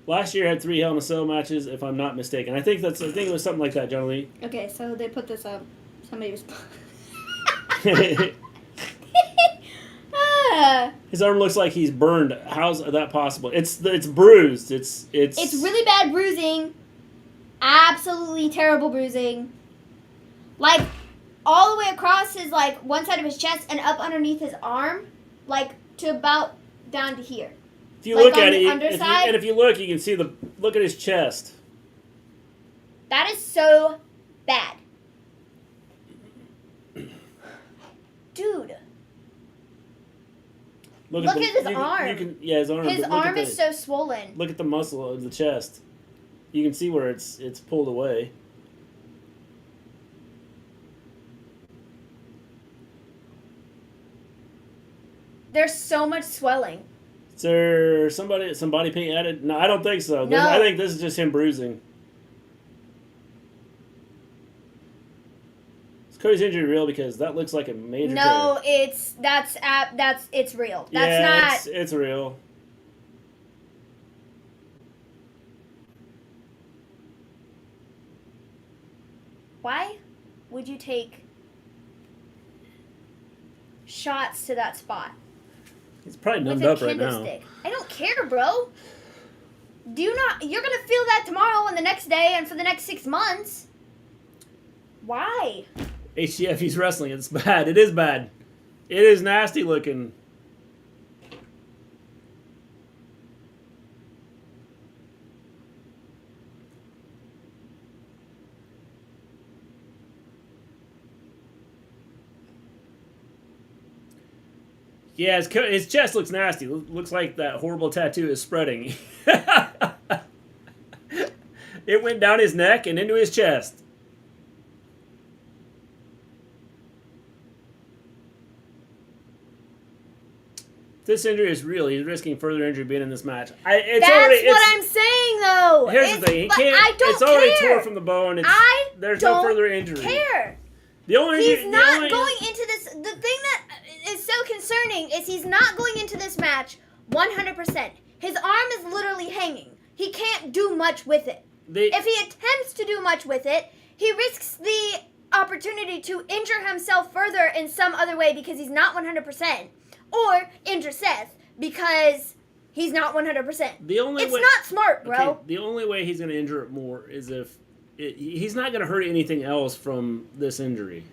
B: Last year had 3 Hell in a Cell matches, if I'm not mistaken. I think it was something like that, John Lee.
C: Okay, so they put this up. Somebody was...
B: His arm looks like he's burned. How's that possible? It's bruised. It's
C: really bad bruising. Absolutely terrible bruising. Like, all the way across his, one side of his chest and up underneath his arm, to about down to here.
B: If you look at it,
C: if
B: you look, you can see look at his chest.
C: That is so bad.
B: Look
C: Dude. Look
B: at
C: his arm.
B: His arm.
C: His arm is so swollen.
B: Look at the muscle of the chest. You can see where it's pulled away.
C: There's so much swelling.
B: Is there some body paint added? No, I don't think so.
C: No.
B: I think this is just him bruising. Is Cody's injury real? Because that looks like a major
C: No,
B: tear.
C: it's real.
B: It's real.
C: Why would you take shots to that spot?
B: He's probably numbed
C: with a
B: up right
C: kendo
B: now.
C: stick? I don't care, bro. You're gonna feel that tomorrow and the next day and for the next 6 months. Why?
B: HCF, he's wrestling. It's bad. It is bad. It is nasty looking. Yeah, his chest looks nasty. Looks like that horrible tattoo is spreading. It went down his neck and into his chest. This injury is real. He's risking further injury being in this match.
C: That's what I'm saying, though.
B: Here's the thing. He can't.
C: I don't
B: it's already
C: care.
B: Tore from the bone. There's
C: don't
B: no further injury.
C: Care.
B: He's
C: not going into this. The thing that is so concerning is he's not going into this match 100%. His arm is literally hanging. He can't do much with it. If he attempts to do much with it, he risks the opportunity to injure himself further in some other way because he's not 100%. Or injure Seth because he's not 100%. It's not smart, bro.
B: Okay, the only way he's going to injure it more is if he's not going to hurt anything else from this injury.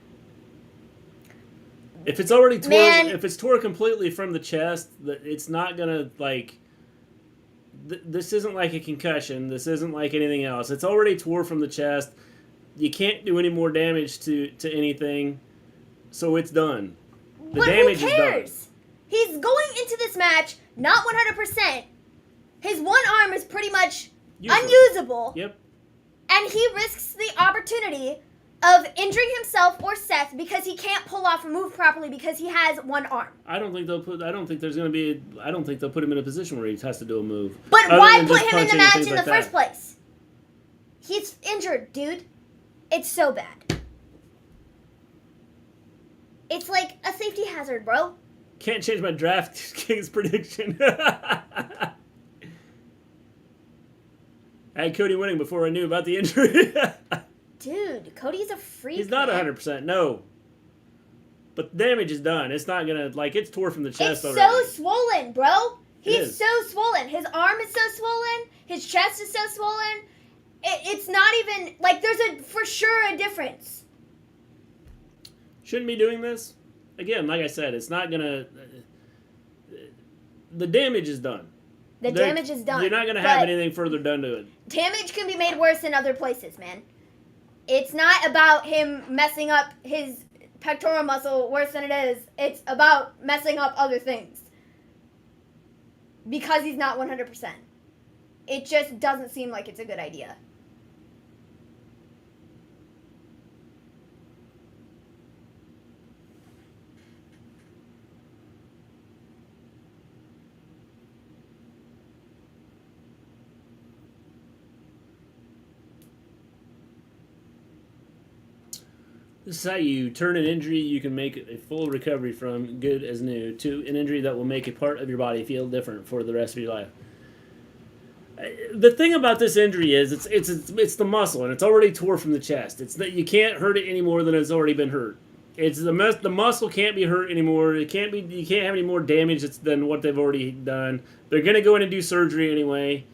B: If it's already torn, if it's tore completely from the chest, it's not going to like. This isn't like a concussion. This isn't like anything else. It's already tore from the chest. You can't do any more damage to anything, so it's done. The damage is done.
C: He's going into this match not 100%. His one arm is pretty much unusable.
B: Yep.
C: And he risks the opportunity of injuring himself or Seth because he can't pull off a move properly because he has one arm.
B: I don't think they'll put him in a position where he has to do a move.
C: But why put him in the match in the first place? He's injured, dude. It's so bad. It's like a safety hazard, bro.
B: Can't change my DraftKings prediction. I had Cody winning before I knew about the injury.
C: Dude, Cody's a freak.
B: He's not 100%, no. But the damage is done. It's not going to, it's tore from the chest already.
C: It's so swollen, bro. He's so swollen. His arm is so swollen. His chest is so swollen. It's not even, there's for sure a difference.
B: Shouldn't be doing this. Again, like I said, it's not going to... The damage is done.
C: The damage is done.
B: You're not going to have anything further done to it.
C: Damage can be made worse in other places, man. It's not about him messing up his pectoral muscle worse than it is. It's about messing up other things. Because he's not 100%. It just doesn't seem like it's a good idea.
B: This is how you turn an injury you can make a full recovery from, good as new, to an injury that will make a part of your body feel different for the rest of your life. The thing about this injury is it's the muscle, and it's already tore from the chest. It's that you can't hurt it any more than it's already been hurt. It's the muscle can't be hurt anymore. You can't have any more damage than what they've already done. They're gonna go in and do surgery anyway.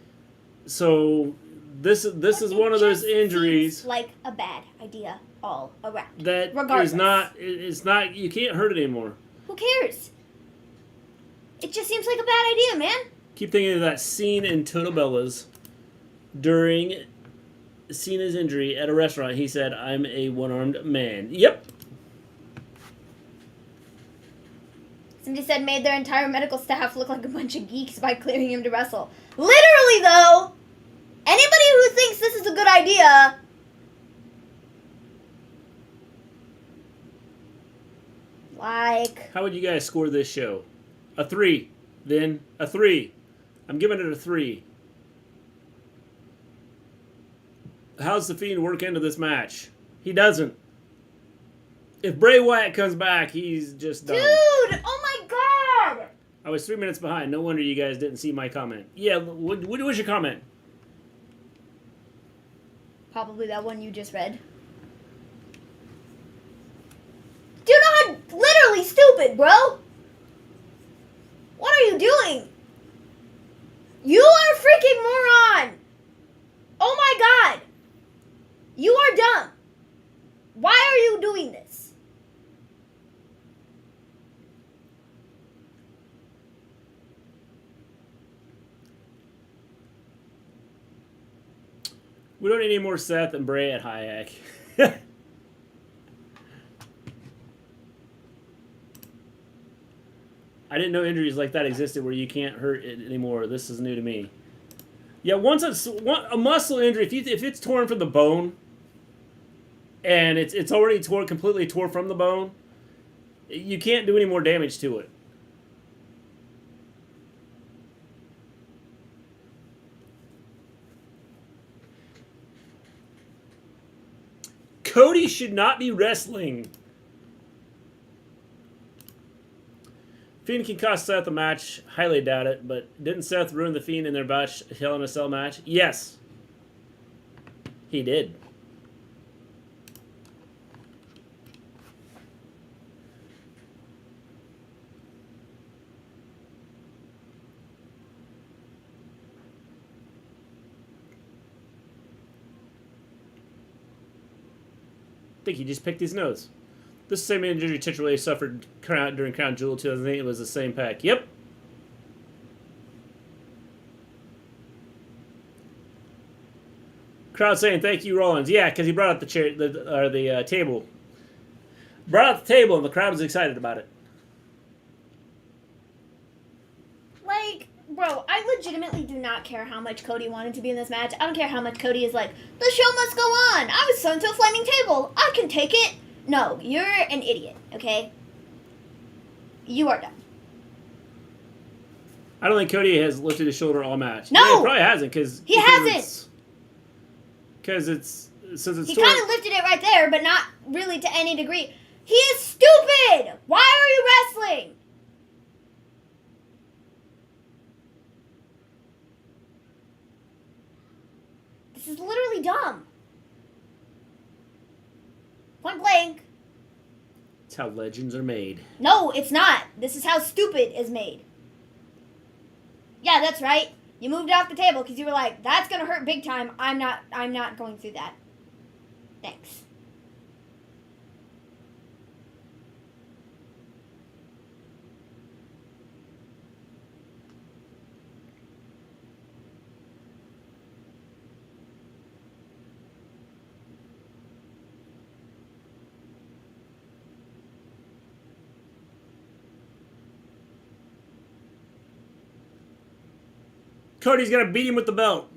B: So this is one of those injuries.
C: Seems like a bad idea all around.
B: That
C: regardless.
B: is not. It's not. You can't hurt it anymore.
C: Who cares? It just seems like a bad idea, man.
B: Keep thinking of that scene in Total Bellas during Cena's injury at a restaurant. He said, "I'm a one-armed man." Yep.
C: Cindy said made their entire medical staff look like a bunch of geeks by clearing him to wrestle. Literally, though, anybody who thinks this is a good idea...
B: How would you guys score this show? A 3. Then a 3. I'm giving it a 3. How's the Fiend work into this match? He doesn't. If Bray Wyatt comes back, he's just done.
C: Dude! Oh my god!
B: I was 3 minutes behind. No wonder you guys didn't see my comment. Yeah, what was your comment?
C: Probably that one you just read. really stupid, bro. What are you doing? You are a freaking moron. Oh my god. You are dumb. Why are you doing this?
B: We don't need any more Seth and Bray at Hayek. I didn't know injuries like that existed where you can't hurt it anymore. This is new to me. Yeah, once a muscle injury, if it's torn from the bone, and it's already completely torn from the bone, you can't do any more damage to it. Cody should not be wrestling. Fiend can cost Seth a match. Highly doubt it, but didn't Seth ruin the Fiend in their Hell in a Cell match? Yes. He did. I think he just picked his nose. This same injury Titular suffered during Crown Jewel 2008. It was the same pack. Yep. Crowd saying thank you, Rollins. Yeah, because he brought out the chair, the table. Brought out the table, and the crowd was excited about it.
C: Like, bro, I legitimately do not care how much Cody wanted to be in this match. I don't care how much Cody is like, the show must go on. I was thrown to a flaming table. I can take it. No, you're an idiot, okay? You are dumb.
B: I don't think Cody has lifted his shoulder all match.
C: No!
B: Yeah, he probably hasn't, because...
C: He hasn't!
B: Because it's... Since it's
C: he kind of lifted it right there, but not really to any degree. He is stupid! Why are you wrestling? This is literally dumb. Point blank.
B: It's how legends are made.
C: No, it's not. This is how stupid is made. Yeah, that's right. You moved off the table because you were like, that's going to hurt big time. I'm not going through that. Thanks.
B: Cody's going to beat him with the belt.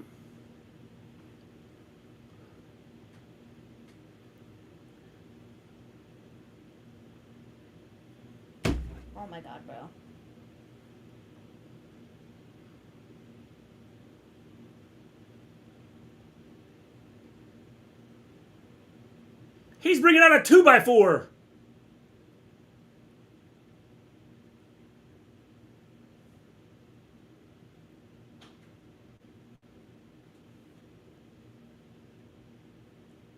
C: Oh my god, bro.
B: He's bringing out a 2x4.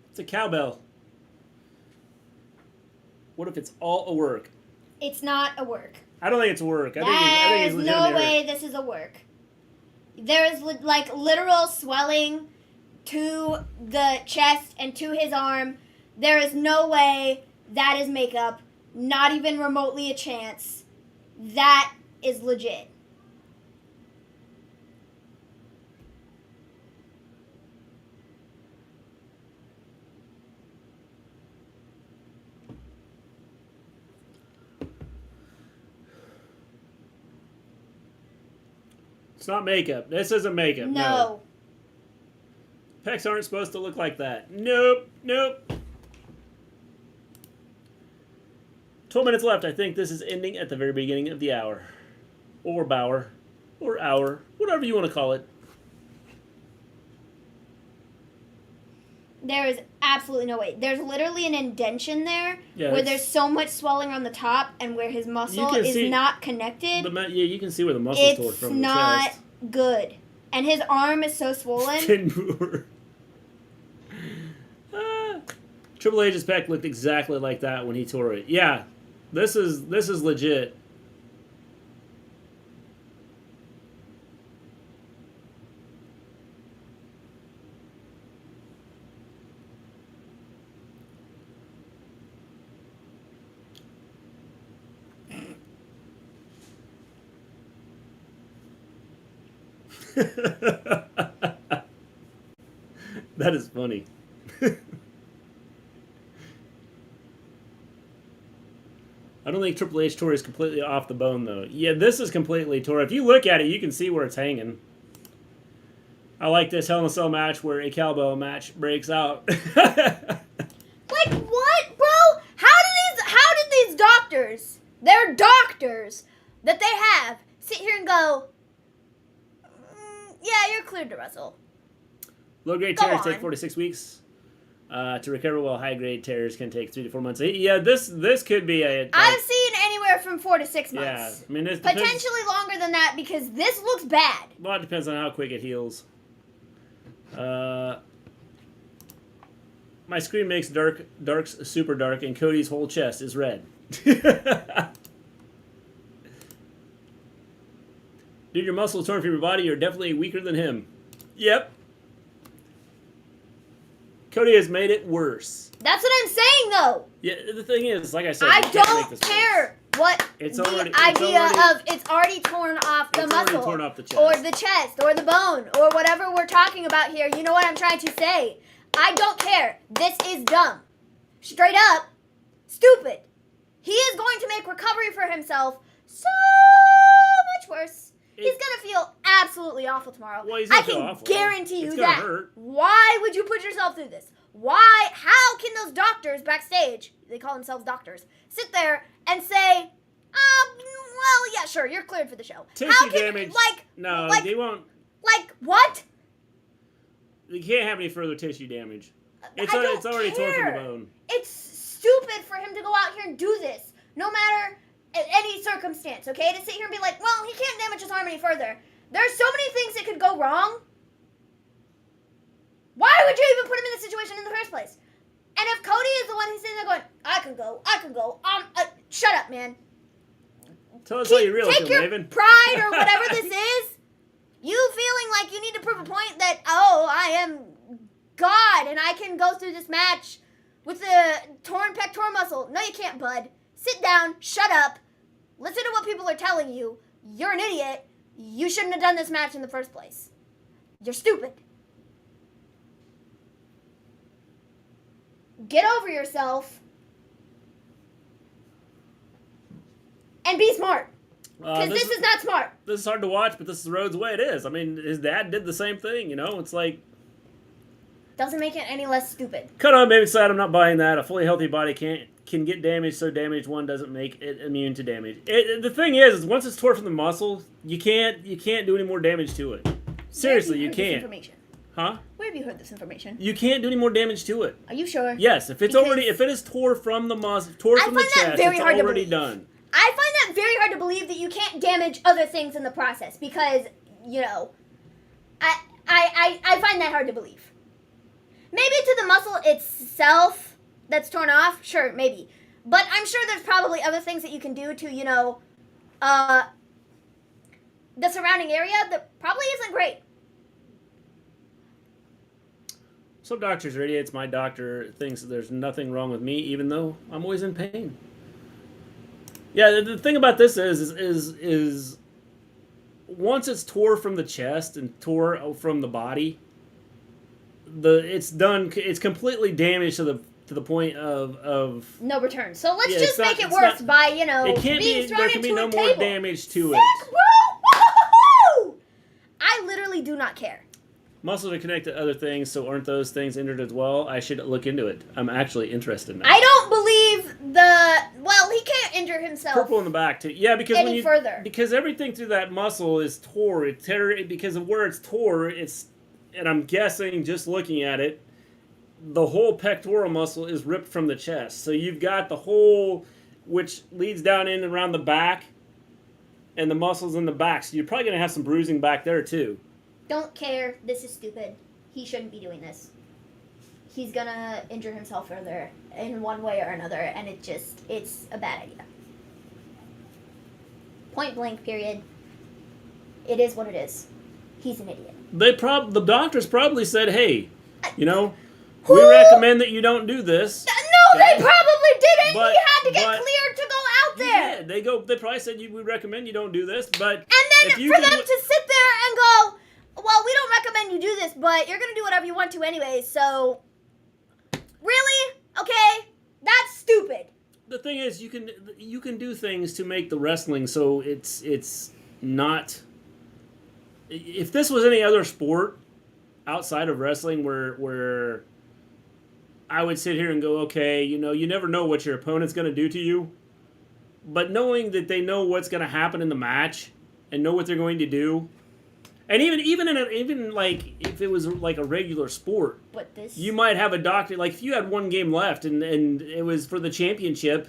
B: It's a cowbell. What if it's all a work?
C: It's not a work.
B: I don't think it's a work. I think
C: There's no way this is a work. There is like literal swelling to the chest and to his arm. There is no way that is makeup. Not even remotely a chance. That is legit.
B: It's not makeup. This isn't makeup.
C: No.
B: Pecs aren't supposed to look like that. Nope. Nope. 12 minutes left. I think this is ending at the very beginning of the hour. Or bower. Or hour. Whatever you want to call it.
C: There is absolutely no way. There's literally an indention there where there's so much swelling on the top and where his muscle is not connected.
B: Yeah, you can see where the muscle's torn from the chest.
C: It's not good. And his arm is so swollen.
B: Triple H's pec looked exactly like that when he tore it. Yeah. This is legit. That is funny. I don't think Triple H tore is completely off the bone, though. Yeah, this is completely tore. If you look at it, you can see where it's hanging. I like this Hell in a Cell match where a cowbell match breaks out.
C: Like what, bro? How did these doctors, they're doctors that they have, sit here and go, yeah, you're cleared to wrestle.
B: Low-grade tears take 4 to 6 weeks to recover, while high-grade tears can take 3 to 4 months. Yeah, this could be a...
C: I've seen anywhere from 4 to 6 months.
B: Yeah, I mean, this
C: potentially longer than that because this looks bad.
B: A lot depends on how quick it heals. My screen makes darks super dark, and Cody's whole chest is red. Dude, your muscles torn from your body. You're definitely weaker than him. Yep. Cody has made it worse.
C: That's what I'm saying, though.
B: Yeah, the thing is, like I said,
C: I don't care what it's already torn off the muscle,
B: torn off the chest.
C: or the chest, or the bone, or whatever we're talking about here. You know what I'm trying to say. I don't care. This is dumb. Straight up, stupid. He is going to make recovery for himself so much worse. He's going to feel absolutely awful tomorrow.
B: Well,
C: I can guarantee you that.
B: Hurt.
C: Why would you put yourself through this? Why? How can those doctors backstage, they call themselves doctors, sit there and say, well, yeah, sure, you're cleared for the show.
B: Tissue damage. No, they won't.
C: Like, what?
B: You can't have any further tissue damage. It's already torn from the bone.
C: It's stupid for him to go out here and do this, no matter any circumstance, okay? To sit here and be like, well, he can't damage his arm any further. There's so many things that could go wrong. Why would you even put him in this situation in the first place? And if Cody is the one who's sitting there going, I can go, shut up, man.
B: Tell us how you really
C: feel,
B: feel,
C: Maven.
B: Maven.
C: Pride or whatever this is. You feeling like you need to prove a point that, I am God and I can go through this match with a torn pectoral muscle. No, you can't, bud. Sit down, shut up, listen to what people are telling you. You're an idiot. You shouldn't have done this match in the first place. You're stupid. Get over yourself. And be smart. Because this is not smart.
B: This is hard to watch, but this is Rhodes' way it is. I mean, his dad did the same thing, It's like...
C: Doesn't make it any less stupid.
B: Cut on, baby side. I'm not buying that. A fully healthy body can get damaged, so damaged one doesn't make it immune to damage. The thing is once it's torn from the muscle, you can't do any more damage to it. Seriously, you can't. Huh?
C: Where have you heard this information?
B: You can't do any more damage to it.
C: Are you sure?
B: Yes, if it is tore from the muscle, tore from the chest, it's already done.
C: I find that very hard to believe that you can't damage other things in the process because, I find that hard to believe. Maybe to the muscle itself that's torn off, sure, maybe. But I'm sure there's probably other things that you can do to, the surrounding area that probably isn't great.
B: Some doctors are idiots. My doctor thinks that there's nothing wrong with me, even though I'm always in pain. Yeah, the thing about this is once it's tore from the chest and tore from the body, it's done. It's completely damaged to the point of
C: no return. So let's just make it worse by
B: it can't
C: being
B: be.
C: thrown
B: There can
C: into
B: be no
C: a
B: more
C: table.
B: damage to
C: Sick,
B: it.
C: bro! Woo-hoo-hoo! I literally do not care.
B: Muscles are connected to other things, so aren't those things injured as well? I should look into it. I'm actually interested now.
C: I don't believe he can't injure himself.
B: Purple in the back too. Yeah, because
C: further.
B: Because everything through that muscle is tore. Because of where it's tore. And I'm guessing just looking at it, the whole pectoral muscle is ripped from the chest. So you've got the whole, which leads down in around the back, and the muscles in the back. So you're probably gonna have some bruising back there too.
C: Don't care. This is stupid. He shouldn't be doing this. He's gonna injure himself further in one way or another, and it's a bad idea. Point blank, period. It is what it is. He's an idiot.
B: The doctors probably said, hey, we recommend that you don't do this.
C: No, they probably didn't.
B: But-
C: he had to get
B: but-
C: cleared to go out there.
B: Yeah, they probably said we recommend you don't do this, but
C: And then
B: if you
C: for
B: can-
C: them to sit there and go, well, we don't recommend you do this, but you're going to do whatever you want to anyway, so... Really? Okay? That's stupid.
B: the thing is, you can do things to make the wrestling so it's not. If this was any other sport outside of wrestling, where I would sit here and go, okay, you never know what your opponent's going to do to you, but knowing that they know what's going to happen in the match and know what they're going to do. And even like if it was like a regular sport,
C: But this...
B: you might have a doctor. Like if you had one game left and it was for the championship,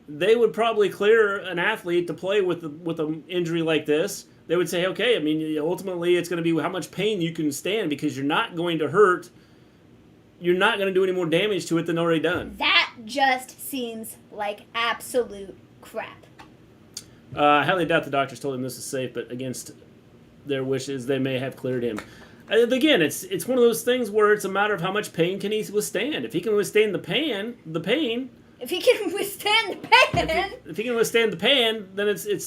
B: they would probably clear an athlete to play with an injury like this. They would say, okay, I mean, ultimately it's going to be how much pain you can stand because you're not going to hurt. You're not going to do any more damage to it than already done.
C: That just seems like absolute crap.
B: I highly doubt the doctors told him this is safe, but against their wishes, they may have cleared him. Again, it's one of those things where it's a matter of how much pain can he withstand. If he can withstand the pain.
C: If he can withstand the pain.
B: If he can withstand the pain, then it's.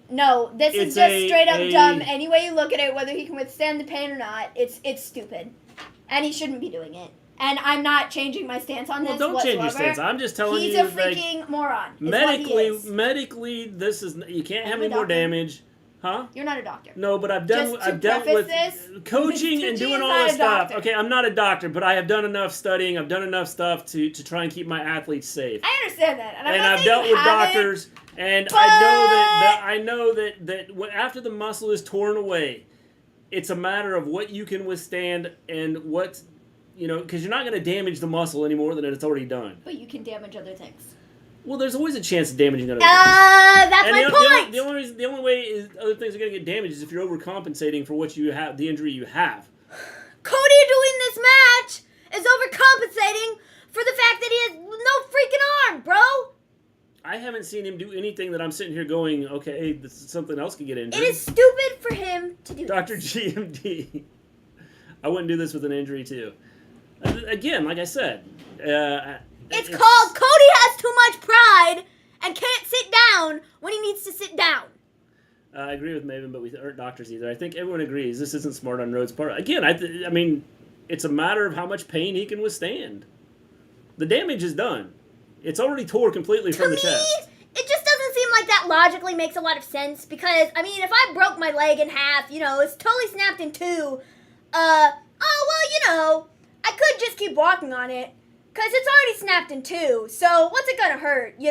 C: No, this is
B: It's
C: just straight up
B: a-
C: dumb. Any way you look at it, whether he can withstand the pain or not, it's stupid, and he shouldn't be doing it. And I'm not changing my stance on
B: Well,
C: this
B: don't
C: whatsoever.
B: change your stance. I'm just telling
C: He's
B: you.
C: a freaking moron. Is what he is.
B: Medically, this is you can't have
C: I'm a
B: any more
C: doctor.
B: damage, huh?
C: You're not a doctor.
B: No, but I've
C: Just to
B: dealt
C: preface
B: with
C: this,
B: coaching
C: Mr.
B: and
C: G
B: doing
C: is
B: all
C: not
B: this
C: a
B: stuff.
C: doctor.
B: Okay, I'm not a doctor, but I have done enough studying. I've done enough stuff to try and keep my athletes safe.
C: I understand that, and, I'm
B: And
C: not
B: I've
C: saying
B: dealt
C: you
B: with
C: haven't,
B: doctors, and
C: but-
B: I know that when, after the muscle is torn away, it's a matter of what you can withstand and what, because you're not going to damage the muscle any more than it's already done.
C: But you can damage other things.
B: Well, there's always a chance of damaging other things.
C: That's
B: And
C: my point.
B: the only way is other things are going to get damaged is if you're overcompensating for what you have, the injury you have.
C: Cody doing this match is overcompensating for the fact that he has no freaking arm, bro.
B: I haven't seen him do anything that I'm sitting here going, okay, something else could get injured.
C: It is stupid for him to do
B: Dr.
C: this.
B: GMD. I wouldn't do this with an injury, too. Again, like I said,
C: It's called Cody has too much pride and can't sit down when he needs to sit down.
B: I agree with Maven, but we aren't doctors either. I think everyone agrees this isn't smart on Rhodes' part. Again, I mean, it's a matter of how much pain he can withstand. The damage is done. It's already tore completely from the chest.
C: It just doesn't seem like that logically makes a lot of sense because, I mean, if I broke my leg in half, it's totally snapped in two, I could just keep walking on it because it's already snapped in two, so what's it gonna hurt, It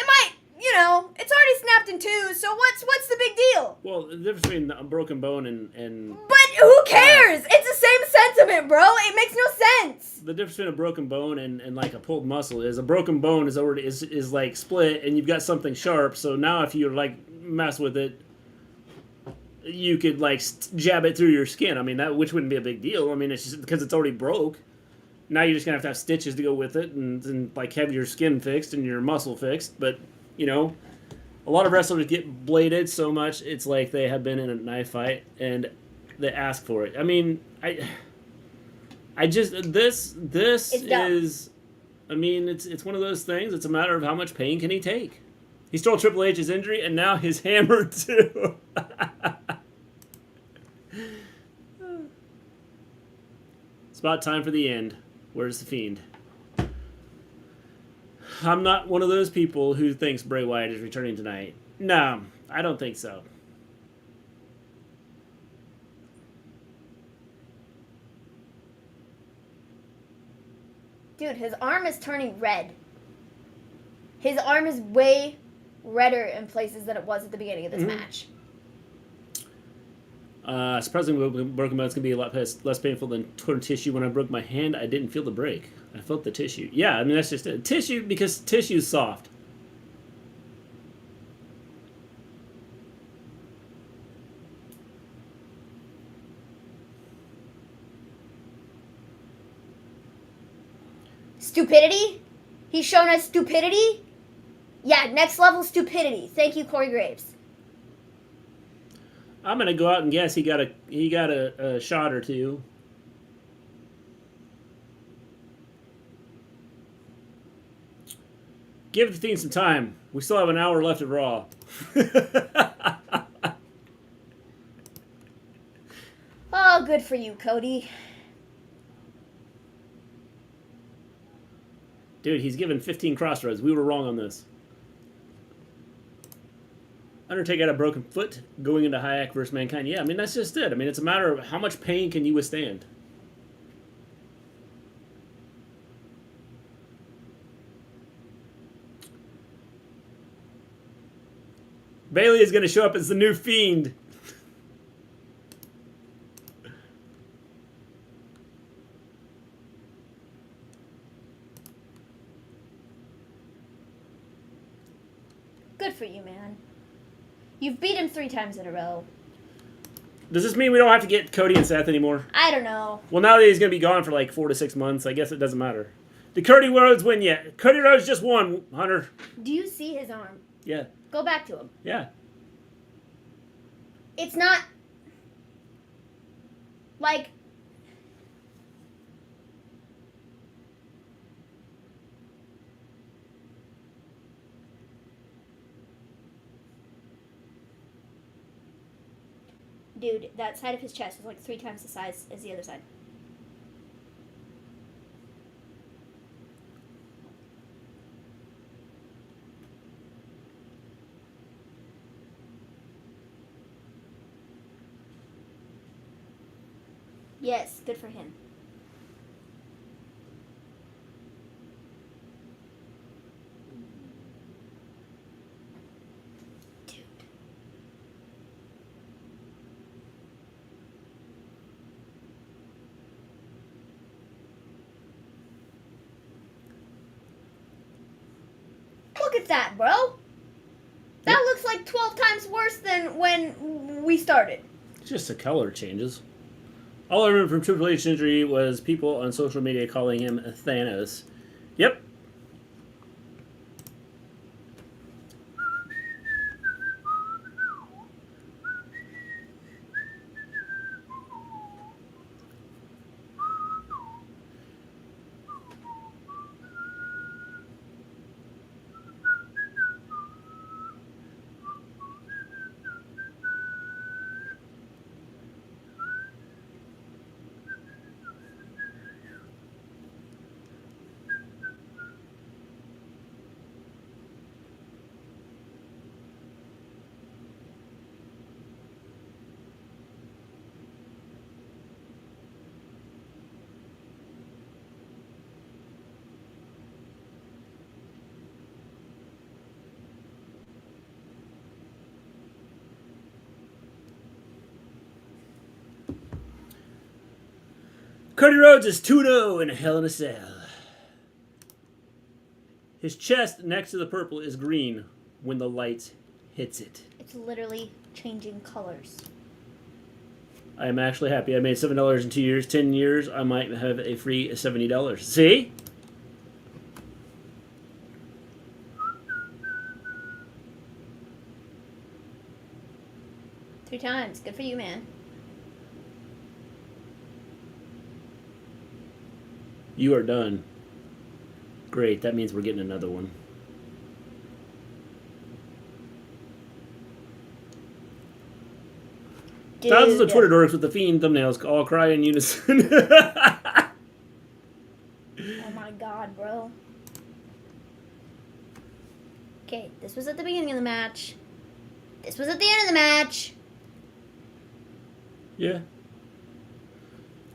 C: might, it's already snapped in two, so what's the big deal?
B: Well, the difference between a broken bone and
C: But who cares? It's the same sentiment, bro. It makes no sense.
B: the difference between a broken bone and like a pulled muscle is a broken bone is already is like split and you've got something sharp. So now if you like mess with it, you could like jab it through your skin. I mean which wouldn't be a big deal. I mean it's just because it's already broke. Now you're just gonna have stitches to go with it and like have your skin fixed and your muscle fixed. But a lot of wrestlers get bladed so much it's like they have been in a knife fight and they ask for it. I mean, I just this is, I mean, it's one of those things. It's a matter of how much pain can he take. He stole Triple H's injury and now he's hammered too. It's about time for the end. Where's the Fiend? I'm not one of those people who thinks Bray Wyatt is returning tonight. No, I don't think so.
C: Dude, his arm is turning red. His arm is way redder in places than it was at the beginning of this match.
B: Surprisingly, broken bone's gonna be a lot less painful than torn tissue. When I broke my hand, I didn't feel the break. I felt the tissue. Yeah, I mean that's just it. Tissue because tissue's soft.
C: Stupidity? He's shown us stupidity? Yeah, next level stupidity. Thank you, Corey Graves.
B: I'm gonna go out and guess he got a shot or two. Give the Fiend some time. We still have an hour left of Raw.
C: Oh, good for you, Cody.
B: Dude, he's given 15 crossroads. We were wrong on this. Undertaker had a broken foot going into Hayek versus Mankind. Yeah, I mean, that's just it. I mean, it's a matter of how much pain can you withstand. Bayley is going to show up as the new Fiend.
C: Good for you, man. You've beat him 3 times in a row.
B: Does this mean we don't have to get Cody and Seth anymore?
C: I don't know.
B: Well, now that he's going to be gone for like 4 to 6 months, I guess it doesn't matter. Did Cody Rhodes win yet? Cody Rhodes just won, Hunter.
C: Do you see his arm?
B: Yeah.
C: Go back to him.
B: Yeah.
C: It's not... like... Dude, that side of his chest is like 3 times the size as the other side. Yes, good for him. Dude. Look at that, bro. That looks like 12 times worse than when we started.
B: It's just the color changes. All I remember from Triple H's injury was people on social media calling him Thanos. Yep. Cody Rhodes is 2-0 in a Hell in a Cell. His chest next to the purple is green when the light hits it.
C: It's literally changing colors.
B: I am actually happy. I made $7 in 2 years. 10 years, I might have a free $70. See?
C: Three times. Good for you, man.
B: You are done. Great. That means we're getting another one.
C: Dude.
B: Thousands of Twitter dorks with the Fiend thumbnails all cry in unison.
C: Oh my god, bro. Okay, this was at the beginning of the match. This was at the end of the match.
B: Yeah.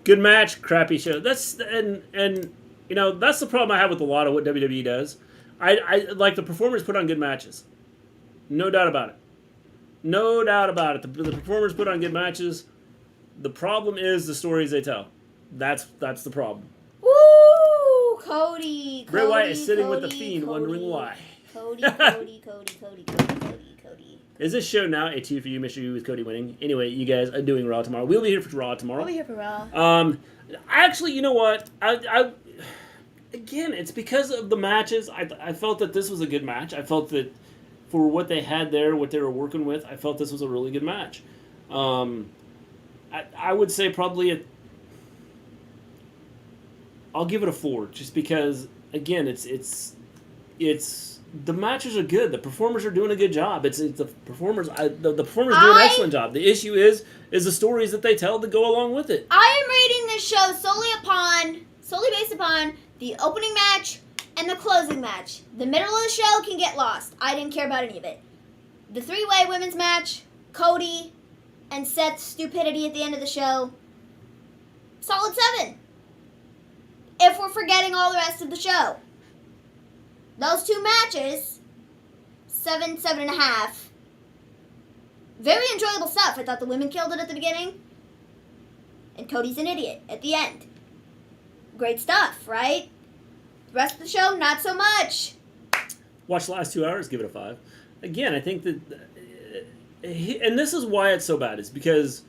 B: Good match, crappy show. That's and you know that's the problem I have with a lot of what WWE does. I like the performers put on good matches, no doubt about it. No doubt about it. The performers put on good matches. The problem is the stories they tell. That's the problem.
C: Woo! Cody.
B: Bray Wyatt is sitting
C: Cody,
B: with the Fiend,
C: Cody,
B: wondering why.
C: Cody.
B: Is this show now a 2 for you, Mr. U with Cody winning? Anyway, you guys are doing Raw tomorrow. We'll be here for Raw tomorrow.
C: We'll be here for Raw.
B: Actually, you know what? again, it's because of the matches. I felt that this was a good match. I felt that for what they had there, what they were working with, I felt this was a really good match. I would say probably I'll give it a 4, just because again, it's the matches are good. The performers are doing a good job. It's the performers. The performers do an excellent job. The issue is the stories that they tell that go along with it.
C: I am rating this show solely based upon the opening match and the closing match. The middle of the show can get lost. I didn't care about any of it. The 3-way women's match, Cody and Seth's stupidity at the end of the show, solid 7. If we're forgetting all the rest of the show. Those 2 matches, 7, 7.5. Very enjoyable stuff. I thought the women killed it at the beginning. And Cody's an idiot at the end. Great stuff, right? The rest of the show, not so much.
B: Watch the last 2 hours, give it a 5. Again, I think that... and this is why it's so bad. It's because...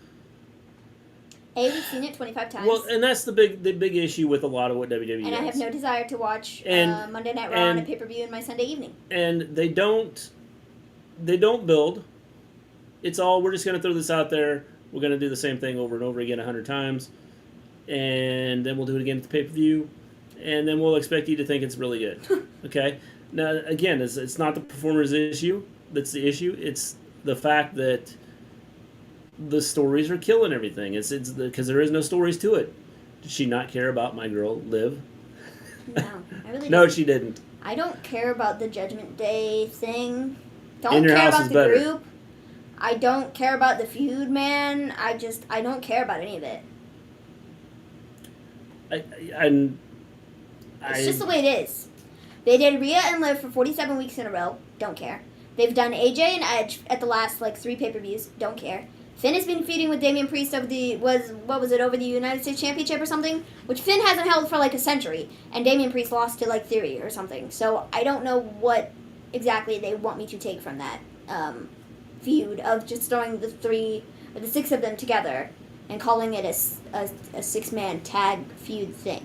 C: We've seen it 25 times.
B: Well, and that's the big issue with a lot of what WWE
C: and
B: does.
C: I have no desire to watch Monday Night Raw on a pay-per-view in my Sunday evening.
B: And they don't build. It's all, we're just going to throw this out there. We're going to do the same thing over and over again 100 times. And then we'll do it again at the pay-per-view. And then we'll expect you to think it's really good. Okay? Now, again, it's not the performer's issue that's the issue. It's the fact that the stories are killing everything. It's because there is no stories to it. Did she not care about my girl, Liv?
C: No, I really
B: No,
C: didn't.
B: she didn't.
C: I don't care about the Judgment Day thing.
B: In
C: Don't
B: Your
C: care
B: House
C: about
B: is
C: the
B: better.
C: group. I don't care about the feud, man. I don't care about any of it. It's just the way it is. They did Rhea and Liv for 47 weeks in a row. Don't care. They've done AJ and Edge at the last 3 pay-per-views. Don't care. Finn has been feuding with Damian Priest over over the United States Championship or something, which Finn hasn't held for a century, and Damian Priest lost to Theory or something. So I don't know what exactly they want me to take from that feud of just throwing the 6 of them together and calling it a 6-man tag feud thing.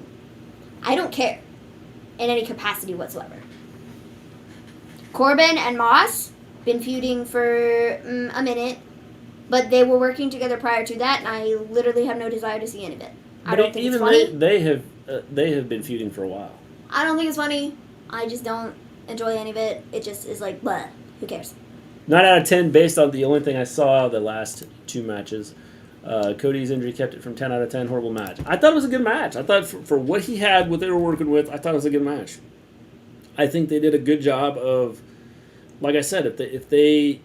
C: I don't care in any capacity whatsoever. Corbin and Moss been feuding for a minute. But they were working together prior to that, and I literally have no desire to see any of it. I don't think it's funny.
B: They have been feuding for a while.
C: I don't think it's funny. I just don't enjoy any of it. It just is blah. Who cares?
B: 9 out of 10 based on the only thing I saw the last 2 matches. Cody's injury kept it from 10 out of 10. Horrible match. I thought it was a good match. I thought for what he had, what they were working with, I thought it was a good match. I think they did a good job of, like I said, if they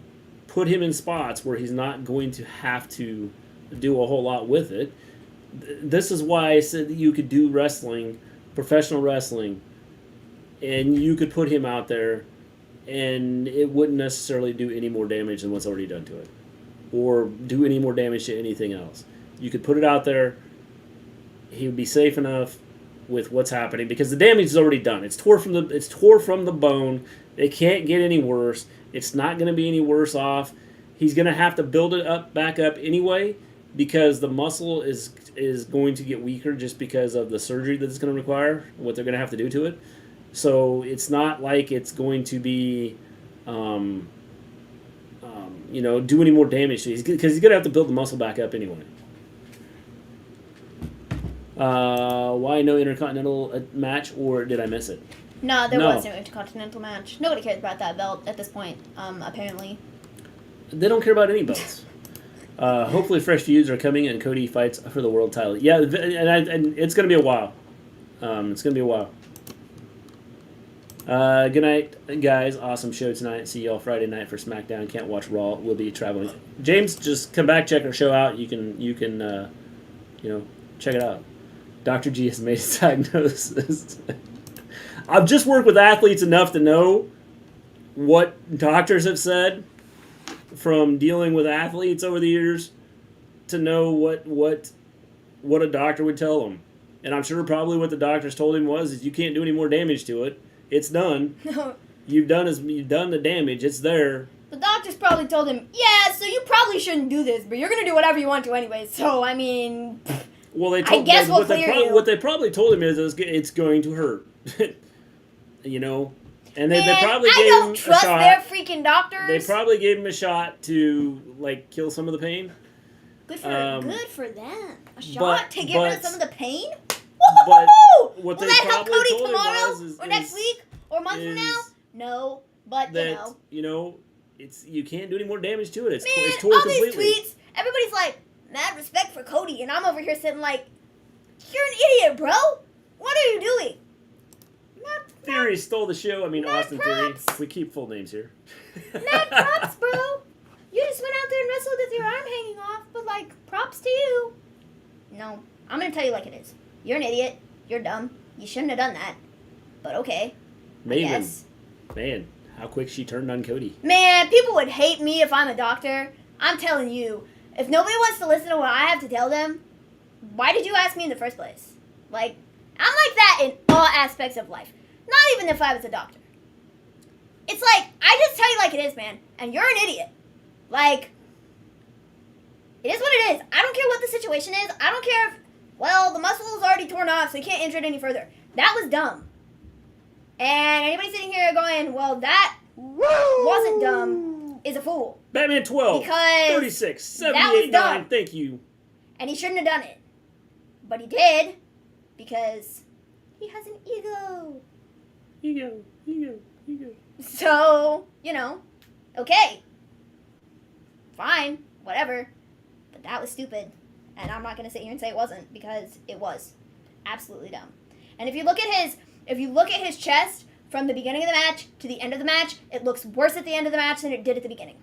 B: put him in spots where he's not going to have to do a whole lot with it. This is why I said that you could do wrestling, professional wrestling, and you could put him out there, and it wouldn't necessarily do any more damage than what's already done to it, or do any more damage to anything else. You could put it out there. He would be safe enough with what's happening because the damage is already done. It's tore from the bone. It can't get any worse. It's not going to be any worse off. He's going to have to build it back up anyway because the muscle is going to get weaker just because of the surgery that it's going to require, what they're going to have to do to it. So it's not like it's going to be, do any more damage to it because he's going to have to build the muscle back up anyway. Why no Intercontinental match, or did I miss it?
C: No, there was no Intercontinental match. Nobody cares about that belt at this point, apparently.
B: They don't care about any belts. Hopefully fresh feuds are coming and Cody fights for the world title. Yeah, and it's going to be a while. It's going to be a while. Good night, guys. Awesome show tonight. See y'all Friday night for SmackDown. Can't watch Raw. We'll be traveling. James, just come back, check our show out. You can check it out. Dr. G has made his diagnosis. I've just worked with athletes enough to know what doctors have said from dealing with athletes over the years to know what a doctor would tell them. And I'm sure probably what the doctors told him is you can't do any more damage to it. It's done. You've done the damage. It's there.
C: The doctors probably told him, yeah, so you probably shouldn't do this, but you're going to do whatever you want to anyway. So, I mean...
B: Well,
C: I guess we'll clear you.
B: What they probably told him is it's going to hurt. you know, and they
C: Man,
B: probably
C: I
B: gave
C: don't
B: him a
C: trust
B: shot.
C: their freaking doctors.
B: They probably gave him a shot to like kill some of the pain.
C: Good for them. A shot
B: but-
C: to get rid of
B: but-
C: some of the pain.
B: But
C: Woo-hoo-hoo-hoo!
B: what
C: Will
B: they
C: that help
B: probably
C: Cody
B: told him
C: tomorrow
B: was
C: or next week or a month from now?
B: is
C: No, but
B: that it's you can't do any more damage to it. It's
C: man,
B: torn
C: all
B: completely.
C: these tweets, everybody's like, mad respect for Cody, and I'm over here sitting like, you're an idiot, bro. What are you doing?
B: Theory stole the show. I mean,
C: Mad
B: Austin
C: props.
B: Theory. We keep full names here.
C: Mad props, bro. You just went out there and wrestled with your arm hanging off, but like, props to you. No, I'm gonna tell you like it is. You're an idiot. You're dumb. You shouldn't have done that. But okay. I
B: Maven.
C: guess.
B: Man, how quick she turned on Cody.
C: Man, people would hate me if I'm a doctor. I'm telling you, if nobody wants to listen to what I have to tell them, why did you ask me in the first place? Like, I'm like that in all aspects of life. Not even if I was a doctor. It's like, I just tell you like it is, man. And you're an idiot. Like, it is what it is. I don't care what the situation is. I don't care if, well, the muscle is already torn off, so you can't injure it any further. That was dumb. And anybody sitting here going, well, that wasn't dumb, is a fool.
B: Batman 12,
C: Because
B: 36,
C: that was
B: 78, 9.
C: dumb.
B: Thank you.
C: And he shouldn't have done it. But he did, because he has an ego.
B: Ego.
C: So, okay. Fine, whatever. But that was stupid. And I'm not going to sit here and say it wasn't, because it was. Absolutely dumb. And if you look at his chest from the beginning of the match to the end of the match, it looks worse at the end of the match than it did at the beginning.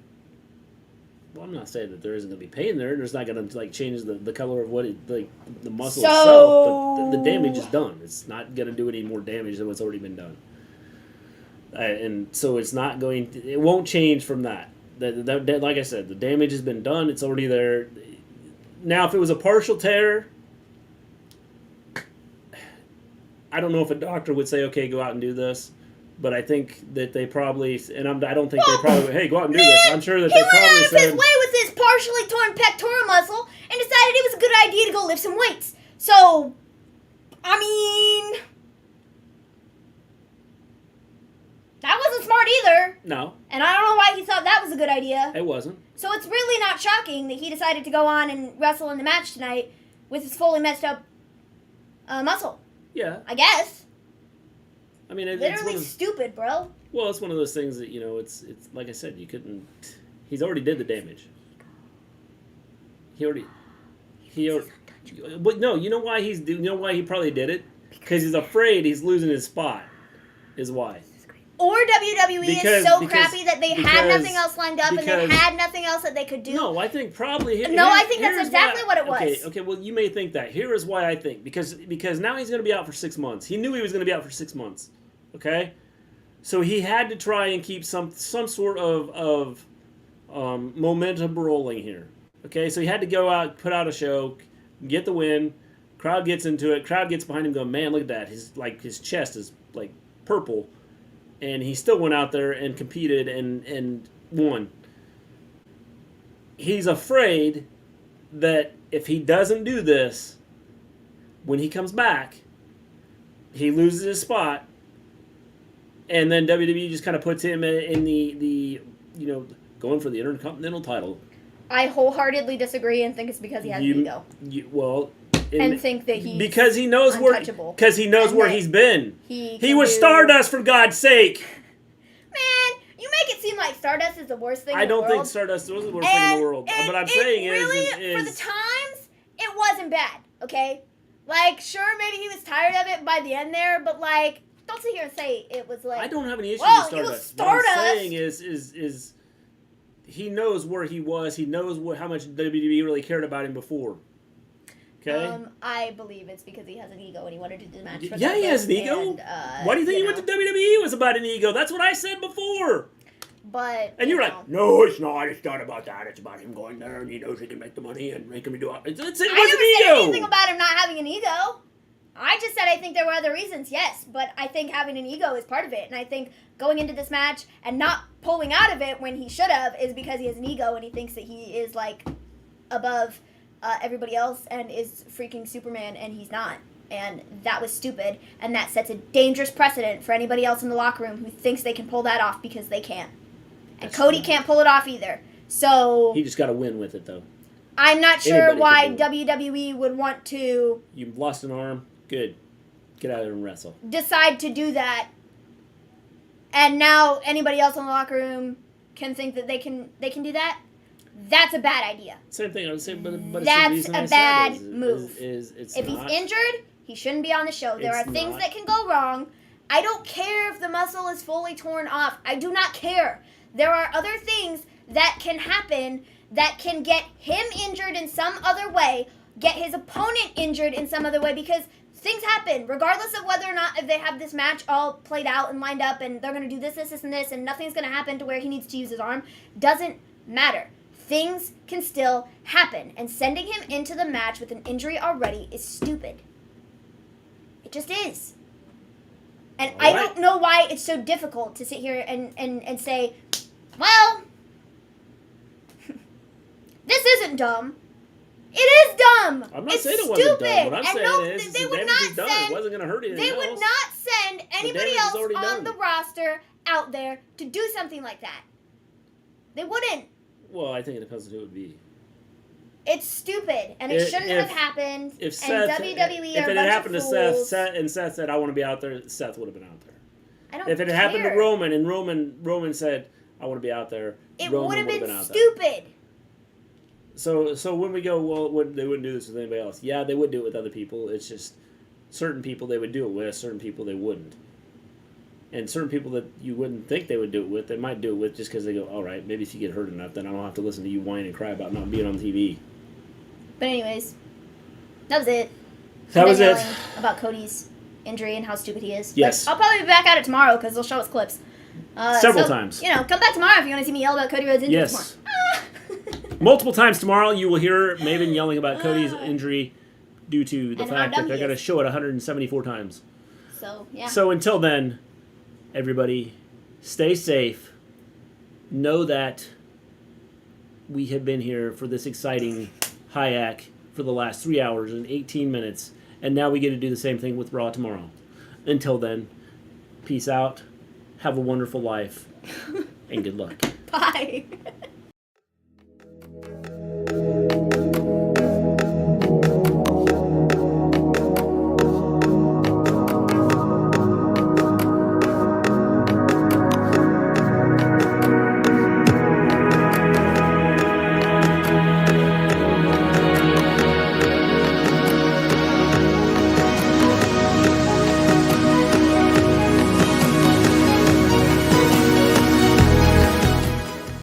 B: Well, I'm not saying that there isn't going to be pain there. There's not going to like change the color of what it like the muscle
C: So-
B: itself, but the damage is done. It's not going to do any more damage than what's already been done. And so it's not going to, it won't change from that. That like I said, the damage has been done. It's already there. Now, if it was a partial tear, I don't know if a doctor would say, okay, go out and do this. But I think that they probably, and I don't think they probably would, hey, go out and do this. I'm sure that they probably
C: He went out of
B: said,
C: his way with his partially torn pectoral muscle and decided it was a good idea to go lift some weights. So, I mean, that wasn't smart either.
B: no,
C: And I don't know why he thought that was a good idea.
B: it wasn't.
C: So it's really not shocking that he decided to go on and wrestle in the match tonight with his fully messed up muscle.
B: Yeah.
C: I guess.
B: I mean, it's
C: Literally
B: one of,
C: stupid, bro.
B: well, it's one of those things that, it's like I said, you couldn't, he's already did the damage. He already, but no, you know why he probably did it? Because he's afraid he's losing his spot, is why.
C: Or WWE is so crappy that they had nothing else lined up and they had nothing else that they could do.
B: No, I think probably.
C: I think that's exactly what it was.
B: Okay, well, you may think that. Here is why I think. Because now he's going to be out for 6 months. He knew he was going to be out for 6 months. Okay? So he had to try and keep some sort of momentum rolling here. Okay? So he had to go out, put out a show, get the win. Crowd gets into it. Crowd gets behind him going, man, look at that. His chest is like purple. And he still went out there and competed and won. He's afraid that if he doesn't do this, when he comes back, he loses his spot, and then WWE just kind of puts him in the going for the Intercontinental title.
C: I wholeheartedly disagree and think it's because he has an ego.
B: And
C: think that he's
B: because he knows
C: untouchable.
B: because he knows
C: And
B: where
C: that
B: he's been.
C: He
B: was Stardust, for God's sake.
C: Man, you make it seem like Stardust is the worst thing
B: I
C: in the
B: don't
C: world.
B: think Stardust was the worst thing in the world. But I'm saying
C: really,
B: is
C: for the times, it wasn't bad, okay? Like, sure, maybe he was tired of it by the end there, but, like, don't sit here and say it was, like...
B: I don't have any issue
C: well,
B: with
C: it was
B: Stardust. What I'm
C: Stardust.
B: saying is he knows where he was. He knows how much WWE really cared about him before. Okay?
C: I believe it's because he has an ego and he wanted to do the match for
B: Yeah, he has an ego.
C: And,
B: Why do you think he went to WWE? It was about an ego. That's what I said before.
C: But,
B: And you're like, no, it's not. It's not about that. It's about him going there and he knows he can make the money and make him do it. It was an
C: I never said
B: ego.
C: anything about him not having an ego. I just said I think there were other reasons, yes, but I think having an ego is part of it. And I think going into this match and not pulling out of it when he should have is because he has an ego and he thinks that he is, like, above everybody else and is freaking Superman, and he's not. and that was stupid, and that sets a dangerous precedent for anybody else in the locker room who thinks they can pull that off because they can't. And
B: That's
C: Cody
B: right.
C: can't pull it off either. So
B: He just got to win with it, though.
C: I'm not sure
B: Anybody
C: why
B: can do
C: WWE would want to
B: You've lost an arm. Good. Get out there and wrestle.
C: decide to do that, and now anybody else in the locker room can think that they can do that. That's a bad idea.
B: Same thing I was saying, but it's
C: That's
B: the reason
C: a
B: I
C: bad
B: said
C: move.
B: It's
C: If
B: not,
C: he's injured, he shouldn't be on the show. There
B: It's
C: are things
B: not.
C: that can go wrong. I don't care if the muscle is fully torn off. I do not care. There are other things that can happen that can get him injured in some other way, get his opponent injured in some other way, because things happen, regardless of whether or not if they have this match all played out and lined up and they're going to do this, and this, and nothing's going to happen to where he needs to use his arm. Doesn't matter. Things can still happen, and sending him into the match with an injury already is stupid. It just is. And I don't know why it's so difficult to sit here and say, well, this isn't dumb. It is dumb.
B: I'm not
C: it's
B: saying it
C: stupid.
B: wasn't dumb. What I'm
C: And
B: saying
C: no,
B: is
C: they
B: the
C: would
B: damage
C: not
B: is done.
C: send.
B: It wasn't going to hurt anything
C: They would
B: else.
C: not send anybody
B: damage is
C: else
B: already
C: on
B: done.
C: the roster out there to do something like that. They wouldn't.
B: Well, I think it depends on who it would be.
C: It's stupid, and it shouldn't have happened.
B: If
C: and
B: Seth,
C: WWE
B: if
C: are
B: it
C: a
B: had
C: bunch
B: happened
C: of
B: to
C: fools.
B: Seth said, I want to be out there, Seth would have been out there.
C: I don't
B: If it had
C: care.
B: happened to Roman, and Roman said, I want to be out there,
C: it
B: Roman
C: would have
B: would
C: been
B: out there.
C: stupid.
B: So when we go, well, they wouldn't do this with anybody else. Yeah, they would do it with other people. It's just certain people they would do it with, certain people they wouldn't. And certain people that you wouldn't think they would do it with, they might do it with just because they go, all right, maybe if you get hurt enough, then I don't have to listen to you whine and cry about not being on TV.
C: But anyways, that was it.
B: That was it.
C: Yelling about Cody's injury and how stupid he is.
B: Yes.
C: But I'll probably be back at it tomorrow because they'll show us clips.
B: Several times.
C: Come back tomorrow if you want to see me yell about Cody Rhodes' injury
B: Yes.
C: tomorrow.
B: Multiple times tomorrow, you will hear Maven yelling about Cody's injury due to the
C: And how
B: fact that
C: dumb
B: they're
C: he
B: going to
C: is.
B: show it 174 times.
C: So, yeah.
B: So until then, everybody, stay safe. Know that we have been here for this exciting HIAC for the last 3 hours and 18 minutes, and now we get to do the same thing with Raw tomorrow. Until then, peace out, have a wonderful life, and good luck.
C: Bye.